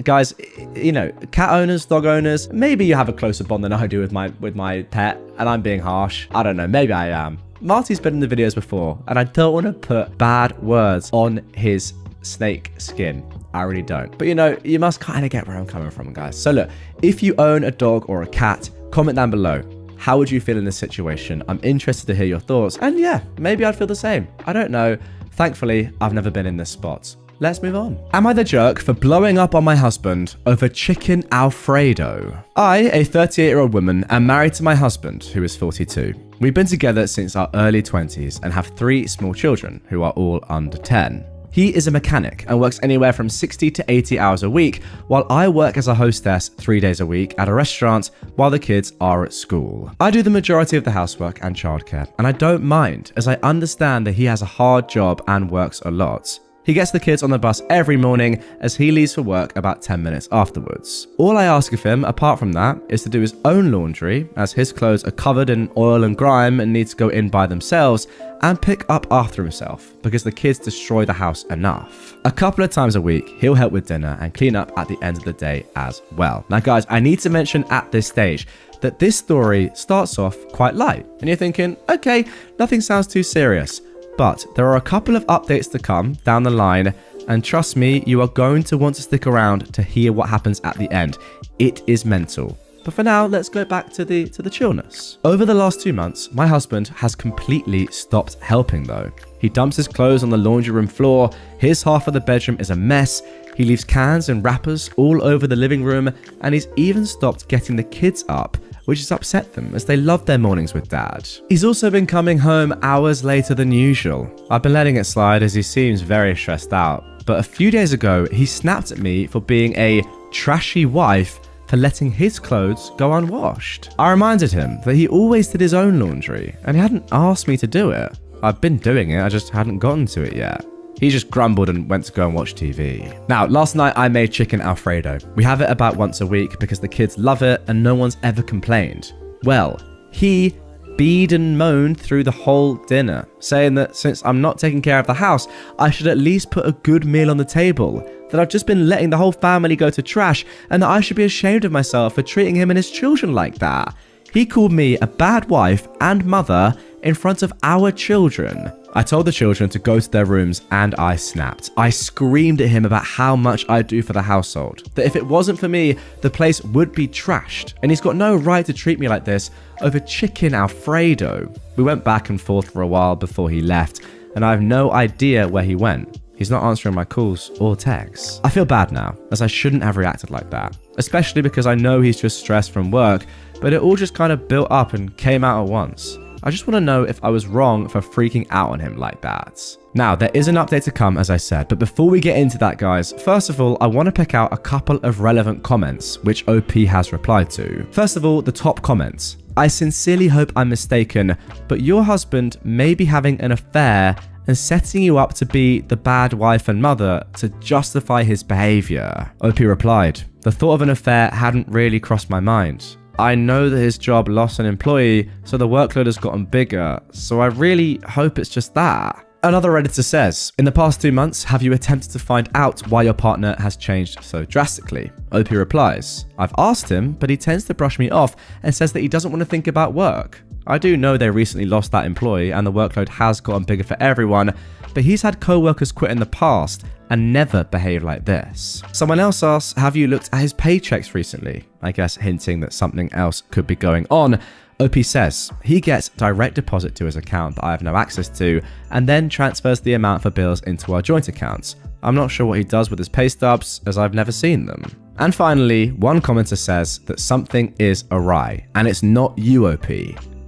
Guys, you know, cat owners, dog owners, maybe you have a closer bond than I do with my pet, and I'm being harsh. I don't know, maybe I am. Marty's been in the videos before, and I don't want to put bad words on his snake skin. I really don't. But you know, you must kind of get where I'm coming from, guys. So look, if you own a dog or a cat, comment down below. How would you feel in this situation? I'm interested to hear your thoughts. And yeah, maybe I'd feel the same. I don't know. Thankfully, I've never been in this spot. Let's move on. Am I the jerk for blowing up on my husband over chicken Alfredo? I, a 38-year-old woman, am married to my husband, who is 42. We've been together since our early 20s and have 3 small children, who are all under 10. He is a mechanic and works anywhere from 60 to 80 hours a week, while I work as a hostess 3 days a week at a restaurant while the kids are at school. I do the majority of the housework and childcare, and I don't mind, as I understand that he has a hard job and works a lot. He gets the kids on the bus every morning as he leaves for work about 10 minutes afterwards. All I ask of him, apart from that, is to do his own laundry, as his clothes are covered in oil and grime and need to go in by themselves, and pick up after himself, because the kids destroy the house enough. A couple of times a week, he'll help with dinner and clean up at the end of the day as well. Now guys, I need to mention at this stage that this story starts off quite light, and you're thinking, okay, nothing sounds too serious. But there are a couple of updates to come down the line, and trust me, you are going to want to stick around to hear what happens at the end. It is mental. But for now, let's go back to the chillness. Over the last 2 months, my husband has completely stopped helping though. He dumps his clothes on the laundry room floor, his half of the bedroom is a mess, he leaves cans and wrappers all over the living room, and he's even stopped getting the kids up, which has upset them as they love their mornings with dad. He's also been coming home hours later than usual. I've been letting it slide as he seems very stressed out, but a few days ago he snapped at me for being a trashy wife for letting his clothes go unwashed. I reminded him that he always did his own laundry and he hadn't asked me to do it. I've been doing it, I just hadn't gotten to it yet. He just grumbled and went to go and watch TV. Now, last night I made chicken Alfredo. We have it about once a week because the kids love it and no one's ever complained. Well, he beed and moaned through the whole dinner, saying that since I'm not taking care of the house, I should at least put a good meal on the table, that I've just been letting the whole family go to trash, and that I should be ashamed of myself for treating him and his children like that. He called me a bad wife and mother in front of our children. I told the children to go to their rooms and I snapped. I screamed at him about how much I do for the household, that if it wasn't for me, the place would be trashed, and he's got no right to treat me like this over chicken Alfredo. We went back and forth for a while before he left, and I have no idea where he went. He's not answering my calls or texts. I feel bad now, as I shouldn't have reacted like that, especially because I know he's just stressed from work, but it all just kind of built up and came out at once. I just want to know if I was wrong for freaking out on him like that. Now, there is an update to come, as I said, but before we get into that, guys, first of all, I want to pick out a couple of relevant comments, which OP has replied to. First of all, the top comments. I sincerely hope I'm mistaken, but your husband may be having an affair and setting you up to be the bad wife and mother to justify his behavior. OP replied, the thought of an affair hadn't really crossed my mind. I know that his job lost an employee, so the workload has gotten bigger, so I really hope it's just that. Another Redditor says, in the past 2 months, have you attempted to find out why your partner has changed so drastically? OP replies, I've asked him, but he tends to brush me off and says that he doesn't want to think about work. I do know they recently lost that employee and the workload has gotten bigger for everyone, but he's had co-workers quit in the past and never behaved like this. Someone else asks, have you looked at his paychecks recently? I guess hinting that something else could be going on. OP says, he gets direct deposit to his account that I have no access to and then transfers the amount for bills into our joint accounts. I'm not sure what he does with his pay stubs as I've never seen them. And finally, one commenter says that something is awry and it's not you, OP.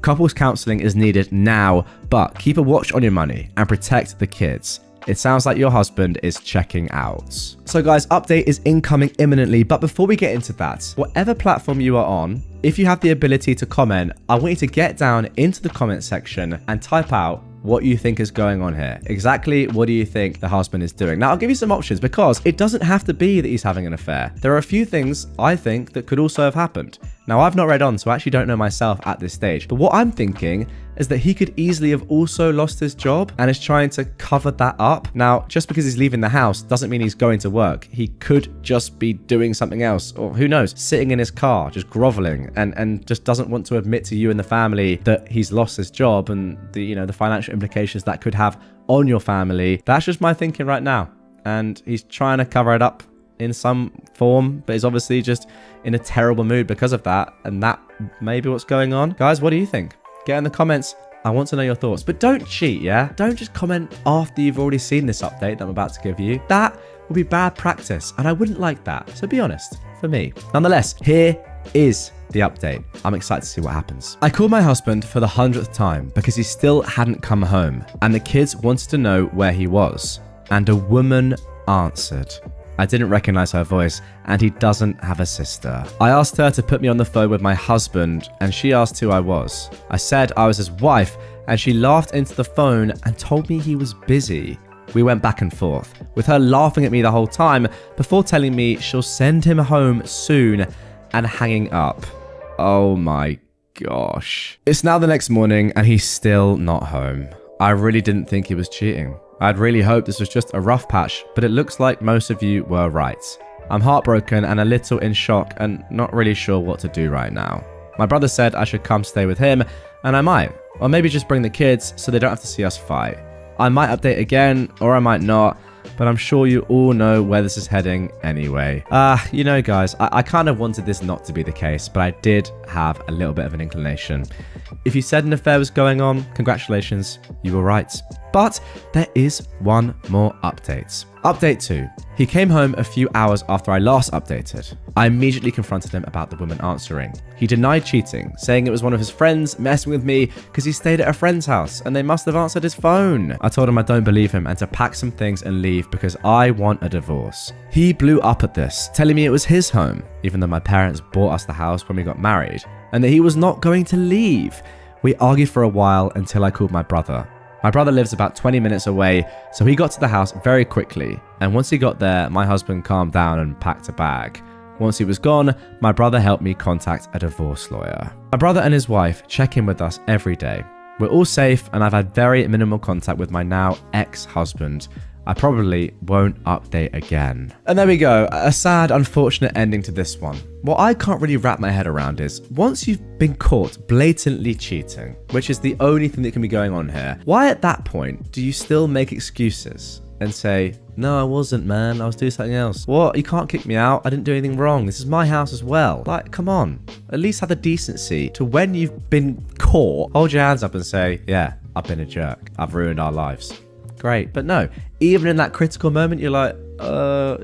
Couples counseling is needed now, but keep a watch on your money and protect the kids. It sounds like your husband is checking out. So guys, update is incoming imminently, but before we get into that, whatever platform you are on, if you have the ability to comment, I want you to get down into the comment section and type out what you think is going on here. Exactly what do you think the husband is doing? Now, I'll give you some options because it doesn't have to be that he's having an affair. There are a few things I think that could also have happened. Now, I've not read on, so I actually don't know myself at this stage. But what I'm thinking is that he could easily have also lost his job and is trying to cover that up. Now, just because he's leaving the house doesn't mean he's going to work. He could just be doing something else, or who knows, sitting in his car, just groveling and just doesn't want to admit to you and the family that he's lost his job and the financial implications that could have on your family. That's just my thinking right now. And he's trying to cover it up in some form, but he's obviously just in a terrible mood because of that, and that may be what's going on. Guys, what do you think? Get in the comments. I want to know your thoughts, but don't cheat, yeah? Don't just comment after you've already seen this update that I'm about to give you. That would be bad practice, and I wouldn't like that. So be honest, for me. Nonetheless, here is the update. I'm excited to see what happens. I called my husband for the 100th time because he still hadn't come home, and the kids wanted to know where he was, and a woman answered. I didn't recognize her voice, and he doesn't have a sister. I asked her to put me on the phone with my husband, and she asked who I was. I said I was his wife, and she laughed into the phone and told me he was busy. We went back and forth, with her laughing at me the whole time before telling me she'll send him home soon and hanging up. Oh my gosh. It's now the next morning and he's still not home. I really didn't think he was cheating. I'd really hoped this was just a rough patch, but it looks like most of you were right. I'm heartbroken and a little in shock and not really sure what to do right now. My brother said I should come stay with him, and I might. Or maybe just bring the kids so they don't have to see us fight. I might update again, or I might not, but I'm sure you all know where this is heading anyway. You know guys, I kind of wanted this not to be the case, but I did have a little bit of an inclination. If you said an affair was going on, congratulations, you were right. But there is one more update. Update 2. He came home a few hours after I last updated. I immediately confronted him about the woman answering. He denied cheating, saying it was one of his friends messing with me because he stayed at a friend's house and they must have answered his phone. I told him I don't believe him and to pack some things and leave because I want a divorce. He blew up at this, telling me it was his home, even though my parents bought us the house when we got married, and that he was not going to leave. We argued for a while until I called my brother. My brother lives about 20 minutes away, so he got to the house very quickly, and once he got there, my husband calmed down and packed a bag. Once he was gone, my brother helped me contact a divorce lawyer. My brother and his wife check in with us every day. We're all safe, and I've had very minimal contact with my now ex-husband. I probably won't update again. And there we go, a sad, unfortunate ending to this one. What I can't really wrap my head around is, once you've been caught blatantly cheating, which is the only thing that can be going on here, why at that point do you still make excuses and say, no, I wasn't, man, I was doing something else? What? You can't kick me out, I didn't do anything wrong, this is my house as well. Like, come on, at least have the decency to, when you've been caught, hold your hands up and say, yeah, I've been a jerk, I've ruined our lives. Great. But no, even in that critical moment, you're like,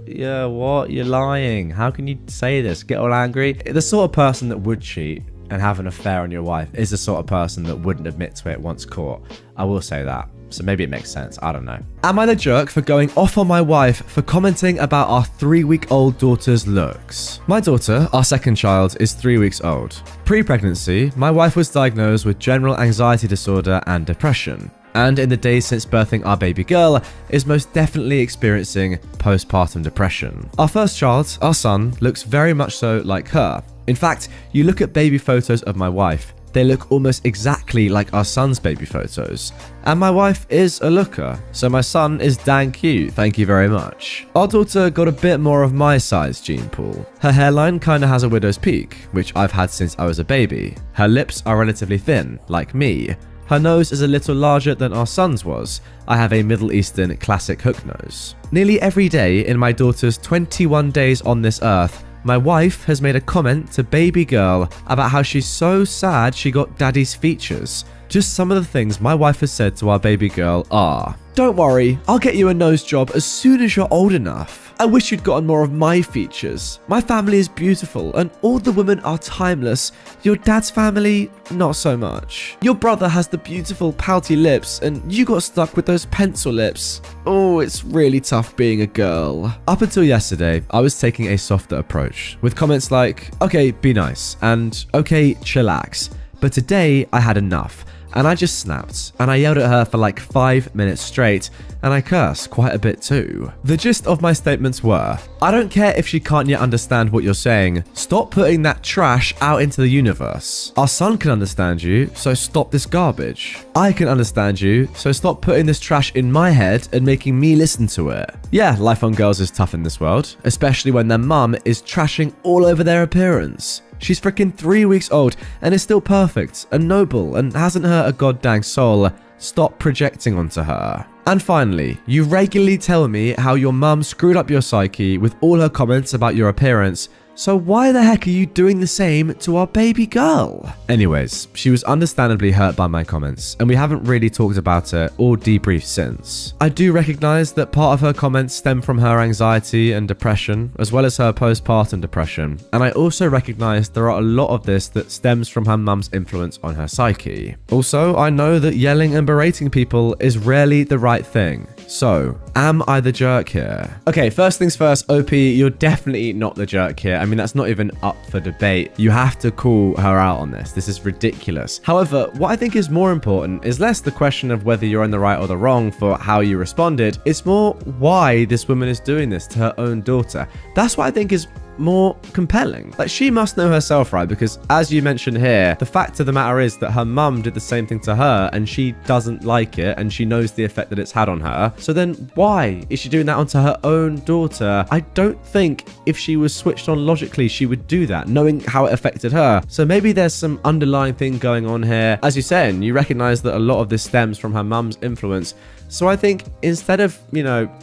yeah, what? You're lying. How can you say this? Get all angry. The sort of person that would cheat and have an affair on your wife is the sort of person that wouldn't admit to it once caught. I will say that. So maybe it makes sense. I don't know. Am I the jerk for going off on my wife for commenting about our 3-week-old daughter's looks? My daughter, our second child, is 3 weeks old. Pre-pregnancy, my wife was diagnosed with general anxiety disorder and depression, and in the days since birthing our baby girl, is most definitely experiencing postpartum depression. Our first child, our son, looks very much so like her. In fact, you look at baby photos of my wife, they look almost exactly like our son's baby photos. And my wife is a looker, so my son is dang cute, thank you very much. Our daughter got a bit more of my size gene pool. Her hairline kinda has a widow's peak, which I've had since I was a baby. Her lips are relatively thin, like me. Her nose is a little larger than our son's was. I have a Middle Eastern classic hook nose. Nearly every day in my daughter's 21 days on this earth, my wife has made a comment to baby girl about how she's so sad she got daddy's features. Just some of the things my wife has said to our baby girl are, "Don't worry, I'll get you a nose job as soon as you're old enough. I wish you'd gotten more of my features. My family is beautiful and all the women are timeless. Your dad's family, not so much. Your brother has the beautiful pouty lips and you got stuck with those pencil lips. Oh, it's really tough being a girl." Up until yesterday, I was taking a softer approach with comments like, "Okay, be nice," and "Okay, chillax." But today I had enough. And I just snapped, and I yelled at her for like 5 minutes straight, and I cursed quite a bit too. The gist of my statements were, I don't care if she can't yet understand what you're saying, stop putting that trash out into the universe. Our son can understand you, so stop this garbage. I can understand you, so stop putting this trash in my head and making me listen to it. Yeah, life on girls is tough in this world, especially when their mum is trashing all over their appearance. She's freaking 3 weeks old and is still perfect and noble and hasn't hurt a goddamn soul. Stop projecting onto her. And finally, you regularly tell me how your mum screwed up your psyche with all her comments about your appearance. So why the heck are you doing the same to our baby girl? Anyways, she was understandably hurt by my comments, and we haven't really talked about it or debriefed since. I do recognize that part of her comments stem from her anxiety and depression, as well as her postpartum depression, and I also recognize there are a lot of this that stems from her mum's influence on her psyche. Also, I know that yelling and berating people is rarely the right thing. So, Am I the jerk here? Okay, first things first, OP, you're definitely not the jerk here. I mean, that's not even up for debate. You have to call her out on this. This is ridiculous. However, what I think is more important is less the question of whether you're in the right or the wrong for how you responded. It's more why this woman is doing this to her own daughter. That's what I think is more compelling. Like, she must know herself, right? Because as you mentioned here, the fact of the matter is that her mum did the same thing to her and she doesn't like it and she knows the effect that it's had on her. So then why is she doing that onto her own daughter? I don't think if she was switched on logically, she would do that, knowing how it affected her. So maybe there's some underlying thing going on here. As you said, you recognize that a lot of this stems from her mum's influence. So I think instead of,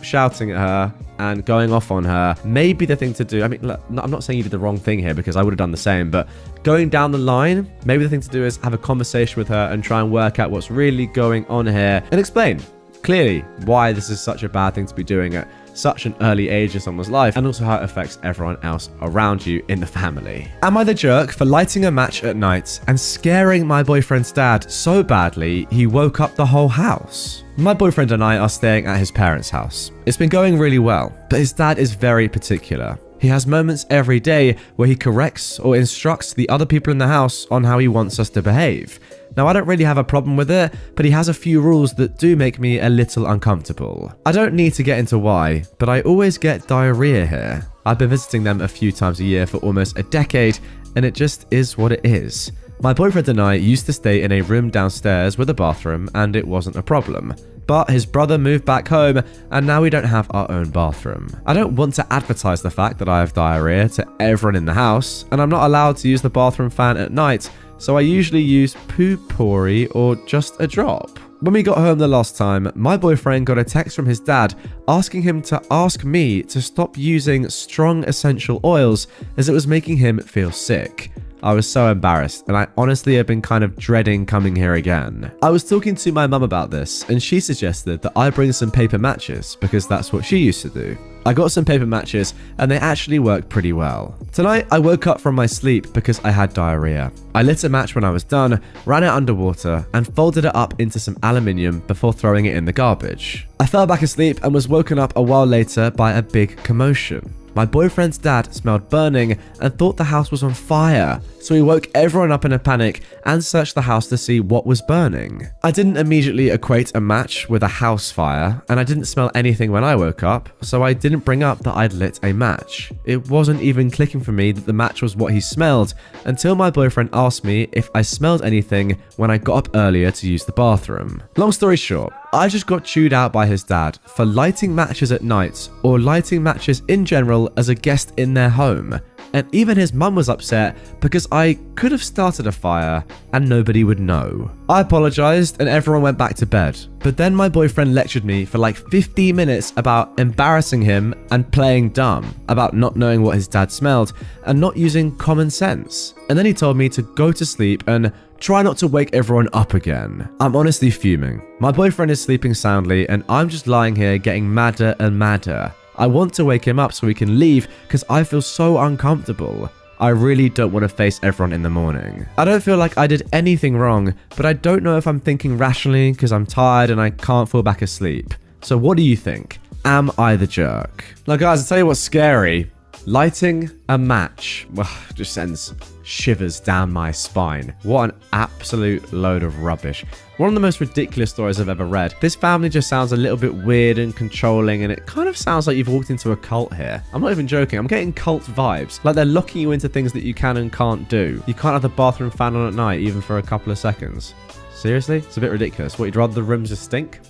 shouting at her and going off on her, maybe the thing to do, I mean, look, I'm not saying you did the wrong thing here because I would have done the same, but going down the line, maybe the thing to do is have a conversation with her and try and work out what's really going on here and explain clearly why this is such a bad thing to be doing at such an early age in someone's life, and also how it affects everyone else around you in the family. Am I the jerk for lighting a match at night and scaring my boyfriend's dad so badly he woke up the whole house? My boyfriend and I are staying at his parents' house. It's been going really well, but his dad is very particular. He has moments every day where he corrects or instructs the other people in the house on how he wants us to behave. Now, I don't really have a problem with it, but he has a few rules that do make me a little uncomfortable. I don't need to get into why, but I always get diarrhea here. I've been visiting them a few times a year for almost a decade, and it just is what it is. My boyfriend and I used to stay in a room downstairs with a bathroom, and it wasn't a problem. But his brother moved back home, and now we don't have our own bathroom. I don't want to advertise the fact that I have diarrhea to everyone in the house, and I'm not allowed to use the bathroom fan at night, so I usually use poo-pourri or just a drop. When we got home the last time, my boyfriend got a text from his dad asking him to ask me to stop using strong essential oils as it was making him feel sick. I was so embarrassed, and I honestly have been kind of dreading coming here again. I was talking to my mum about this, and she suggested that I bring some paper matches because that's what she used to do. I got some paper matches, and they actually worked pretty well. Tonight, I woke up from my sleep because I had diarrhea. I lit a match when I was done, ran it underwater, and folded it up into some aluminium before throwing it in the garbage. I fell back asleep and was woken up a while later by a big commotion. My boyfriend's dad smelled burning and thought the house was on fire, so he woke everyone up in a panic and searched the house to see what was burning. I didn't immediately equate a match with a house fire, and I didn't smell anything when I woke up, so I didn't bring up that I'd lit a match. It wasn't even clicking for me that the match was what he smelled until my boyfriend asked me if I smelled anything when I got up earlier to use the bathroom. Long story short, I just got chewed out by his dad for lighting matches at night or lighting matches in general as a guest in their home. And even his mum was upset because I could have started a fire and nobody would know. I apologized and everyone went back to bed. But then my boyfriend lectured me for like 15 minutes about embarrassing him and playing dumb, about not knowing what his dad smelled and not using common sense. And then he told me to go to sleep and try not to wake everyone up again. I'm honestly fuming. My boyfriend is sleeping soundly and I'm just lying here getting madder and madder. I want to wake him up so we can leave because I feel so uncomfortable. I really don't want to face everyone in the morning. I don't feel like I did anything wrong, but I don't know if I'm thinking rationally because I'm tired and I can't fall back asleep. So what do you think? Am I the jerk? Now guys, I'll tell you what's scary. Lighting a match just sends shivers down my spine. What an absolute load of rubbish. One of the most ridiculous stories I've ever read. This family just sounds a little bit weird and controlling, and it kind of sounds like you've walked into a cult here. I'm not even joking. I'm getting cult vibes. Like they're locking you into things that you can and can't do. You can't have the bathroom fan on at night, even for a couple of seconds. Seriously? It's a bit ridiculous. What, you'd rather the rooms just stink?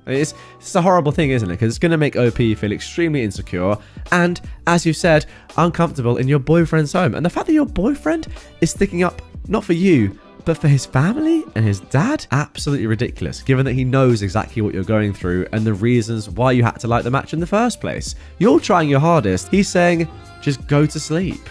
It's a horrible thing, isn't it? Because it's going to make OP feel extremely insecure and, as you said, uncomfortable in your boyfriend's home. And the fact that your boyfriend is sticking up not for you, but for his family and his dad? Absolutely ridiculous, given that he knows exactly what you're going through and the reasons why you had to light the match in the first place. You're trying your hardest. He's saying, just go to sleep.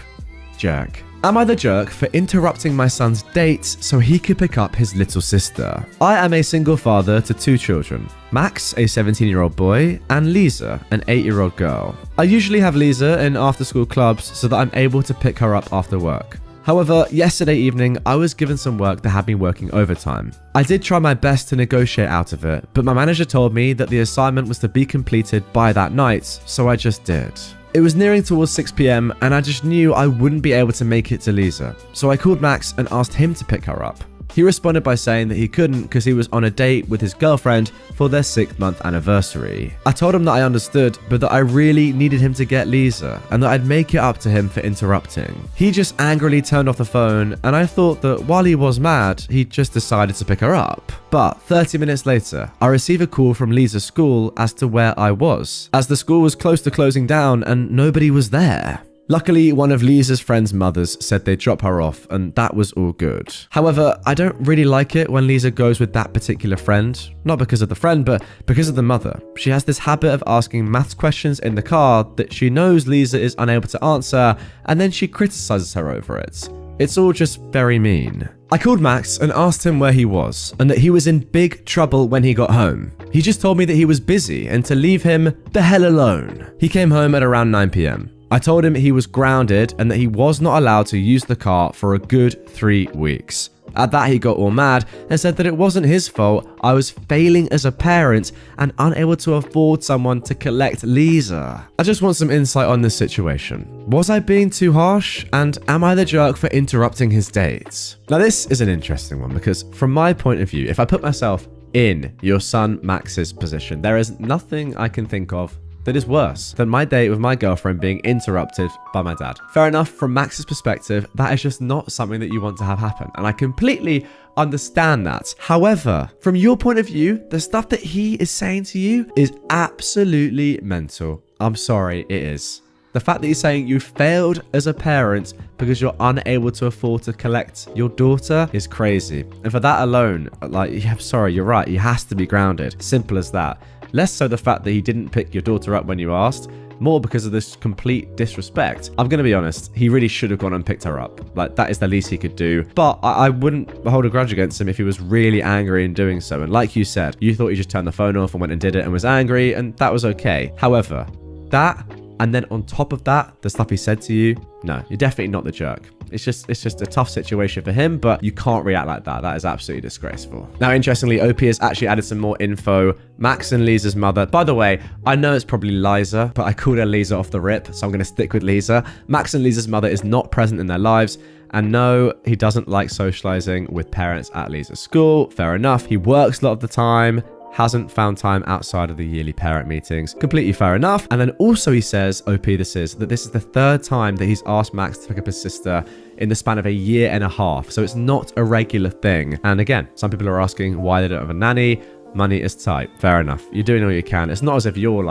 Jerk. Am I the jerk for interrupting my son's dates so he could pick up his little sister? I am a single father to 2 children. Max, a 17-year-old boy, and Lisa, an 8-year-old girl. I usually have Lisa in after-school clubs so that I'm able to pick her up after work. However, yesterday evening, I was given some work that had me working overtime. I did try my best to negotiate out of it, but my manager told me that the assignment was to be completed by that night, so I just did. It was nearing towards 6 p.m. and I just knew I wouldn't be able to make it to Lisa, so I called Max and asked him to pick her up. He responded by saying that he couldn't because he was on a date with his girlfriend for their 6th-month anniversary. I told him that I understood, but that I really needed him to get Lisa and that I'd make it up to him for interrupting. He just angrily turned off the phone, and I thought that while he was mad, he just decided to pick her up. But 30 minutes later, I receive a call from Lisa's school as to where I was, as the school was close to closing down and nobody was there. Luckily, one of Lisa's friend's mothers said they'd drop her off, and that was all good. However, I don't really like it when Lisa goes with that particular friend. Not because of the friend, but because of the mother. She has this habit of asking maths questions in the car that she knows Lisa is unable to answer, and then she criticizes her over it. It's all just very mean. I called Max and asked him where he was, and that he was in big trouble when he got home. He just told me that he was busy and to leave him the hell alone. He came home at around 9 p.m. I told him he was grounded and that he was not allowed to use the car for a good 3 weeks. At that, he got all mad and said that it wasn't his fault. I was failing as a parent and unable to afford someone to collect Lisa. I just want some insight on this situation. Was I being too harsh? And am I the jerk for interrupting his dates? Now, this is an interesting one because from my point of view, if I put myself in your son Max's position, there is nothing I can think of that is worse than my date with my girlfriend being interrupted by my dad. Fair enough, from Max's perspective, that is just not something that you want to have happen, and I completely understand that. However, from your point of view, the stuff that he is saying to you is absolutely mental. I'm sorry, it is. The fact that he's saying you failed as a parent because you're unable to afford to collect your daughter is crazy. And for that alone, I'm sorry, you're right, he has to be grounded. Simple as that. Less so the fact that he didn't pick your daughter up when you asked, more because of this complete disrespect. I'm going to be honest, he really should have gone and picked her up. That is the least he could do. But I wouldn't hold a grudge against him if he was really angry in doing so. And like you said, you thought he just turned the phone off and went and did it and was angry, and that was okay. However, that, and then on top of that, the stuff he said to you, no, you're definitely not the jerk. It's just a tough situation for him, but you can't react like that. That is absolutely disgraceful. Now, interestingly, OP has actually added some more info. Max and Lisa's mother. By the way, I know it's probably Liza, but I called her Lisa off the rip, so I'm going to stick with Lisa. Max and Lisa's mother is not present in their lives. And no, he doesn't like socializing with parents at Lisa's school. Fair enough. He works a lot of the time. Hasn't found time outside of the yearly parent meetings. Completely fair enough. And then also he says, OP this is the 3rd time that he's asked Max to pick up his sister in the span of a year and a half. So it's not a regular thing. And again, some people are asking why they don't have a nanny. Money is tight. Fair enough. You're doing all you can. It's not as if you're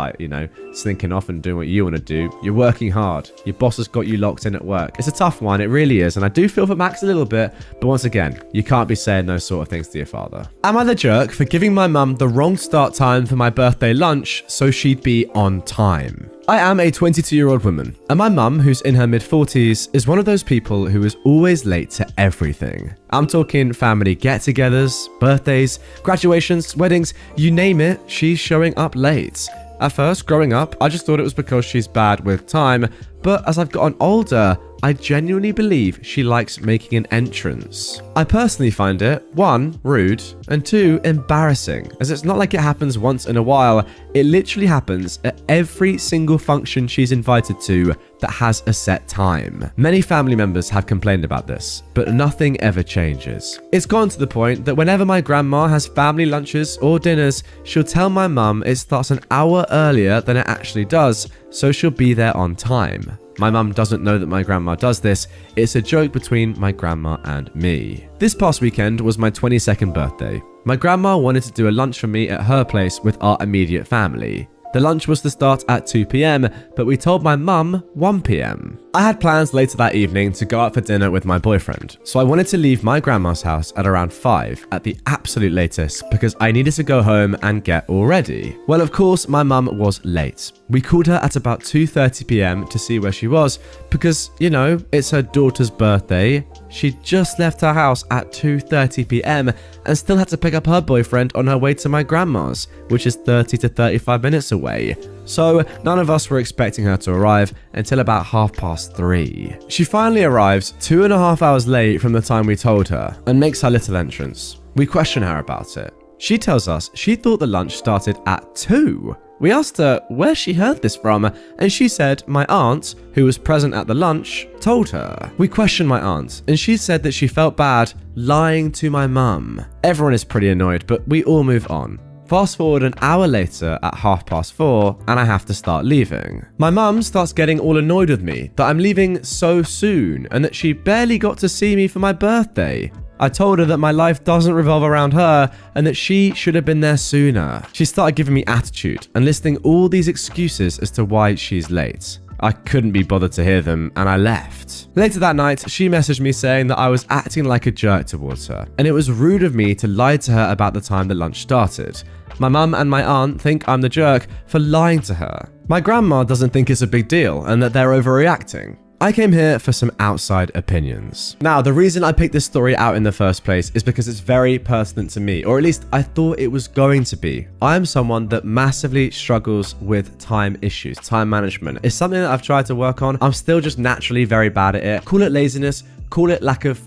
slinking off and doing what you want to do. You're working hard. Your boss has got you locked in at work. It's a tough one. It really is. And I do feel for Max a little bit. But once again, you can't be saying those sort of things to your father. Am I the jerk for giving my mum the wrong start time for my birthday lunch so she'd be on time? I am a 22-year-old woman, and my mum, who's in her mid-40s, is one of those people who is always late to everything. I'm talking family get-togethers, birthdays, graduations, weddings, you name it, she's showing up late. At first, growing up, I just thought it was because she's bad with time, but as I've gotten older, I genuinely believe she likes making an entrance. I personally find it, 1, rude, and 2, embarrassing, as it's not like it happens once in a while, it literally happens at every single function she's invited to that has a set time. Many family members have complained about this, but nothing ever changes. It's gone to the point that whenever my grandma has family lunches or dinners, she'll tell my mum it starts an hour earlier than it actually does, so she'll be there on time. My mum doesn't know that my grandma does this. It's a joke between my grandma and me. This past weekend was my 22nd birthday. My grandma wanted to do a lunch for me at her place with our immediate family. The lunch was to start at 2 p.m, but we told my mum 1 p.m. I had plans later that evening to go out for dinner with my boyfriend, so I wanted to leave my grandma's house at around 5 at the absolute latest because I needed to go home and get all ready. Well, of course, my mum was late. We called her at about 2:30 p.m. to see where she was because, you know, it's her daughter's birthday. She'd just left her house at 2:30 p.m. and still had to pick up her boyfriend on her way to my grandma's, which is 30 to 35 minutes away. So none of us were expecting her to arrive until about 3:30. She finally arrives 2.5 hours late from the time we told her and makes her little entrance. We question her about it. She tells us she thought the lunch started at 2. We asked her where she heard this from, and she said my aunt, who was present at the lunch, told her. We questioned my aunt, and she said that she felt bad lying to my mum. Everyone is pretty annoyed, but we all move on. Fast forward an hour later at 4:30, and I have to start leaving. My mum starts getting all annoyed with me that I'm leaving so soon and that she barely got to see me for my birthday. I told her that my life doesn't revolve around her and that she should have been there sooner. She started giving me attitude and listing all these excuses as to why she's late. I couldn't be bothered to hear them and I left. Later that night, she messaged me saying that I was acting like a jerk towards her and it was rude of me to lie to her about the time the lunch started. My mum and my aunt think I'm the jerk for lying to her. My grandma doesn't think it's a big deal and that they're overreacting. I came here for some outside opinions. Now, the reason I picked this story out in the first place is because it's very pertinent to me, or at least I thought it was going to be. I am someone that massively struggles with time issues. Time management is something that I've tried to work on. I'm still just naturally very bad at it. Call it laziness, call it lack of,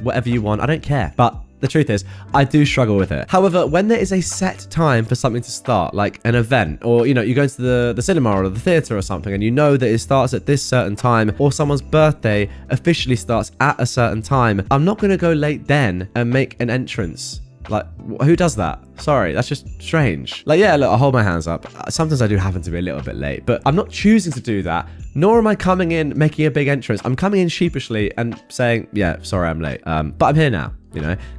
whatever you want. I don't care. But the truth is, I do struggle with it. However, when there is a set time for something to start, like an event, or you go into the cinema or the theater or something, and you know that it starts at this certain time, or someone's birthday officially starts at a certain time, I'm not going to go late then and make an entrance. Like, who does that? Sorry, that's just strange. Like, yeah, look, I'll hold my hands up. Sometimes I do happen to be a little bit late, but I'm not choosing to do that, nor am I coming in making a big entrance. I'm coming in sheepishly and saying, yeah, sorry, I'm late. But I'm here now.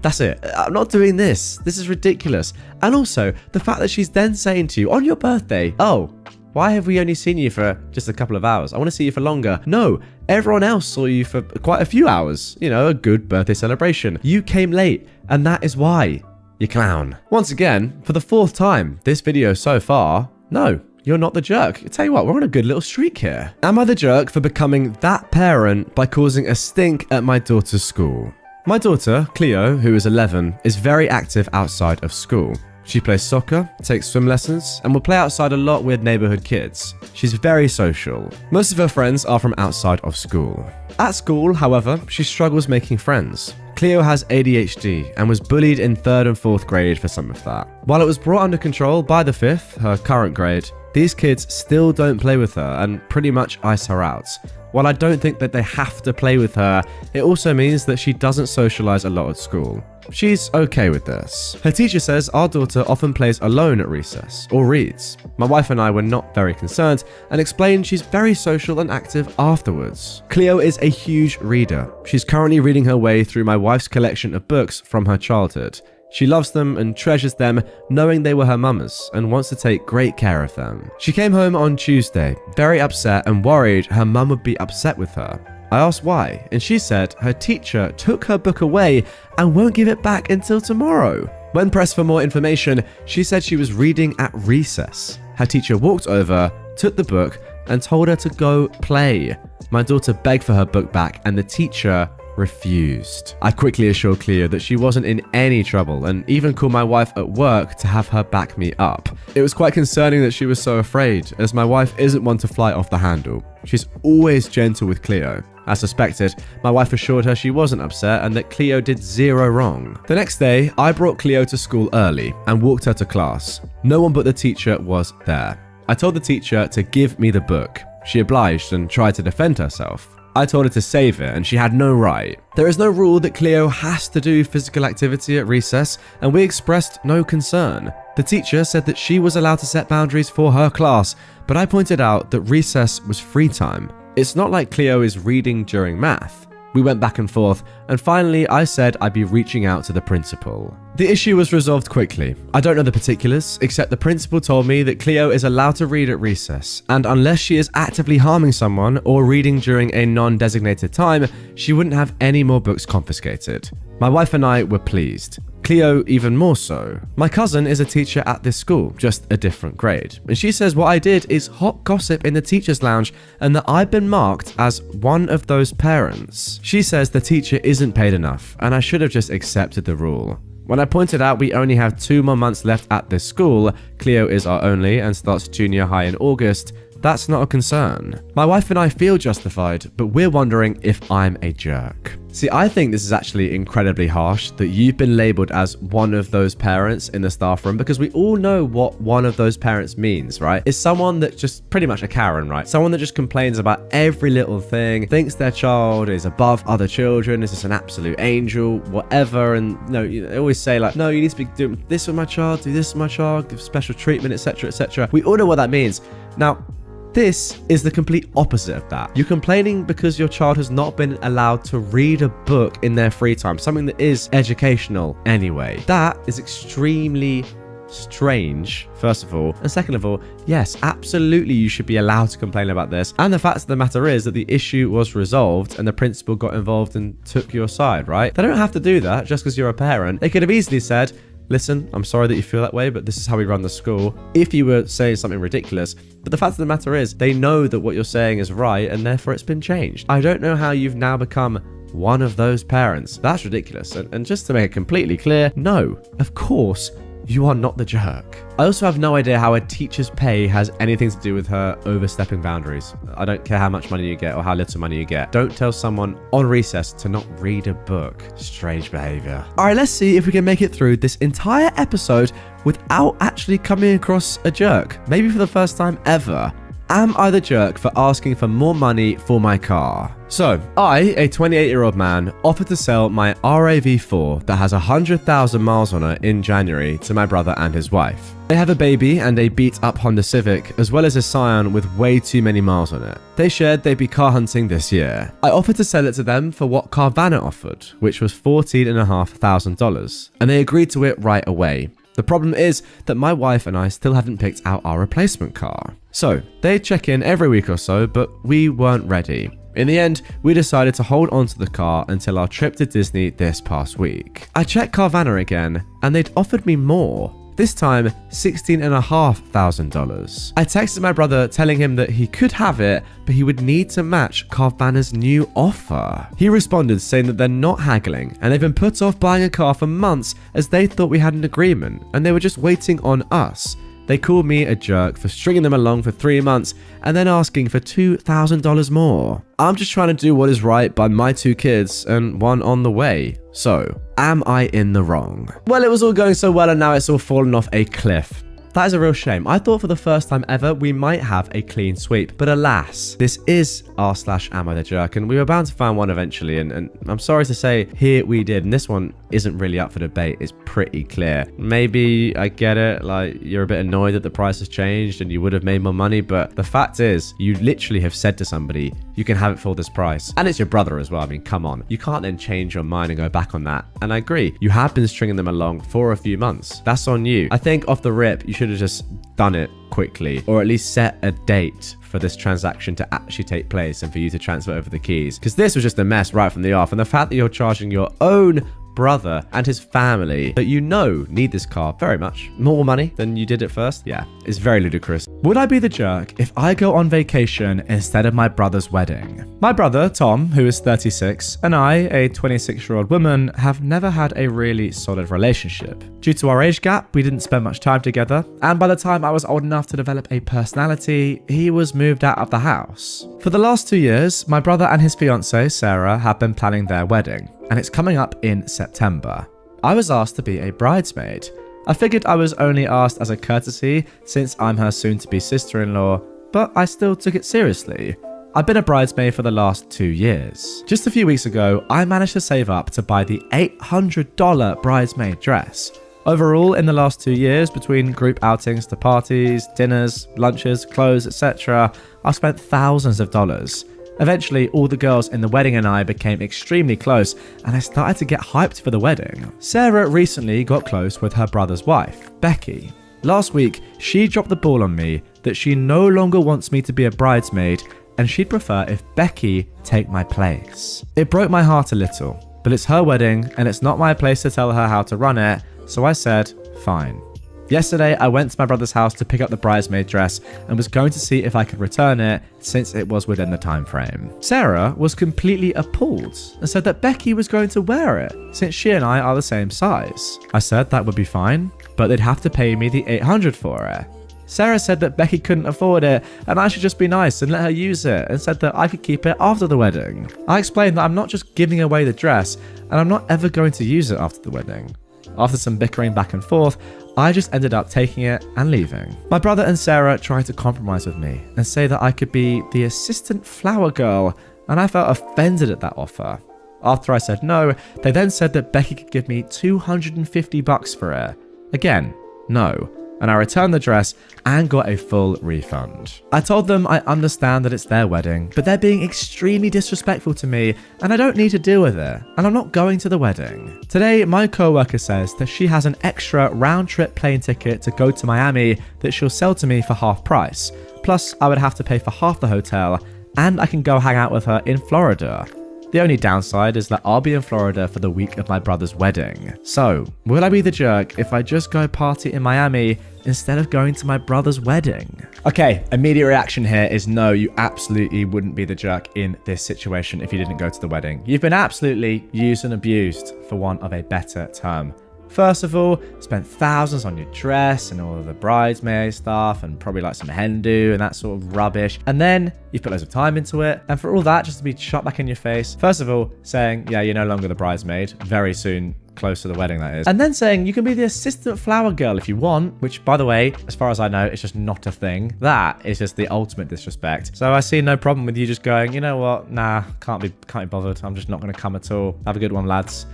That's it. I'm not doing this. This is ridiculous. And also, the fact that she's then saying to you on your birthday, oh, why have we only seen you for just a couple of hours? I want to see you for longer. No, everyone else saw you for quite a few hours. A good birthday celebration. You came late, and that is why. You clown. Once again, for the 4th time this video so far, no, you're not the jerk. I tell you what, we're on a good little streak here. Am I the jerk for becoming that parent by causing a stink at my daughter's school? My daughter, Cleo, who is 11, is very active outside of school. She plays soccer, takes swim lessons, and will play outside a lot with neighborhood kids. She's very social. Most of her friends are from outside of school. At school, however, she struggles making friends. Cleo has ADHD and was bullied in 3rd and 4th grade for some of that. While it was brought under control by the 5th, her current grade, these kids still don't play with her and pretty much ice her out. While I don't think that they have to play with her, it also means that she doesn't socialize a lot at school. She's okay with this. Her teacher says our daughter often plays alone at recess or reads. My wife and I were not very concerned and explained she's very social and active afterwards. Cleo is a huge reader. She's currently reading her way through my wife's collection of books from her childhood. She loves them and treasures them, knowing they were her mama's, and wants to take great care of them. She came home on Tuesday, very upset and worried her mum would be upset with her. I asked why, and she said her teacher took her book away and won't give it back until tomorrow. When pressed for more information, she said she was reading at recess. Her teacher walked over, took the book, and told her to go play. My daughter begged for her book back, and the teacher refused. I quickly assured Cleo that she wasn't in any trouble and even called my wife at work to have her back me up. It was quite concerning that she was so afraid, as my wife isn't one to fly off the handle. She's always gentle with Cleo. As suspected, my wife assured her she wasn't upset and that Cleo did zero wrong. The next day, I brought Cleo to school early and walked her to class. No one but the teacher was there. I told the teacher to give me the book. She obliged and tried to defend herself. I told her to save it and she had no right. There is no rule that Cleo has to do physical activity at recess, and we expressed no concern. The teacher said that she was allowed to set boundaries for her class, but I pointed out that recess was free time. It's not like Cleo is reading during math. We went back and forth, and finally I said I'd be reaching out to the principal. The issue was resolved quickly. I don't know the particulars, except the principal told me that Cleo is allowed to read at recess, and unless she is actively harming someone or reading during a non-designated time, she wouldn't have any more books confiscated. My wife and I were pleased. Cleo even more so. My cousin is a teacher at this school, just a different grade. And she says what I did is hot gossip in the teacher's lounge and that I've been marked as one of those parents. She says the teacher isn't paid enough and I should have just accepted the rule. When I pointed out we only have 2 more months left at this school, Cleo is our only and starts junior high in August, that's not a concern. My wife and I feel justified, but we're wondering if I'm a jerk. See, I think this is actually incredibly harsh that you've been labeled as one of those parents in the staff room, because we all know what one of those parents means, right? It's someone that's just pretty much a Karen, right? Someone that just complains about every little thing, thinks their child is above other children, is just an absolute angel, whatever. And they always say like, no, you need to be doing this with my child, do this with my child, give special treatment, etc., etc. We all know what that means. Now, this is the complete opposite of that. You're complaining because your child has not been allowed to read a book in their free time, something that is educational anyway. That is extremely strange, first of all. And second of all, yes, absolutely you should be allowed to complain about this. And the fact of the matter is that the issue was resolved and the principal got involved and took your side, right? They don't have to do that just because you're a parent. They could have easily said, listen, I'm sorry that you feel that way, but this is how we run the school, if you were saying something ridiculous. But the fact of the matter is, they know that what you're saying is right, and therefore it's been changed. I don't know how you've now become one of those parents. That's ridiculous. And just to make it completely clear, no, of course, you are not the jerk. I also have no idea how a teacher's pay has anything to do with her overstepping boundaries. I don't care how much money you get or how little money you get. Don't tell someone on recess to not read a book. Strange behavior. All right, let's see if we can make it through this entire episode without actually coming across a jerk. Maybe for the first time ever. Am I the jerk for asking for more money for my car? So, I, a 28-year-old man, offered to sell my RAV4 that has 100,000 miles on it in January to my brother and his wife. They have a baby and a beat-up Honda Civic, as well as a Scion with way too many miles on it. They shared they'd be car hunting this year. I offered to sell it to them for what Carvana offered, which was $14,500, and they agreed to it right away. The problem is that my wife and I still haven't picked out our replacement car. So, they check in every week or so, but we weren't ready. In the end, we decided to hold on to the car until our trip to Disney this past week. I checked Carvana again, and they'd offered me more. This time, $16,500. I texted my brother telling him that he could have it, but he would need to match Carvana's new offer. He responded saying that they're not haggling, and they've been put off buying a car for months as they thought we had an agreement, and they were just waiting on us. They called me a jerk for stringing them along for 3 months and then asking for $2,000 more. I'm just trying to do what is right by my 2 kids and one on the way. So, am I in the wrong? Well, it was all going so well and now it's all fallen off a cliff. That is a real shame. I thought for the first time ever we might have a clean sweep, but alas, this is r/AmITheJerk, and we were bound to find one eventually, and I'm sorry to say, here we did, and this one isn't really up for debate. It's pretty clear. Maybe I get it, like you're a bit annoyed that the price has changed and you would have made more money, but the fact is, you literally have said to somebody, you can have it for this price, and it's your brother as well. I mean, come on. You can't then change your mind and go back on that, and I agree. You have been stringing them along for a few months. That's on you. I think off the rip, you should have just done it quickly, or at least set a date for this transaction to actually take place and for you to transfer over the keys, because this was just a mess right from the off. And the fact that you're charging your own brother and his family that you know need this car very much more money than you did at first, yeah, it's very ludicrous. Would I be the jerk if I go on vacation instead of my brother's wedding? My brother, Tom, who is 36, and I, a 26-year-old woman, have never had a really solid relationship. Due to our age gap, we didn't spend much time together, and by the time I was old enough to develop a personality, he was moved out of the house. For the last 2 years, my brother and his fiancée, Sarah, have been planning their wedding, and it's coming up in September. I was asked to be a bridesmaid. I figured I was only asked as a courtesy since I'm her soon-to-be sister-in-law, but I still took it seriously. I've been a bridesmaid for the last 2 years. Just a few weeks ago, I managed to save up to buy the $800 bridesmaid dress. Overall, in the last 2 years, between group outings to parties, dinners, lunches, clothes, etc., I've spent thousands of dollars. Eventually, all the girls in the wedding and I became extremely close, and I started to get hyped for the wedding. Sarah recently got close with her brother's wife, Becky. Last week, she dropped the ball on me that she no longer wants me to be a bridesmaid, and she'd prefer if Becky take my place. It broke my heart a little. but it's her wedding and it's not my place to tell her how to run it, so I said, fine. Yesterday, I went to my brother's house to pick up the bridesmaid dress and was going to see if I could return it since it was within the time frame. Sarah was completely appalled and said that Becky was going to wear it since she and I are the same size. I said that would be fine, but they'd have to pay me the $800 for it. Sarah said that Becky couldn't afford it and I should just be nice and let her use it, and said that I could keep it after the wedding. I explained that I'm not just giving away the dress and I'm not ever going to use it after the wedding. After some bickering back and forth, I just ended up taking it and leaving. My brother and Sarah tried to compromise with me and say that I could be the assistant flower girl, and I felt offended at that offer. After I said no, they then said that Becky could give me $250 for it. Again, no. And I returned the dress and got a full refund. I told them I understand that it's their wedding, but they're being extremely disrespectful to me and I don't need to deal with it, and I'm not going to the wedding. Today, my co-worker says that she has an extra round-trip plane ticket to go to Miami that she'll sell to me for half price. Plus, I would have to pay for half the hotel, and I can go hang out with her in Florida. The only downside is that I'll be in Florida for the week of my brother's wedding. So, will I be the jerk if I just go party in Miami instead of going to my brother's wedding? Okay, immediate reaction here is no, you absolutely wouldn't be the jerk in this situation if you didn't go to the wedding. You've been absolutely used and abused, for want of a better term. First of all, spent thousands on your dress and all of the bridesmaid stuff and probably like some hen do and that sort of rubbish. And then you've put loads of time into it. And for all that just to be shot back in your face. First of all, saying, yeah, you're no longer the bridesmaid. Very soon, close to the wedding that is. And then saying you can be the assistant flower girl if you want, which by the way, as far as I know, it's just not a thing. That is just the ultimate disrespect. So I see no problem with you just going, you know what? Nah, can't be bothered. I'm just not going to come at all. Have a good one, lads.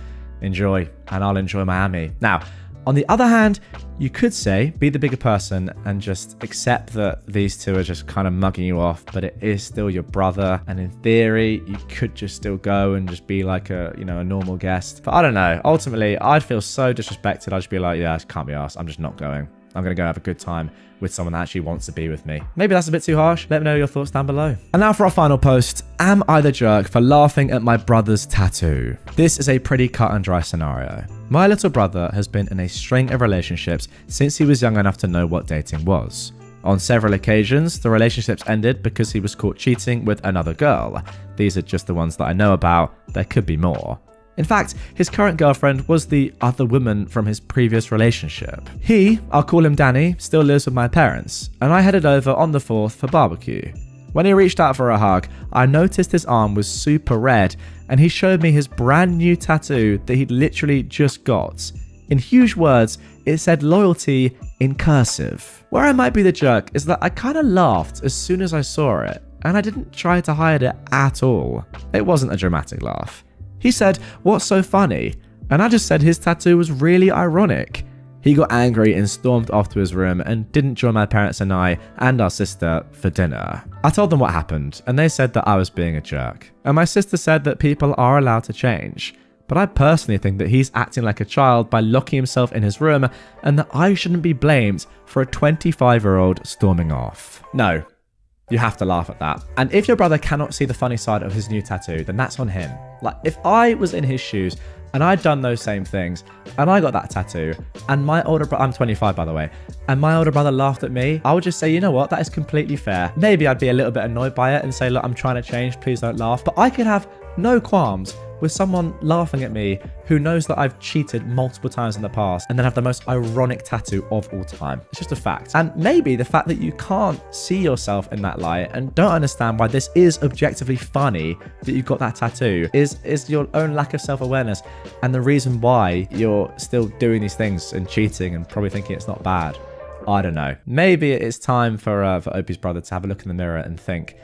Enjoy, and I'll enjoy Miami. Now, on the other hand, you could say, be the bigger person and just accept that these two are just kind of mugging you off, but it is still your brother. And in theory, you could just still go and just be like a normal guest. But I don't know. Ultimately, I'd feel so disrespected. I'd just be like, yeah, I can't be arsed. I'm just not going. I'm going to go have a good time with someone that actually wants to be with me. Maybe that's a bit too harsh. Let me know your thoughts down below. And now for our final post. Am I the jerk for laughing at my brother's tattoo? This is a pretty cut and dry scenario. My little brother has been in a string of relationships since he was young enough to know what dating was. On several occasions, the relationships ended because he was caught cheating with another girl. These are just the ones that I know about. There could be more. In fact, his current girlfriend was the other woman from his previous relationship. He, I'll call him Danny, still lives with my parents, and I headed over on the 4th for barbecue. When he reached out for a hug, I noticed his arm was super red, and he showed me his brand new tattoo that he'd literally just got. In huge words, it said loyalty in cursive. Where I might be the jerk is that I kind of laughed as soon as I saw it, and I didn't try to hide it at all. It wasn't a dramatic laugh. He said, "What's so funny?" And I just said his tattoo was really ironic. He got angry and stormed off to his room and didn't join my parents and I and our sister for dinner. I told them what happened and they said that I was being a jerk. And my sister said that people are allowed to change. But I personally think that he's acting like a child by locking himself in his room and that I shouldn't be blamed for a 25-year-old storming off. No. You have to laugh at that. And if your brother cannot see the funny side of his new tattoo, then that's on him. Like, if I was in his shoes and I'd done those same things and I got that tattoo and my older brother, I'm 25 by the way, and my older brother laughed at me, I would just say, you know what, that is completely fair. Maybe I'd be a little bit annoyed by it and say, look, I'm trying to change, please don't laugh. But I could have no qualms with someone laughing at me who knows that I've cheated multiple times in the past and then have the most ironic tattoo of all time. It's just a fact. And maybe the fact that you can't see yourself in that light and don't understand why this is objectively funny that you've got that tattoo is your own lack of self-awareness and the reason why you're still doing these things and cheating and probably thinking it's not bad. I don't know. Maybe it's time for Opie's brother to have a look in the mirror and think,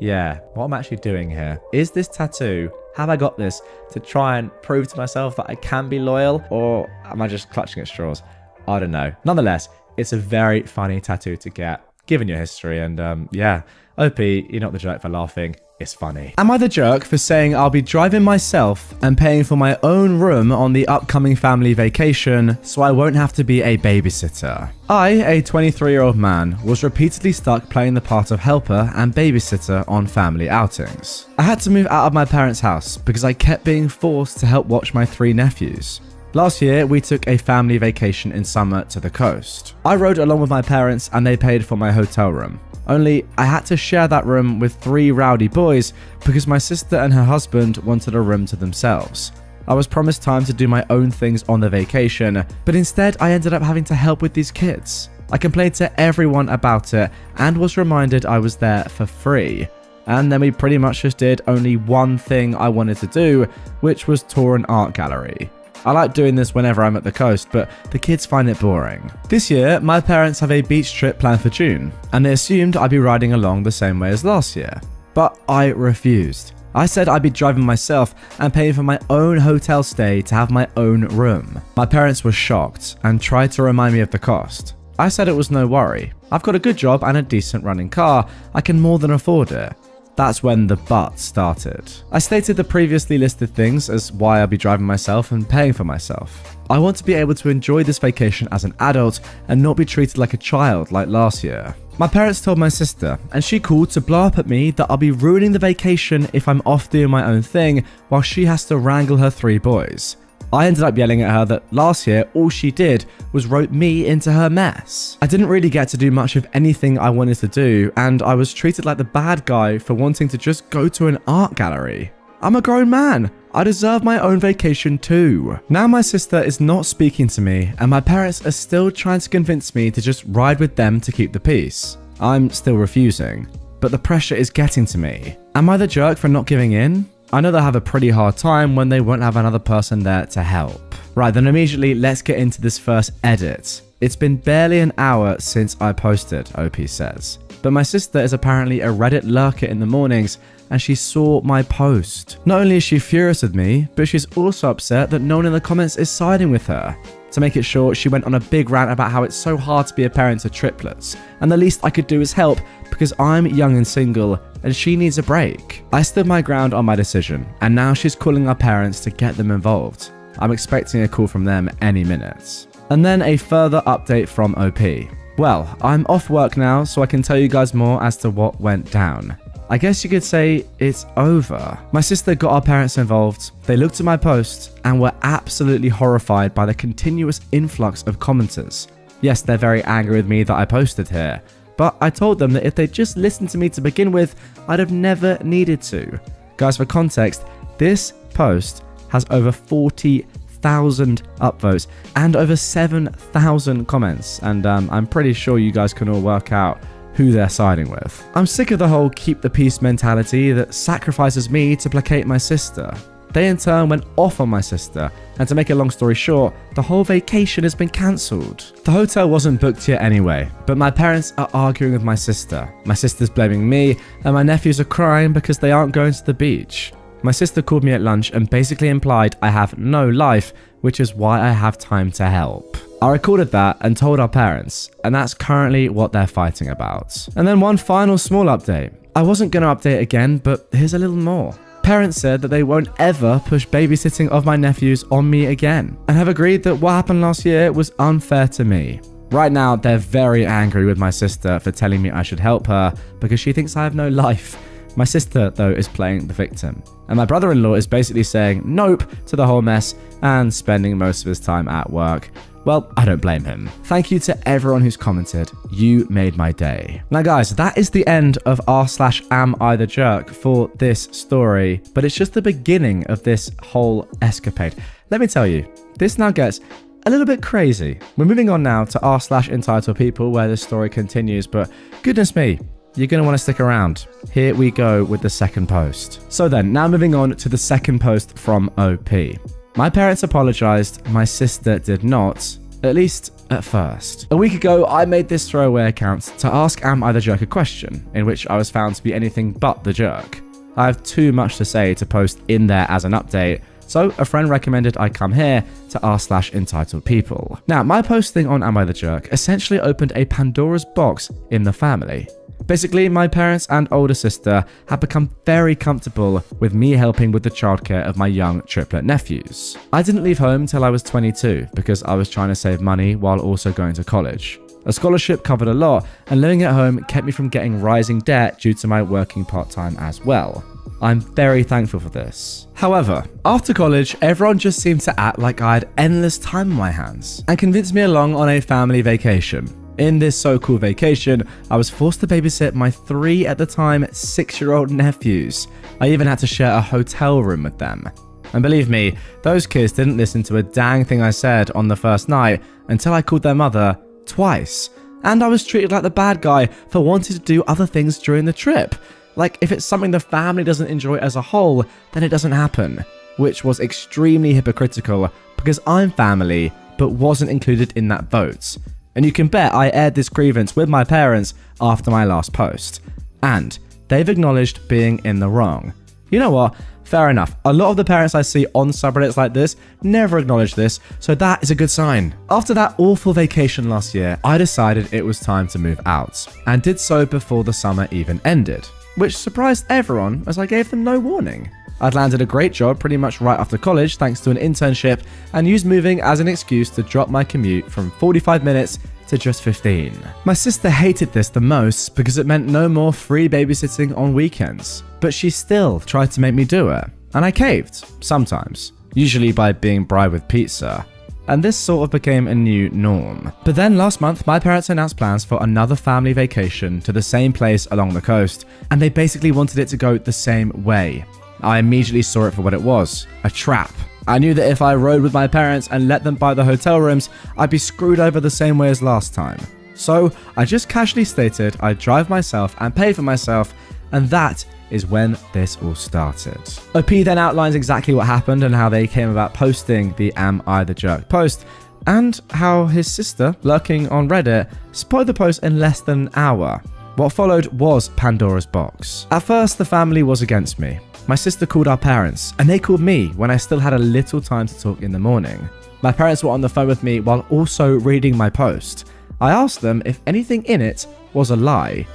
yeah, what am I actually doing here? Is this tattoo, have I got this to try and prove to myself that I can be loyal, or am I just clutching at straws? I don't know. Nonetheless, it's a very funny tattoo to get, given your history, and yeah, OP, you're not the jerk for laughing It's funny. Am I the jerk for saying I'll be driving myself and paying for my own room on the upcoming family vacation so I won't have to be a babysitter? I, a 23-year-old man, was repeatedly stuck playing the part of helper and babysitter on family outings. I had to move out of my parents' house because I kept being forced to help watch my 3 nephews. Last year, we took a family vacation in summer to the coast. I rode along with my parents and they paid for my hotel room. Only, I had to share that room with 3 rowdy boys because my sister and her husband wanted a room to themselves. I was promised time to do my own things on the vacation, but instead I ended up having to help with these kids. I complained to everyone about it and was reminded I was there for free. And then we pretty much just did only one thing I wanted to do, which was tour an art gallery. I like doing this whenever I'm at the coast, but the kids find it boring. This year, my parents have a beach trip planned for June, and they assumed I'd be riding along the same way as last year. But I refused. I said I'd be driving myself and paying for my own hotel stay to have my own room. My parents were shocked and tried to remind me of the cost. I said it was no worry. I've got a good job and a decent running car. I can more than afford it. That's when the but started. I stated the previously listed things as why I'll be driving myself and paying for myself. I want to be able to enjoy this vacation as an adult and not be treated like a child like last year. My parents told my sister, and she called to blow up at me that I'll be ruining the vacation if I'm off doing my own thing while she has to wrangle her 3 boys. I ended up yelling at her that last year all she did was rope me into her mess. I didn't really get to do much of anything I wanted to do, and I was treated like the bad guy for wanting to just go to an art gallery. I'm a grown man. I deserve my own vacation too. Now my sister is not speaking to me, and my parents are still trying to convince me to just ride with them to keep the peace. I'm still refusing, but the pressure is getting to me. Am I the jerk for not giving in? I know they'll have a pretty hard time when they won't have another person there to help. Right, then immediately let's get into this first edit. It's been barely an hour since I posted, OP says. But my sister is apparently a Reddit lurker in the mornings and she saw my post. Not only is she furious with me, but she's also upset that no one in the comments is siding with her. To make it short, she went on a big rant about how it's so hard to be a parent to triplets, and the least I could do is help because I'm young and single and she needs a break. I stood my ground on my decision, and now she's calling our parents to get them involved. I'm expecting a call from them any minute. And then a further update from OP. Well, I'm off work now, so I can tell you guys more as to what went down. I guess you could say it's over. My sister got our parents involved, they looked at my post, and were absolutely horrified by the continuous influx of commenters. Yes, they're very angry with me that I posted here, but I told them that if they'd just listened to me to begin with, I'd have never needed to. Guys, for context, this post has over 40,000 upvotes and over 7,000 comments, and I'm pretty sure you guys can all work out who they're siding with. I'm sick of the whole keep the peace mentality that sacrifices me to placate my sister. They in turn went off on my sister, and to make a long story short, the whole vacation has been cancelled. The hotel wasn't booked yet anyway, but my parents are arguing with my sister. My sister's blaming me, and my nephews are crying because they aren't going to the beach. My sister called me at lunch and basically implied I have no life, which is why I have time to help. I recorded that and told our parents, and that's currently what they're fighting about. And then one final small update. I wasn't going to update again, but here's a little more. Parents said that they won't ever push babysitting of my nephews on me again, and have agreed that what happened last year was unfair to me. Right now, they're very angry with my sister for telling me I should help her because she thinks I have no life. My sister, though, is playing the victim. And my brother-in-law is basically saying nope to the whole mess and spending most of his time at work. Well, I don't blame him. Thank you to everyone who's commented. You made my day. Now guys, that is the end of r/AmITheJerk for this story, but it's just the beginning of this whole escapade. Let me tell you, this now gets a little bit crazy. We're moving on now to r/entitledpeople where this story continues, but goodness me, you're going to want to stick around. Here we go with the second post. So then, now moving on to the second post from OP. My parents apologized, my sister did not, at least at first. A week ago, I made this throwaway account to ask AmITheJerk a question, in which I was found to be anything but the jerk. I have too much to say to post in there as an update, so a friend recommended I come here to r/entitledpeople. Now, my posting on AmITheJerk essentially opened a Pandora's box in the family. Basically, my parents and older sister had become very comfortable with me helping with the childcare of my young triplet nephews. I didn't leave home till I was 22 because I was trying to save money while also going to college. A scholarship covered a lot, and living at home kept me from getting rising debt due to my working part-time as well. I'm very thankful for this. However, after college, everyone just seemed to act like I had endless time on my hands and convinced me along on a family vacation. In this so-called vacation, I was forced to babysit my 3 at the time 6-year-old nephews. I even had to share a hotel room with them. And believe me, those kids didn't listen to a dang thing I said on the first night until I called their mother twice. And I was treated like the bad guy for wanting to do other things during the trip. Like, if it's something the family doesn't enjoy as a whole, then it doesn't happen. Which was extremely hypocritical because I'm family, but wasn't included in that vote. And you can bet I aired this grievance with my parents after my last post. And they've acknowledged being in the wrong. You know what? Fair enough. A lot of the parents I see on subreddits like this never acknowledge this, so that is a good sign. After that awful vacation last year, I decided it was time to move out, and did so before the summer even ended, which surprised everyone as I gave them no warning. I'd landed a great job pretty much right after college thanks to an internship, and used moving as an excuse to drop my commute from 45 minutes to just 15. My sister hated this the most because it meant no more free babysitting on weekends, but she still tried to make me do it, and I caved, sometimes, usually by being bribed with pizza. And this sort of became a new norm. But then last month, my parents announced plans for another family vacation to the same place along the coast, and they basically wanted it to go the same way. I immediately saw it for what it was, a trap. I knew that if I rode with my parents and let them buy the hotel rooms, I'd be screwed over the same way as last time. So I just casually stated I'd drive myself and pay for myself, and that is when this all started. OP then outlines exactly what happened and how they came about posting the AmITheJerk post, and how his sister, lurking on Reddit, spoiled the post in less than an hour. What followed was Pandora's box. At first, the family was against me. My sister called our parents, and they called me when I still had a little time to talk in the morning. My parents were on the phone with me while also reading my post. I asked them if anything in it was a lie.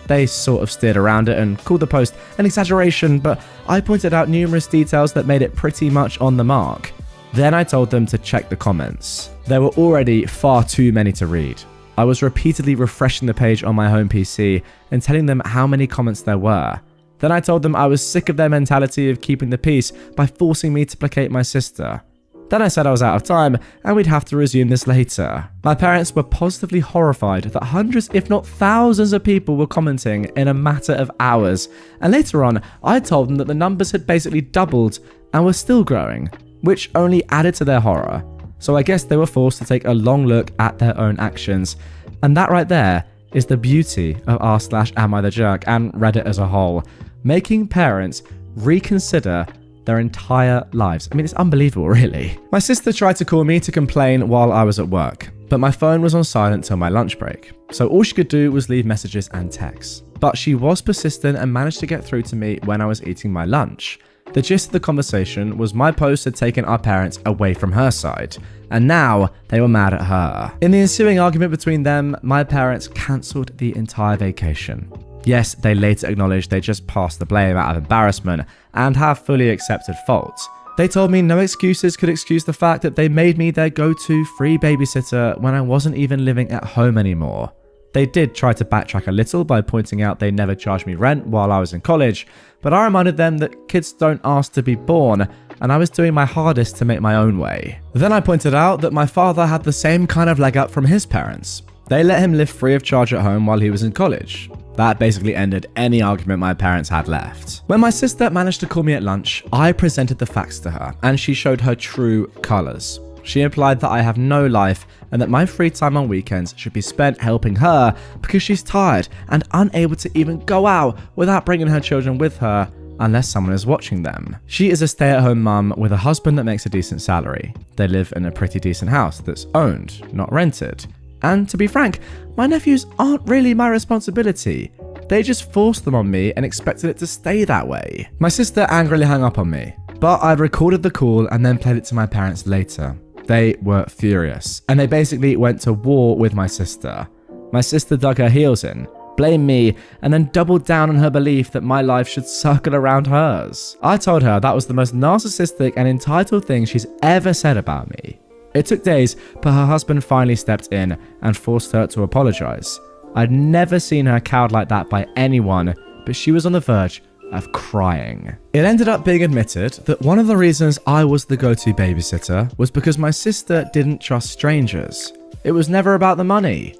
They sort of steered around it and called the post an exaggeration, but I pointed out numerous details that made it pretty much on the mark. Then I told them to check the comments. There were already far too many to read. I was repeatedly refreshing the page on my home PC and telling them how many comments there were. Then I told them I was sick of their mentality of keeping the peace by forcing me to placate my sister. Then I said I was out of time and we'd have to resume this later. My parents were positively horrified that hundreds if not thousands of people were commenting in a matter of hours, and later on I told them that the numbers had basically doubled and were still growing, which only added to their horror. So I guess they were forced to take a long look at their own actions, and that right there is the beauty of r/AmITheJerk and Reddit as a whole, making parents reconsider their entire lives. I mean, it's unbelievable, really. My sister tried to call me to complain while I was at work, but my phone was on silent till my lunch break, so all she could do was leave messages and texts. But she was persistent and managed to get through to me when I was eating my lunch. The gist of the conversation was my post had taken our parents away from her side, and now they were mad at her. In the ensuing argument between them, my parents cancelled the entire vacation. Yes, they later acknowledged they just passed the blame out of embarrassment and have fully accepted fault. They told me no excuses could excuse the fact that they made me their go-to free babysitter when I wasn't even living at home anymore. They did try to backtrack a little by pointing out they never charged me rent while I was in college, but I reminded them that kids don't ask to be born, and I was doing my hardest to make my own way. Then I pointed out that my father had the same kind of leg up from his parents. They let him live free of charge at home while he was in college. That basically ended any argument my parents had left. When my sister managed to call me at lunch, I presented the facts to her, and she showed her true colours. She implied that I have no life and that my free time on weekends should be spent helping her because she's tired and unable to even go out without bringing her children with her unless someone is watching them. She is a stay-at-home mum with a husband that makes a decent salary. They live in a pretty decent house that's owned, not rented. And to be frank, my nephews aren't really my responsibility. They just forced them on me and expected it to stay that way. My sister angrily hung up on me, but I'd recorded the call and then played it to my parents later. They were furious, and they basically went to war with my sister. My sister dug her heels in, blame me, and then doubled down on her belief that my life should circle around hers. I told her that was the most narcissistic and entitled thing she's ever said about me. It took days, but her husband finally stepped in and forced her to apologize. I'd never seen her cowed like that by anyone, but she was on the verge of crying. It ended up being admitted that one of the reasons I was the go-to babysitter was because my sister didn't trust strangers. It was never about the money.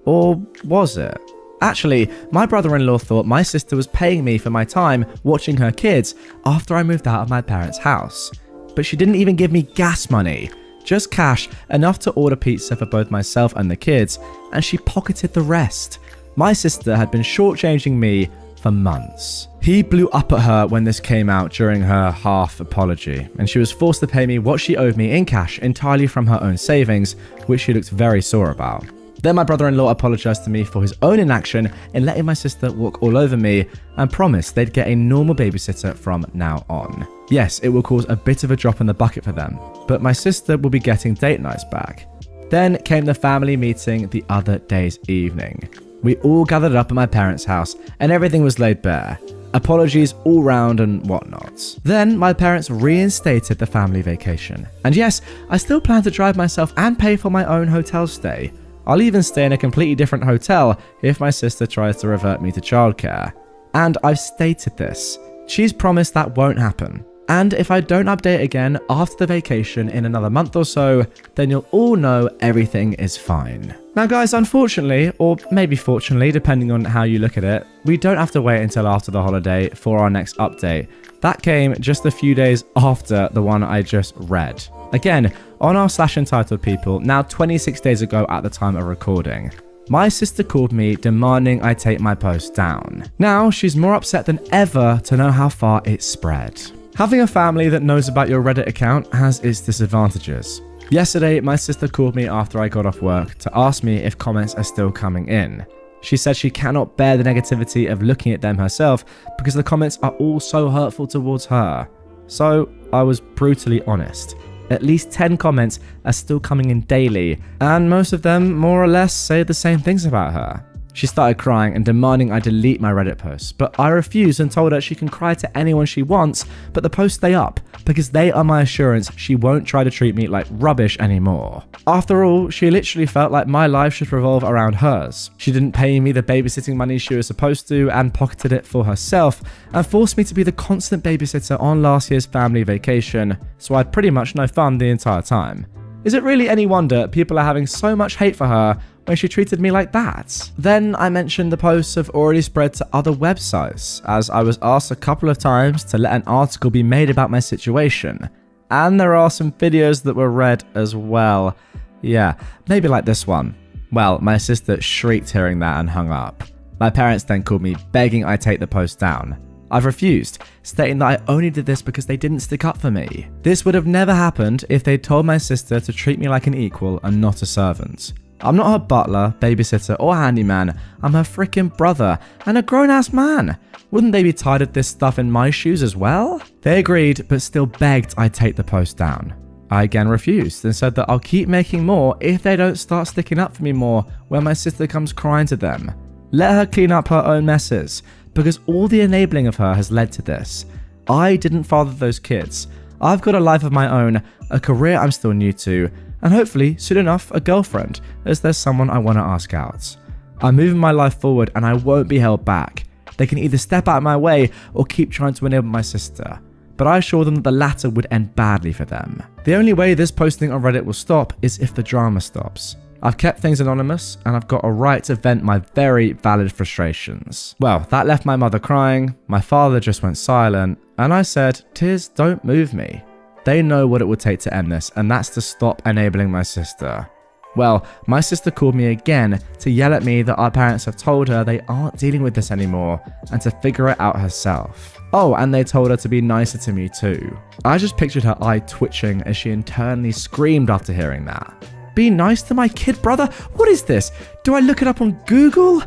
Or was it? Actually, my brother-in-law thought my sister was paying me for my time watching her kids after I moved out of my parents' house. But she didn't even give me gas money, just cash enough to order pizza for both myself and the kids, and she pocketed the rest. My sister had been shortchanging me for months. He blew up at her when this came out during her half apology, and she was forced to pay me what she owed me in cash entirely from her own savings, which she looked very sore about. Then my brother-in-law apologized to me for his own inaction in letting my sister walk all over me and promised they'd get a normal babysitter from now on. Yes, it will cause a bit of a drop in the bucket for them, but my sister will be getting date nights back. Then came the family meeting the other day's evening. We all gathered up at my parents' house and everything was laid bare. Apologies all round and whatnot. Then my parents reinstated the family vacation. And yes, I still plan to drive myself and pay for my own hotel stay. I'll even stay in a completely different hotel if my sister tries to revert me to childcare. And I've stated this. She's promised that won't happen. And if I don't update again after the vacation in another month or so, then you'll all know everything is fine. Now guys, unfortunately, or maybe fortunately, depending on how you look at it, we don't have to wait until after the holiday for our next update. That came just a few days after the one I just read. Again, on our /entitledpeople, now 26 days ago at the time of recording. My sister called me demanding I take my post down. Now she's more upset than ever to know how far it's spread. Having a family that knows about your Reddit account has its disadvantages. Yesterday, my sister called me after I got off work to ask me if comments are still coming in. She said she cannot bear the negativity of looking at them herself because the comments are all so hurtful towards her. So I was brutally honest. At least 10 comments are still coming in daily, and most of them more or less say the same things about her. She started crying and demanding I delete my Reddit posts, but I refused and told her she can cry to anyone she wants, but the posts stay up because they are my assurance she won't try to treat me like rubbish anymore. After all, she literally felt like my life should revolve around hers. She didn't pay me the babysitting money she was supposed to and pocketed it for herself and forced me to be the constant babysitter on last year's family vacation, so I had pretty much no fun the entire time. Is it really any wonder people are having so much hate for her when she treated me like that? Then I mentioned the posts have already spread to other websites, as I was asked a couple of times to let an article be made about my situation. And there are some videos that were read as well. Yeah, maybe like this one. Well, my sister shrieked hearing that and hung up. My parents then called me begging I take the post down. I've refused, stating that I only did this because they didn't stick up for me. This would have never happened if they'd told my sister to treat me like an equal and not a servant. I'm not her butler, babysitter, or handyman. I'm her freaking brother and a grown-ass man. Wouldn't they be tired of this stuff in my shoes as well? They agreed, but still begged I take the post down. I again refused and said that I'll keep making more if they don't start sticking up for me more when my sister comes crying to them. Let her clean up her own messes, because all the enabling of her has led to this. I didn't father those kids. I've got a life of my own, a career I'm still new to, and hopefully, soon enough, a girlfriend, as there's someone I want to ask out. I'm moving my life forward and I won't be held back. They can either step out of my way or keep trying to enable my sister. But I assure them that the latter would end badly for them. The only way this posting on Reddit will stop is if the drama stops. I've kept things anonymous and I've got a right to vent my very valid frustrations. Well, that left my mother crying, my father just went silent, and I said, tears don't move me. They know what it would take to end this, and that's to stop enabling my sister. Well, my sister called me again to yell at me that our parents have told her they aren't dealing with this anymore and to figure it out herself. Oh, and they told her to be nicer to me too. I just pictured her eye twitching as she internally screamed after hearing that. Be nice to my kid, brother? What is this? Do I look it up on Google?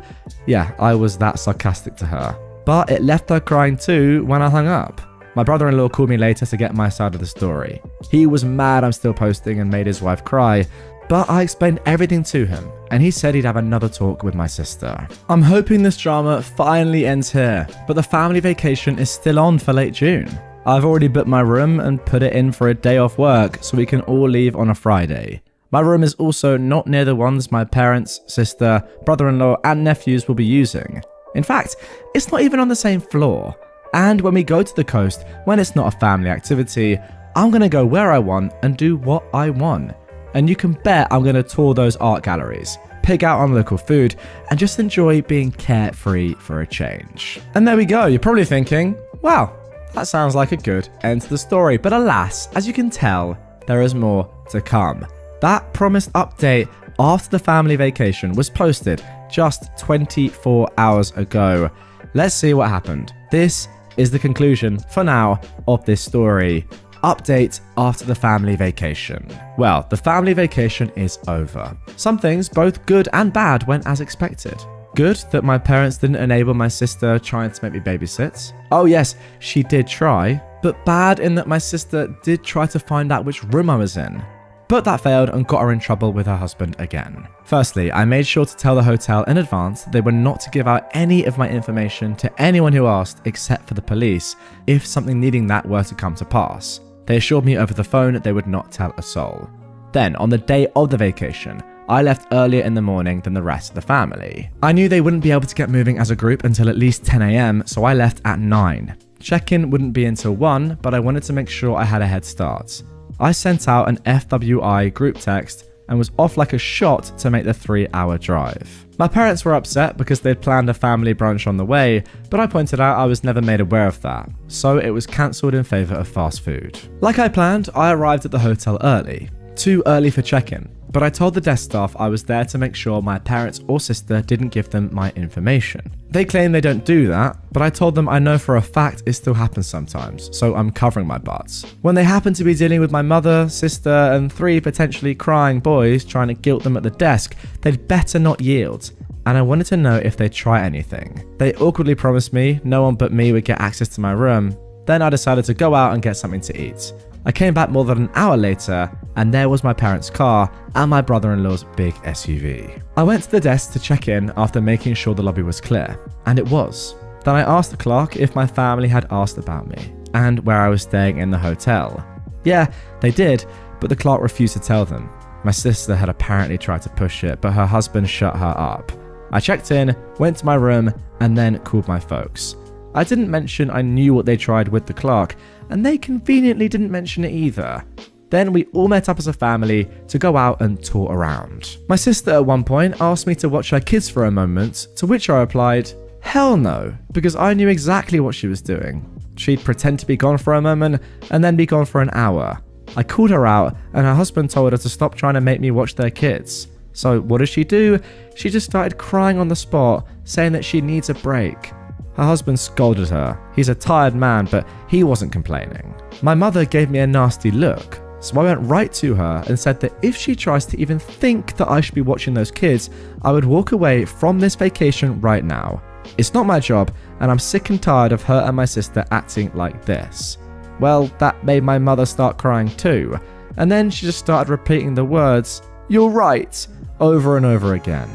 Yeah, I was that sarcastic to her. But it left her crying too when I hung up. My brother-in-law called me later to get my side of the story. He was mad I'm still posting and made his wife cry, but I explained everything to him, and he said he'd have another talk with my sister. I'm hoping this drama finally ends here, but the family vacation is still on for late June. I've already booked my room and put it in for a day off work so we can all leave on a Friday. My room is also not near the ones my parents, sister, brother-in-law and nephews will be using. In fact, it's not even on the same floor. And when we go to the coast, when it's not a family activity, I'm going to go where I want and do what I want. And you can bet I'm going to tour those art galleries, pig out on local food, and just enjoy being carefree for a change. And there we go. You're probably thinking, wow, that sounds like a good end to the story. But alas, as you can tell, there is more to come. That promised update after the family vacation was posted just 24 hours ago. Let's see what happened. This is the conclusion, for now, of this story. Update after the family vacation. Well, the family vacation is over. Some things, both good and bad, went as expected. Good that my parents didn't enable my sister trying to make me babysit. Oh yes, she did try. But bad in that my sister did try to find out which room I was in. But that failed and got her in trouble with her husband again. Firstly, I made sure to tell the hotel in advance that they were not to give out any of my information to anyone who asked except for the police if something needing that were to come to pass. They assured me over the phone that they would not tell a soul. Then, on the day of the vacation, I left earlier in the morning than the rest of the family. I knew they wouldn't be able to get moving as a group until at least 10 AM, so I left at 9. Check-in wouldn't be until 1, but I wanted to make sure I had a head start. I sent out an FWI group text and was off like a shot to make the 3-hour drive. My parents were upset because they'd planned a family brunch on the way, but I pointed out I was never made aware of that, so it was cancelled in favour of fast food. Like I planned, I arrived at the hotel early. Too early for check-in, but I told the desk staff I was there to make sure my parents or sister didn't give them my information. They claim they don't do that, but I told them I know for a fact it still happens sometimes, so I'm covering my butts. When they happen to be dealing with my mother, sister, and 3 potentially crying boys trying to guilt them at the desk, they'd better not yield. And I wanted to know if they'd try anything. They awkwardly promised me no one but me would get access to my room. Then I decided to go out and get something to eat. I came back more than an hour later, and there was my parents' car and my brother-in-law's big SUV. I went to the desk to check in after making sure the lobby was clear, and it was. Then I asked the clerk if my family had asked about me, and where I was staying in the hotel. Yeah, they did, but the clerk refused to tell them. My sister had apparently tried to push it, but her husband shut her up. I checked in, went to my room, and then called my folks. I didn't mention I knew what they tried with the clerk, and they conveniently didn't mention it either. Then we all met up as a family to go out and tour around. My sister at one point asked me to watch her kids for a moment, to which I replied, hell no, because I knew exactly what she was doing. She'd pretend to be gone for a moment and then be gone for an hour. I called her out and her husband told her to stop trying to make me watch their kids. So what does she do? She just started crying on the spot, saying that she needs a break. Her husband scolded her. He's a tired man, but he wasn't complaining. My mother gave me a nasty look, so I went right to her and said that if she tries to even think that I should be watching those kids, I would walk away from this vacation right now. It's not my job, and I'm sick and tired of her and my sister acting like this. Well, that made my mother start crying too, and then she just started repeating the words, "You're right," over and over again.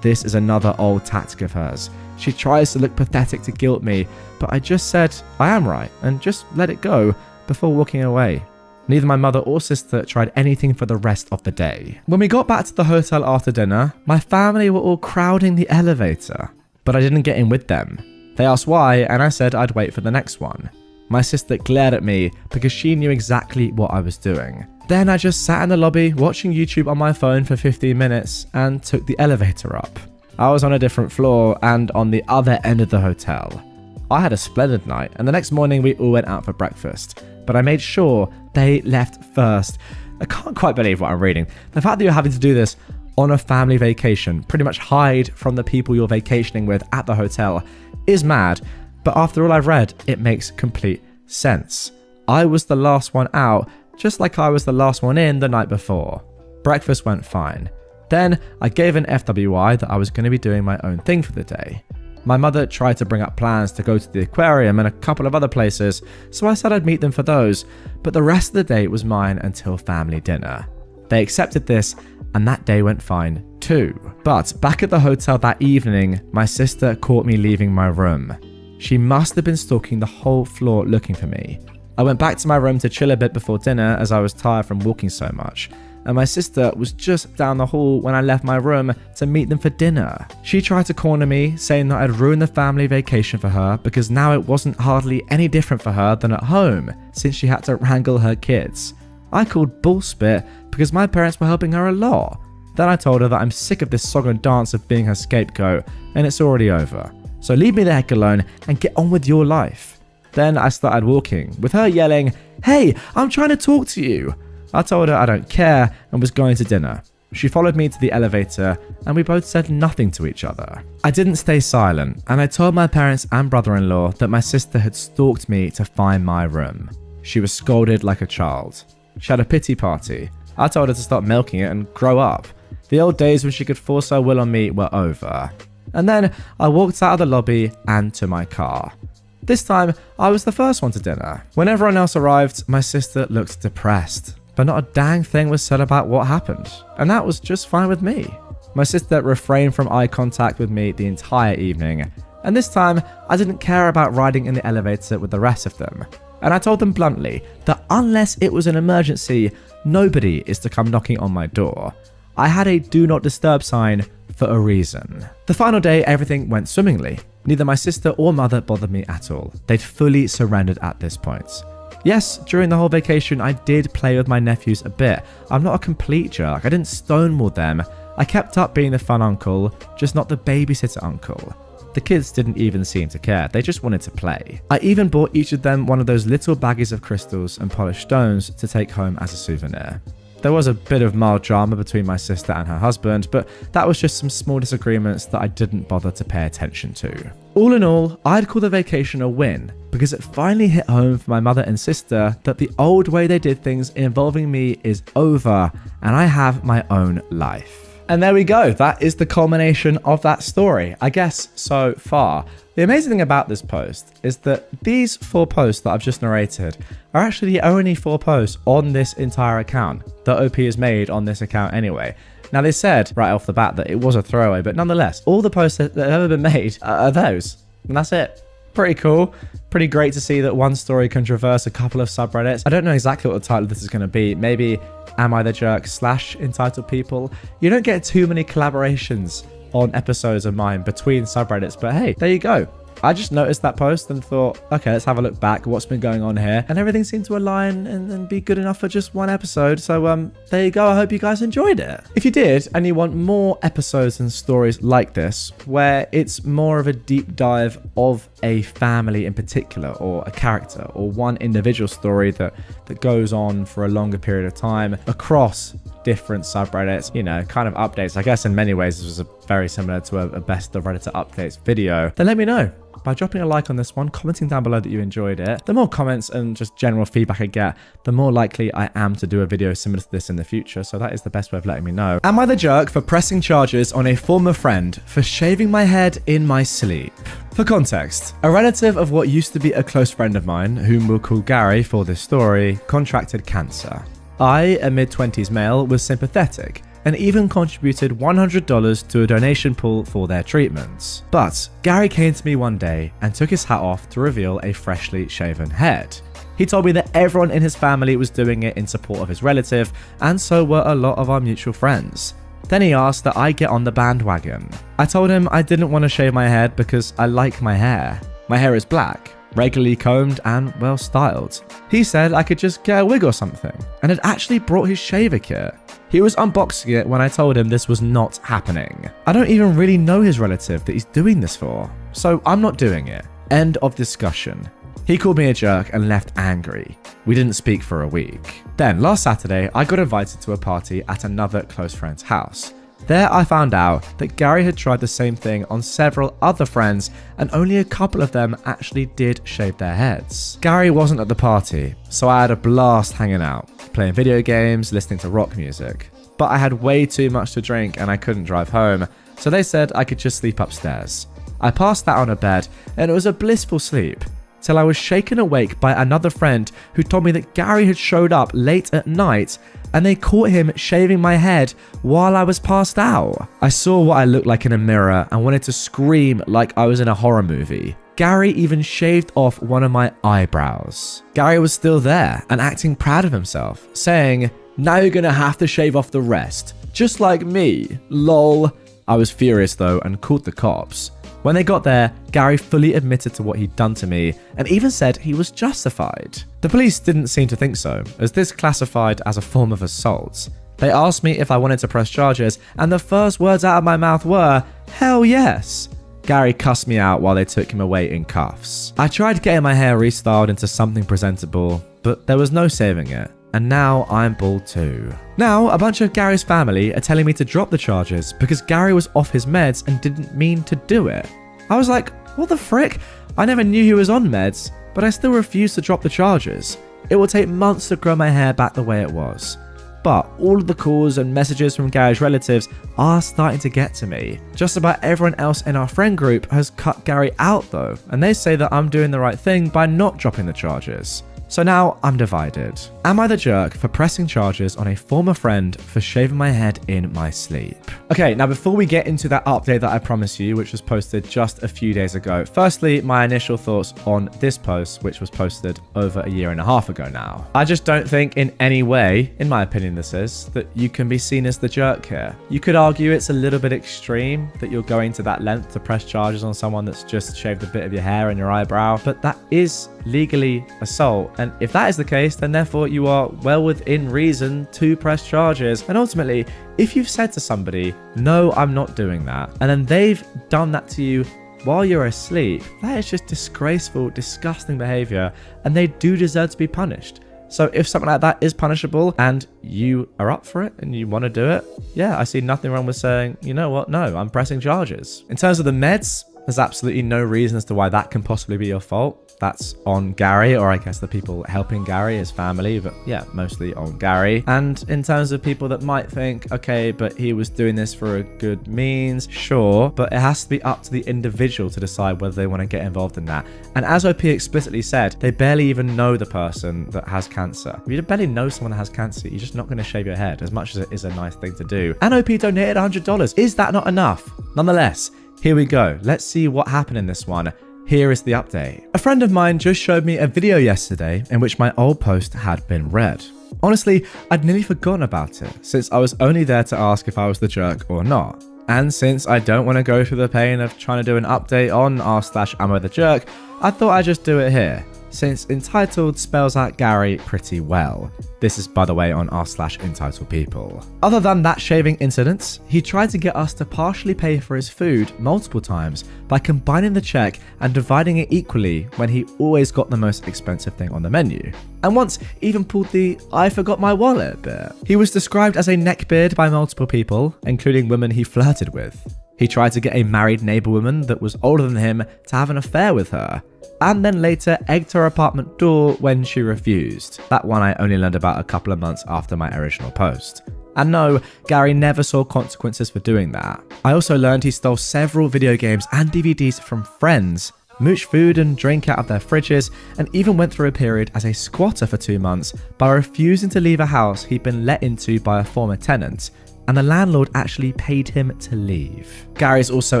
This is another old tactic of hers. She tries to look pathetic to guilt me, but I just said I am right and just let it go before walking away. Neither my mother or sister tried anything for the rest of the day. When we got back to the hotel after dinner, my family were all crowding the elevator, but I didn't get in with them. They asked why, and I said I'd wait for the next one. My sister glared at me because she knew exactly what I was doing. Then I just sat in the lobby watching YouTube on my phone for 15 minutes and took the elevator up. I was on a different floor and on the other end of the hotel. I had a splendid night, and the next morning we all went out for breakfast, but I made sure they left first. I can't quite believe what I'm reading. The fact that you're having to do this on a family vacation, pretty much hide from the people you're vacationing with at the hotel, is mad, but after all I've read, it makes complete sense. I was the last one out, just like I was the last one in the night before. Breakfast went fine. Then I gave an FWI that I was going to be doing my own thing for the day. My mother tried to bring up plans to go to the aquarium and a couple of other places, so I said I'd meet them for those, but the rest of the day was mine until family dinner. They accepted this, and that day went fine too. But back at the hotel that evening, my sister caught me leaving my room. She must have been stalking the whole floor looking for me. I went back to my room to chill a bit before dinner as I was tired from walking so much, and my sister was just down the hall when I left my room to meet them for dinner. She tried to corner me, saying that I'd ruined the family vacation for her because now it wasn't hardly any different for her than at home, since she had to wrangle her kids. I called bullspit because my parents were helping her a lot. Then I told her that I'm sick of this song and dance of being her scapegoat, and it's already over. So leave me the heck alone and get on with your life. Then I started walking, with her yelling, "Hey, I'm trying to talk to you." I told her I don't care and was going to dinner. She followed me to the elevator and we both said nothing to each other. I didn't stay silent and I told my parents and brother-in-law that my sister had stalked me to find my room. She was scolded like a child. She had a pity party. I told her to stop milking it and grow up. The old days when she could force her will on me were over. And then I walked out of the lobby and to my car. This time, I was the first one to dinner. When everyone else arrived, my sister looked depressed, but not a dang thing was said about what happened, and that was just fine with me. My sister refrained from eye contact with me the entire evening, and this time, I didn't care about riding in the elevator with the rest of them. And I told them bluntly that unless it was an emergency, nobody is to come knocking on my door. I had a do not disturb sign for a reason. The final day, everything went swimmingly. Neither my sister or mother bothered me at all. They'd fully surrendered at this point. Yes, during the whole vacation, I did play with my nephews a bit. I'm not a complete jerk. I didn't stonewall them. I kept up being the fun uncle, just not the babysitter uncle. The kids didn't even seem to care. They just wanted to play. I even bought each of them one of those little baggies of crystals and polished stones to take home as a souvenir. There was a bit of mild drama between my sister and her husband, but that was just some small disagreements that I didn't bother to pay attention to. All in all, I'd call the vacation a win, because it finally hit home for my mother and sister that the old way they did things involving me is over, and I have my own life. And there we go, that is the culmination of that story, I guess, so far. The amazing thing about this post is that these 4 posts that I've just narrated are actually the only 4 posts on this entire account that OP has made on this account anyway. Now they said right off the bat that it was a throwaway, but nonetheless, all the posts that have ever been made are those, and that's it. Pretty cool. Pretty great to see that one story can traverse a couple of subreddits. I don't know exactly what the title of this is going to be. Maybe AmITheJerk / Entitled People. You don't get too many collaborations on episodes of mine between subreddits, but hey, there you go. I just noticed that post and thought, okay, let's have a look back at what's been going on here. And everything seemed to align and be good enough for just one episode. So there you go. I hope you guys enjoyed it. If you did, and you want more episodes and stories like this, where it's more of a deep dive of a family in particular, or a character, or one individual story that goes on for a longer period of time across different subreddits, you know, kind of updates. I guess in many ways this was very similar to a best of Redditor updates video. Then let me know by dropping a like on this one, commenting down below that you enjoyed it. The more comments and just general feedback I get, the more likely I am to do a video similar to this in the future, so that is the best way of letting me know. Am I the jerk for pressing charges on a former friend for shaving my head in my sleep? For context, a relative of what used to be a close friend of mine, whom we'll call Gary for this story, contracted cancer. I, a mid-20s male, was sympathetic and even contributed $100 to a donation pool for their treatments. But Gary came to me one day and took his hat off to reveal a freshly shaven head. He told me that everyone in his family was doing it in support of his relative, and so were a lot of our mutual friends. Then he asked that I get on the bandwagon. I told him I didn't want to shave my head because I like my hair. My hair is black, regularly combed and well styled. He said I could just get a wig or something, and had actually brought his shaver kit. He was unboxing it when I told him this was not happening. I don't even really know his relative that he's doing this for, so I'm not doing it. End of discussion. He called me a jerk and left angry. We didn't speak for a week. Then last Saturday, I got invited to a party at another close friend's house. There I found out that Gary had tried the same thing on several other friends, and only a couple of them actually did shave their heads. Gary wasn't at the party, so I had a blast hanging out, playing video games, listening to rock music. But I had way too much to drink and I couldn't drive home, so they said I could just sleep upstairs. I passed out on a bed and it was a blissful sleep. till I was shaken awake by another friend who told me that Gary had showed up late at night and they caught him shaving my head while I was passed out. I saw what I looked like in a mirror and wanted to scream like I was in a horror movie. Gary even shaved off one of my eyebrows. Gary was still there and acting proud of himself, saying, "Now you're gonna have to shave off the rest, just like me, lol." I was furious though and called the cops. When they got there, Gary fully admitted to what he'd done to me and even said he was justified. The police didn't seem to think so, as this classified as a form of assault. They asked me if I wanted to press charges, and the first words out of my mouth were, "Hell yes." Gary cussed me out while they took him away in cuffs. I tried getting my hair restyled into something presentable, but there was no saving it. And now I'm bald too. Now, a bunch of Gary's family are telling me to drop the charges because Gary was off his meds and didn't mean to do it. I was like, what the frick? I never knew he was on meds, but I still refuse to drop the charges. It will take months to grow my hair back the way it was. But all of the calls and messages from Gary's relatives are starting to get to me. Just about everyone else in our friend group has cut Gary out though, and they say that I'm doing the right thing by not dropping the charges. So now I'm divided. Am I the jerk for pressing charges on a former friend for shaving my head in my sleep? Okay, now before we get into that update that I promised you, which was posted just a few days ago, firstly, my initial thoughts on this post, which was posted over a year and a half ago now. I just don't think in any way, in my opinion this is, that you can be seen as the jerk here. You could argue it's a little bit extreme that you're going to that length to press charges on someone that's just shaved a bit of your hair and your eyebrow, but that is legally assault. And if that is the case, then therefore you are well within reason to press charges. And ultimately, if you've said to somebody, "No, I'm not doing that," and then they've done that to you while you're asleep, that is just disgraceful, disgusting behavior, and they do deserve to be punished. So if something like that is punishable and you are up for it and you want to do it, yeah, I see nothing wrong with saying, you know what, no, I'm pressing charges. In terms of the meds, there's absolutely no reason as to why that can possibly be your fault. That's on Gary, or I guess the people helping Gary, his family, but yeah, mostly on Gary. And in terms of people that might think, okay, but he was doing this for a good means, sure, but it has to be up to the individual to decide whether they want to get involved in that. And as OP explicitly said, they barely even know the person that has cancer. If you barely know someone that has cancer, you're just not going to shave your head, as much as it is a nice thing to do. And OP donated $100. Is that not enough? Nonetheless, here we go. Let's see what happened in this one. Here is the update. A friend of mine just showed me a video yesterday in which my old post had been read. Honestly, I'd nearly forgotten about it since I was only there to ask if I was the jerk or not. And since I don't want to go through the pain of trying to do an update on r/AmITheJerk, I thought I'd just do it here, since entitled spells out Gary pretty well. This is, by the way, on r/entitledpeople. Other than that shaving incident, he tried to get us to partially pay for his food multiple times by combining the check and dividing it equally when he always got the most expensive thing on the menu. And once even pulled the "I forgot my wallet" bit. He was described as a neckbeard by multiple people, including women he flirted with. He tried to get a married neighbor woman that was older than him to have an affair with her, and then later egged her apartment door when she refused. That one I only learned about a couple of months after my original post. And no, Gary never saw consequences for doing that. I also learned he stole several video games and DVDs from friends, mooched food and drink out of their fridges, and even went through a period as a squatter for 2 months by refusing to leave a house he'd been let into by a former tenant, and the landlord actually paid him to leave. Gary's also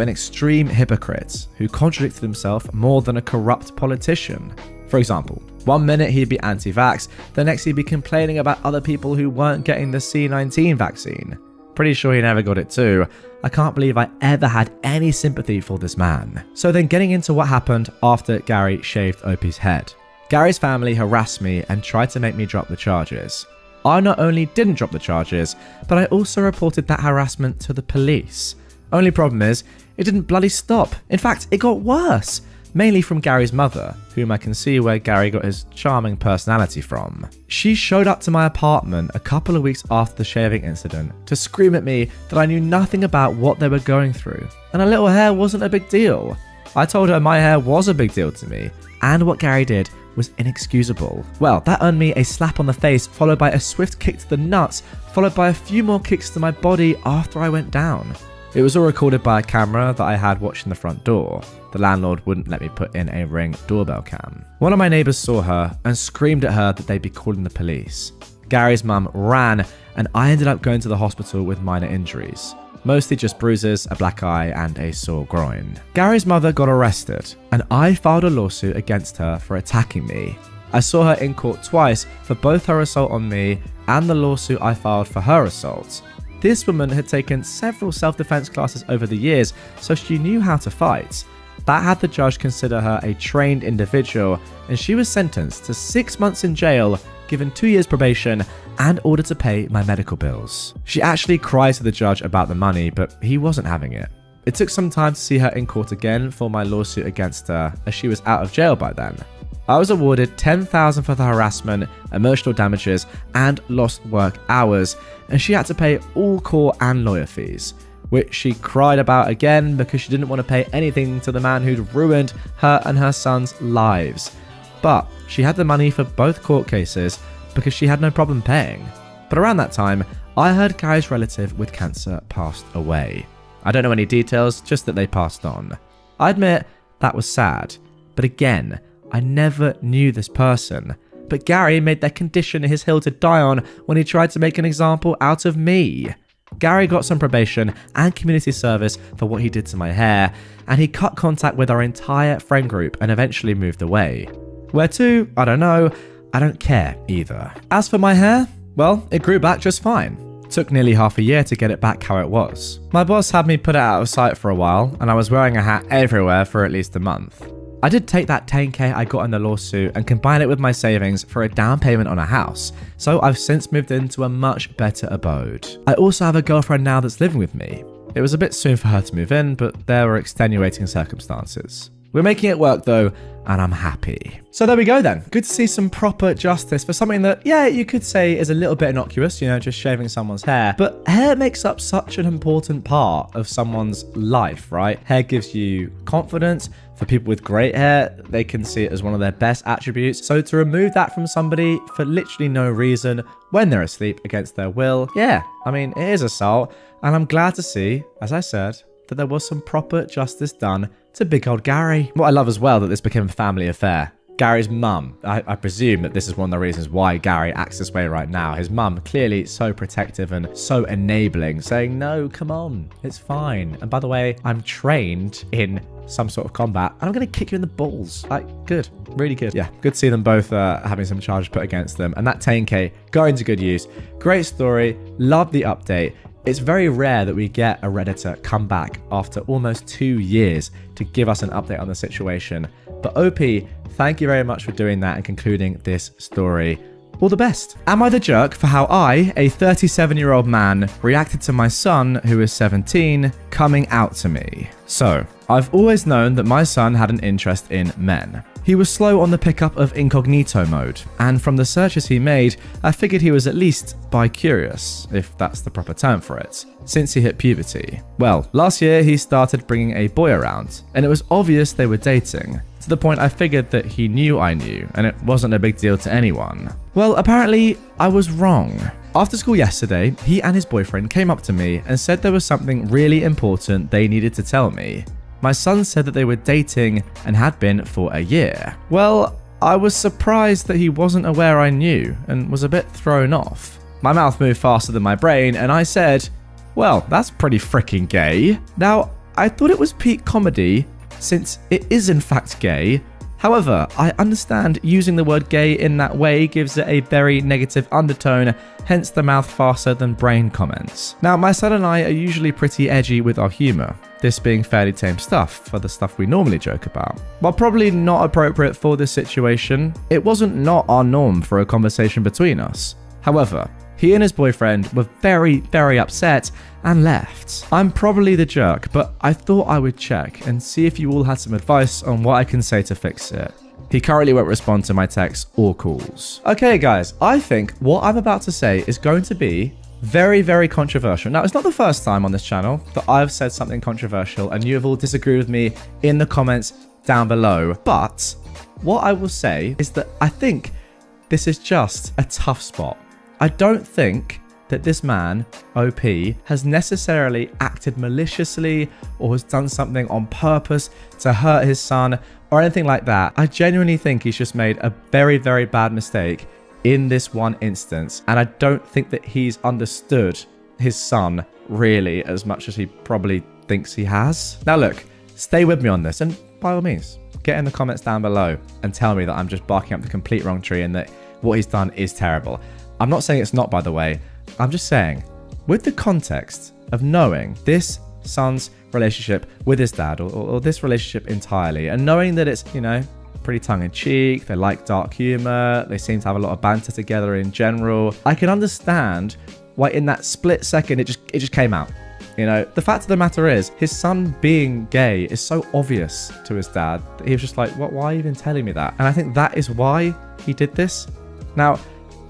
an extreme hypocrite who contradicted himself more than a corrupt politician. For example, one minute he'd be anti-vax, the next he'd be complaining about other people who weren't getting the C19 vaccine. Pretty sure he never got it too. I can't believe I ever had any sympathy for this man. So then getting into what happened after Gary shaved OP's head. Gary's family harassed me and tried to make me drop the charges. I not only didn't drop the charges, but I also reported that harassment to the police. Only problem is, it didn't bloody stop. In fact, it got worse. Mainly from Gary's mother, whom I can see where Gary got his charming personality from. She showed up to my apartment a couple of weeks after the shaving incident to scream at me that I knew nothing about what they were going through, and a little hair wasn't a big deal. I told her my hair was a big deal to me, and what Gary did was inexcusable. Well, that earned me a slap on the face, followed by a swift kick to the nuts, followed by a few more kicks to my body after I went down. It was all recorded by a camera that I had watching the front door. The landlord wouldn't let me put in a Ring doorbell cam. One of my neighbours saw her and screamed at her that they'd be calling the police. Gary's mum ran and I ended up going to the hospital with minor injuries. Mostly just bruises, a black eye and a sore groin. Gary's mother got arrested and I filed a lawsuit against her for attacking me. I saw her in court twice for both her assault on me and the lawsuit I filed for her assault. This woman had taken several self-defense classes over the years, so she knew how to fight. That had the judge consider her a trained individual, and she was sentenced to 6 months in jail, given 2 years probation, and ordered to pay my medical bills. She actually cried to the judge about the money, but he wasn't having it. It took some time to see her in court again for my lawsuit against her, as she was out of jail by then. I was awarded $10,000 for the harassment, emotional damages, and lost work hours, and she had to pay all court and lawyer fees, which she cried about again because she didn't want to pay anything to the man who'd ruined her and her son's lives. But she had the money for both court cases because she had no problem paying. But around that time, I heard Gary's relative with cancer passed away. I don't know any details, just that they passed on. I admit that was sad, but again, I never knew this person, but Gary made their condition his hill to die on when he tried to make an example out of me. Gary got some probation and community service for what he did to my hair, and he cut contact with our entire friend group and eventually moved away. Where to? I don't know. I don't care either. As for my hair, well, it grew back just fine. Took nearly half a year to get it back how it was. My boss had me put it out of sight for a while, and I was wearing a hat everywhere for at least a month. I did take that $10,000 I got in the lawsuit and combine it with my savings for a down payment on a house, so I've since moved into a much better abode. I also have a girlfriend now that's living with me. It was a bit soon for her to move in, but there were extenuating circumstances. We're making it work though, and I'm happy. So there we go then. Good to see some proper justice for something that, yeah, you could say is a little bit innocuous, you know, just shaving someone's hair. But hair makes up such an important part of someone's life, right? Hair gives you confidence. For people with great hair, they can see it as one of their best attributes. So to remove that from somebody for literally no reason when they're asleep against their will, yeah, I mean, it is assault. And I'm glad to see, as I said, that there was some proper justice done to big old Gary. What I love as well, that this became a family affair. Gary's mum, I presume that this is one of the reasons why Gary acts this way right now. His mum, clearly so protective and so enabling, saying, no, come on, it's fine. And by the way, I'm trained in some sort of combat, and I'm going to kick you in the balls. Like, good, really good. Yeah, good to see them both having some charges put against them. And that $10,000 going to good use. Great story, love the update. It's very rare that we get a Redditor come back after almost 2 years to give us an update on the situation. But OP, thank you very much for doing that and concluding this story. All the best. Am I the jerk for how I, a 37-year-old man, reacted to my son, who is 17, coming out to me? So, I've always known that my son had an interest in men. He was slow on the pickup of incognito mode, and from the searches he made, I figured he was at least bi-curious, if that's the proper term for it, since he hit puberty. Well, last year he started bringing a boy around, and it was obvious they were dating, to the point I figured that he knew I knew, and it wasn't a big deal to anyone. Well, apparently, I was wrong. After school yesterday, he and his boyfriend came up to me and said there was something really important they needed to tell me. My son said that they were dating and had been for a year. Well, I was surprised that he wasn't aware I knew and was a bit thrown off. My mouth moved faster than my brain and I said, well, that's pretty freaking gay. Now, I thought it was peak comedy since it is in fact gay. However, I understand using the word gay in that way gives it a very negative undertone, hence the mouth faster than brain comments. Now, my son and I are usually pretty edgy with our humour, this being fairly tame stuff for the stuff we normally joke about. While probably not appropriate for this situation, it wasn't not our norm for a conversation between us. However, he and his boyfriend were very, very upset and left. I'm probably the jerk, but I thought I would check and see if you all had some advice on what I can say to fix it. He currently won't respond to my texts or calls. Okay guys, I think what I'm about to say is going to be very, very controversial. Now, it's not the first time on this channel that I've said something controversial and you have all disagreed with me in the comments down below. But what I will say is that I think this is just a tough spot. I don't think that this man, OP, has necessarily acted maliciously or has done something on purpose to hurt his son or anything like that. I genuinely think he's just made a very, very bad mistake in this one instance. And I don't think that he's understood his son really as much as he probably thinks he has. Now look, stay with me on this, and by all means, get in the comments down below and tell me that I'm just barking up the complete wrong tree and that what he's done is terrible. I'm not saying it's not, by the way. I'm just saying, with the context of knowing this son's relationship with his dad, or this relationship entirely, and knowing that it's, you know, pretty tongue-in-cheek, they like dark humor, they seem to have a lot of banter together in general, I can understand why in that split second it just came out. You know, the fact of the matter is, his son being gay is so obvious to his dad that he was just like, what, why are you even telling me that? And I think that is why he did this. Now,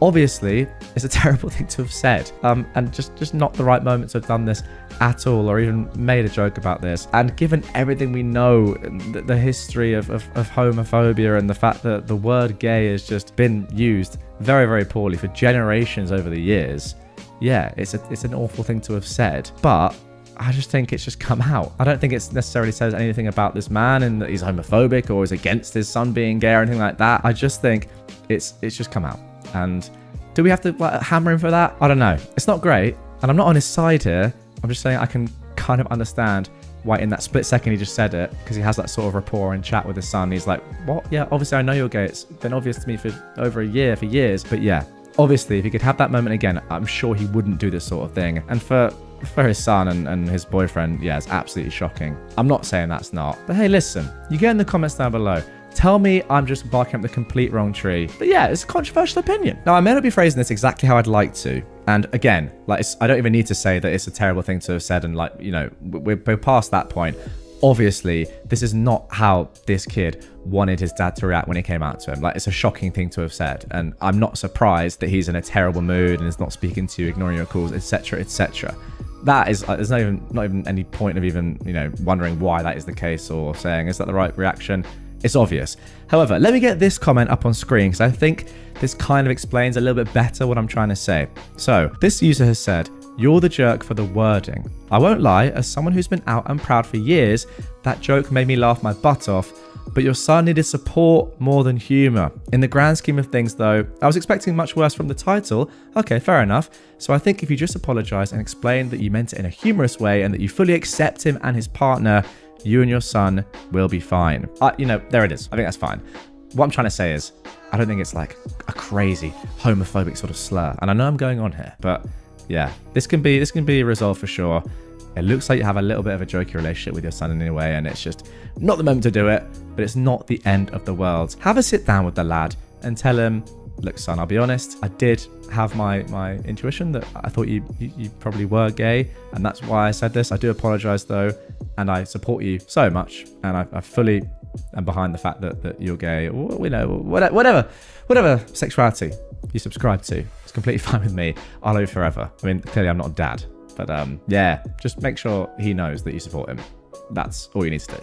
obviously, it's a terrible thing to have said, and just not the right moment to have done this at all, or even made a joke about this. And given everything we know, the history of homophobia and the fact that the word gay has just been used very, very poorly for generations over the years, yeah, it's an awful thing to have said. But I just think it's just come out. I don't think it necessarily says anything about this man and that he's homophobic or is against his son being gay or anything like that. I just think it's just come out. And do we have to hammer him for that? I don't know. It's not great. And I'm not on his side here. I'm just saying I can kind of understand why in that split second he just said it, because he has that sort of rapport and chat with his son. He's like, what? Yeah, obviously I know you're gay. It's been obvious to me for over a year, for years. But yeah, obviously if he could have that moment again, I'm sure he wouldn't do this sort of thing. And for his son and his boyfriend, yeah, it's absolutely shocking. I'm not saying that's not. But hey, listen, you get in the comments down below. Tell me I'm just barking up the complete wrong tree. But yeah, it's a controversial opinion. Now, I may not be phrasing this exactly how I'd like to. And again, like, I don't even need to say that it's a terrible thing to have said. And like, you know, we're past that point. Obviously, this is not how this kid wanted his dad to react when he came out to him. Like, it's a shocking thing to have said. And I'm not surprised that he's in a terrible mood and is not speaking to you, ignoring your calls, etc., etc. That is, there's not even any point of even, you know, wondering why that is the case or saying, is that the right reaction? It's obvious. However, let me get this comment up on screen because I think this kind of explains a little bit better what I'm trying to say. So this user has said, "You're the jerk for the wording. I won't lie, as someone who's been out and proud for years, that joke made me laugh my butt off, but your son needed support more than humor. In the grand scheme of things though, I was expecting much worse from the title. Okay, fair enough. So I think if you just apologize and explain that you meant it in a humorous way and that you fully accept him and his partner, you and your son will be fine." You know, there it is. I think that's fine. What I'm trying to say is, I don't think it's like a crazy homophobic sort of slur. And I know I'm going on here, but yeah, this can be resolved for sure. It looks like you have a little bit of a jokey relationship with your son in a way, and it's just not the moment to do it, but it's not the end of the world. Have a sit down with the lad and tell him, look, son, I'll be honest, I did have my intuition that I thought you probably were gay, and that's why I said this. I do apologize though, and I support you so much, and I fully am behind the fact that you're gay, or, you know, whatever sexuality you subscribe to. It's completely fine with me. I love you forever. I mean, clearly I'm not a dad, but yeah, just make sure he knows that you support him. That's all you need to do.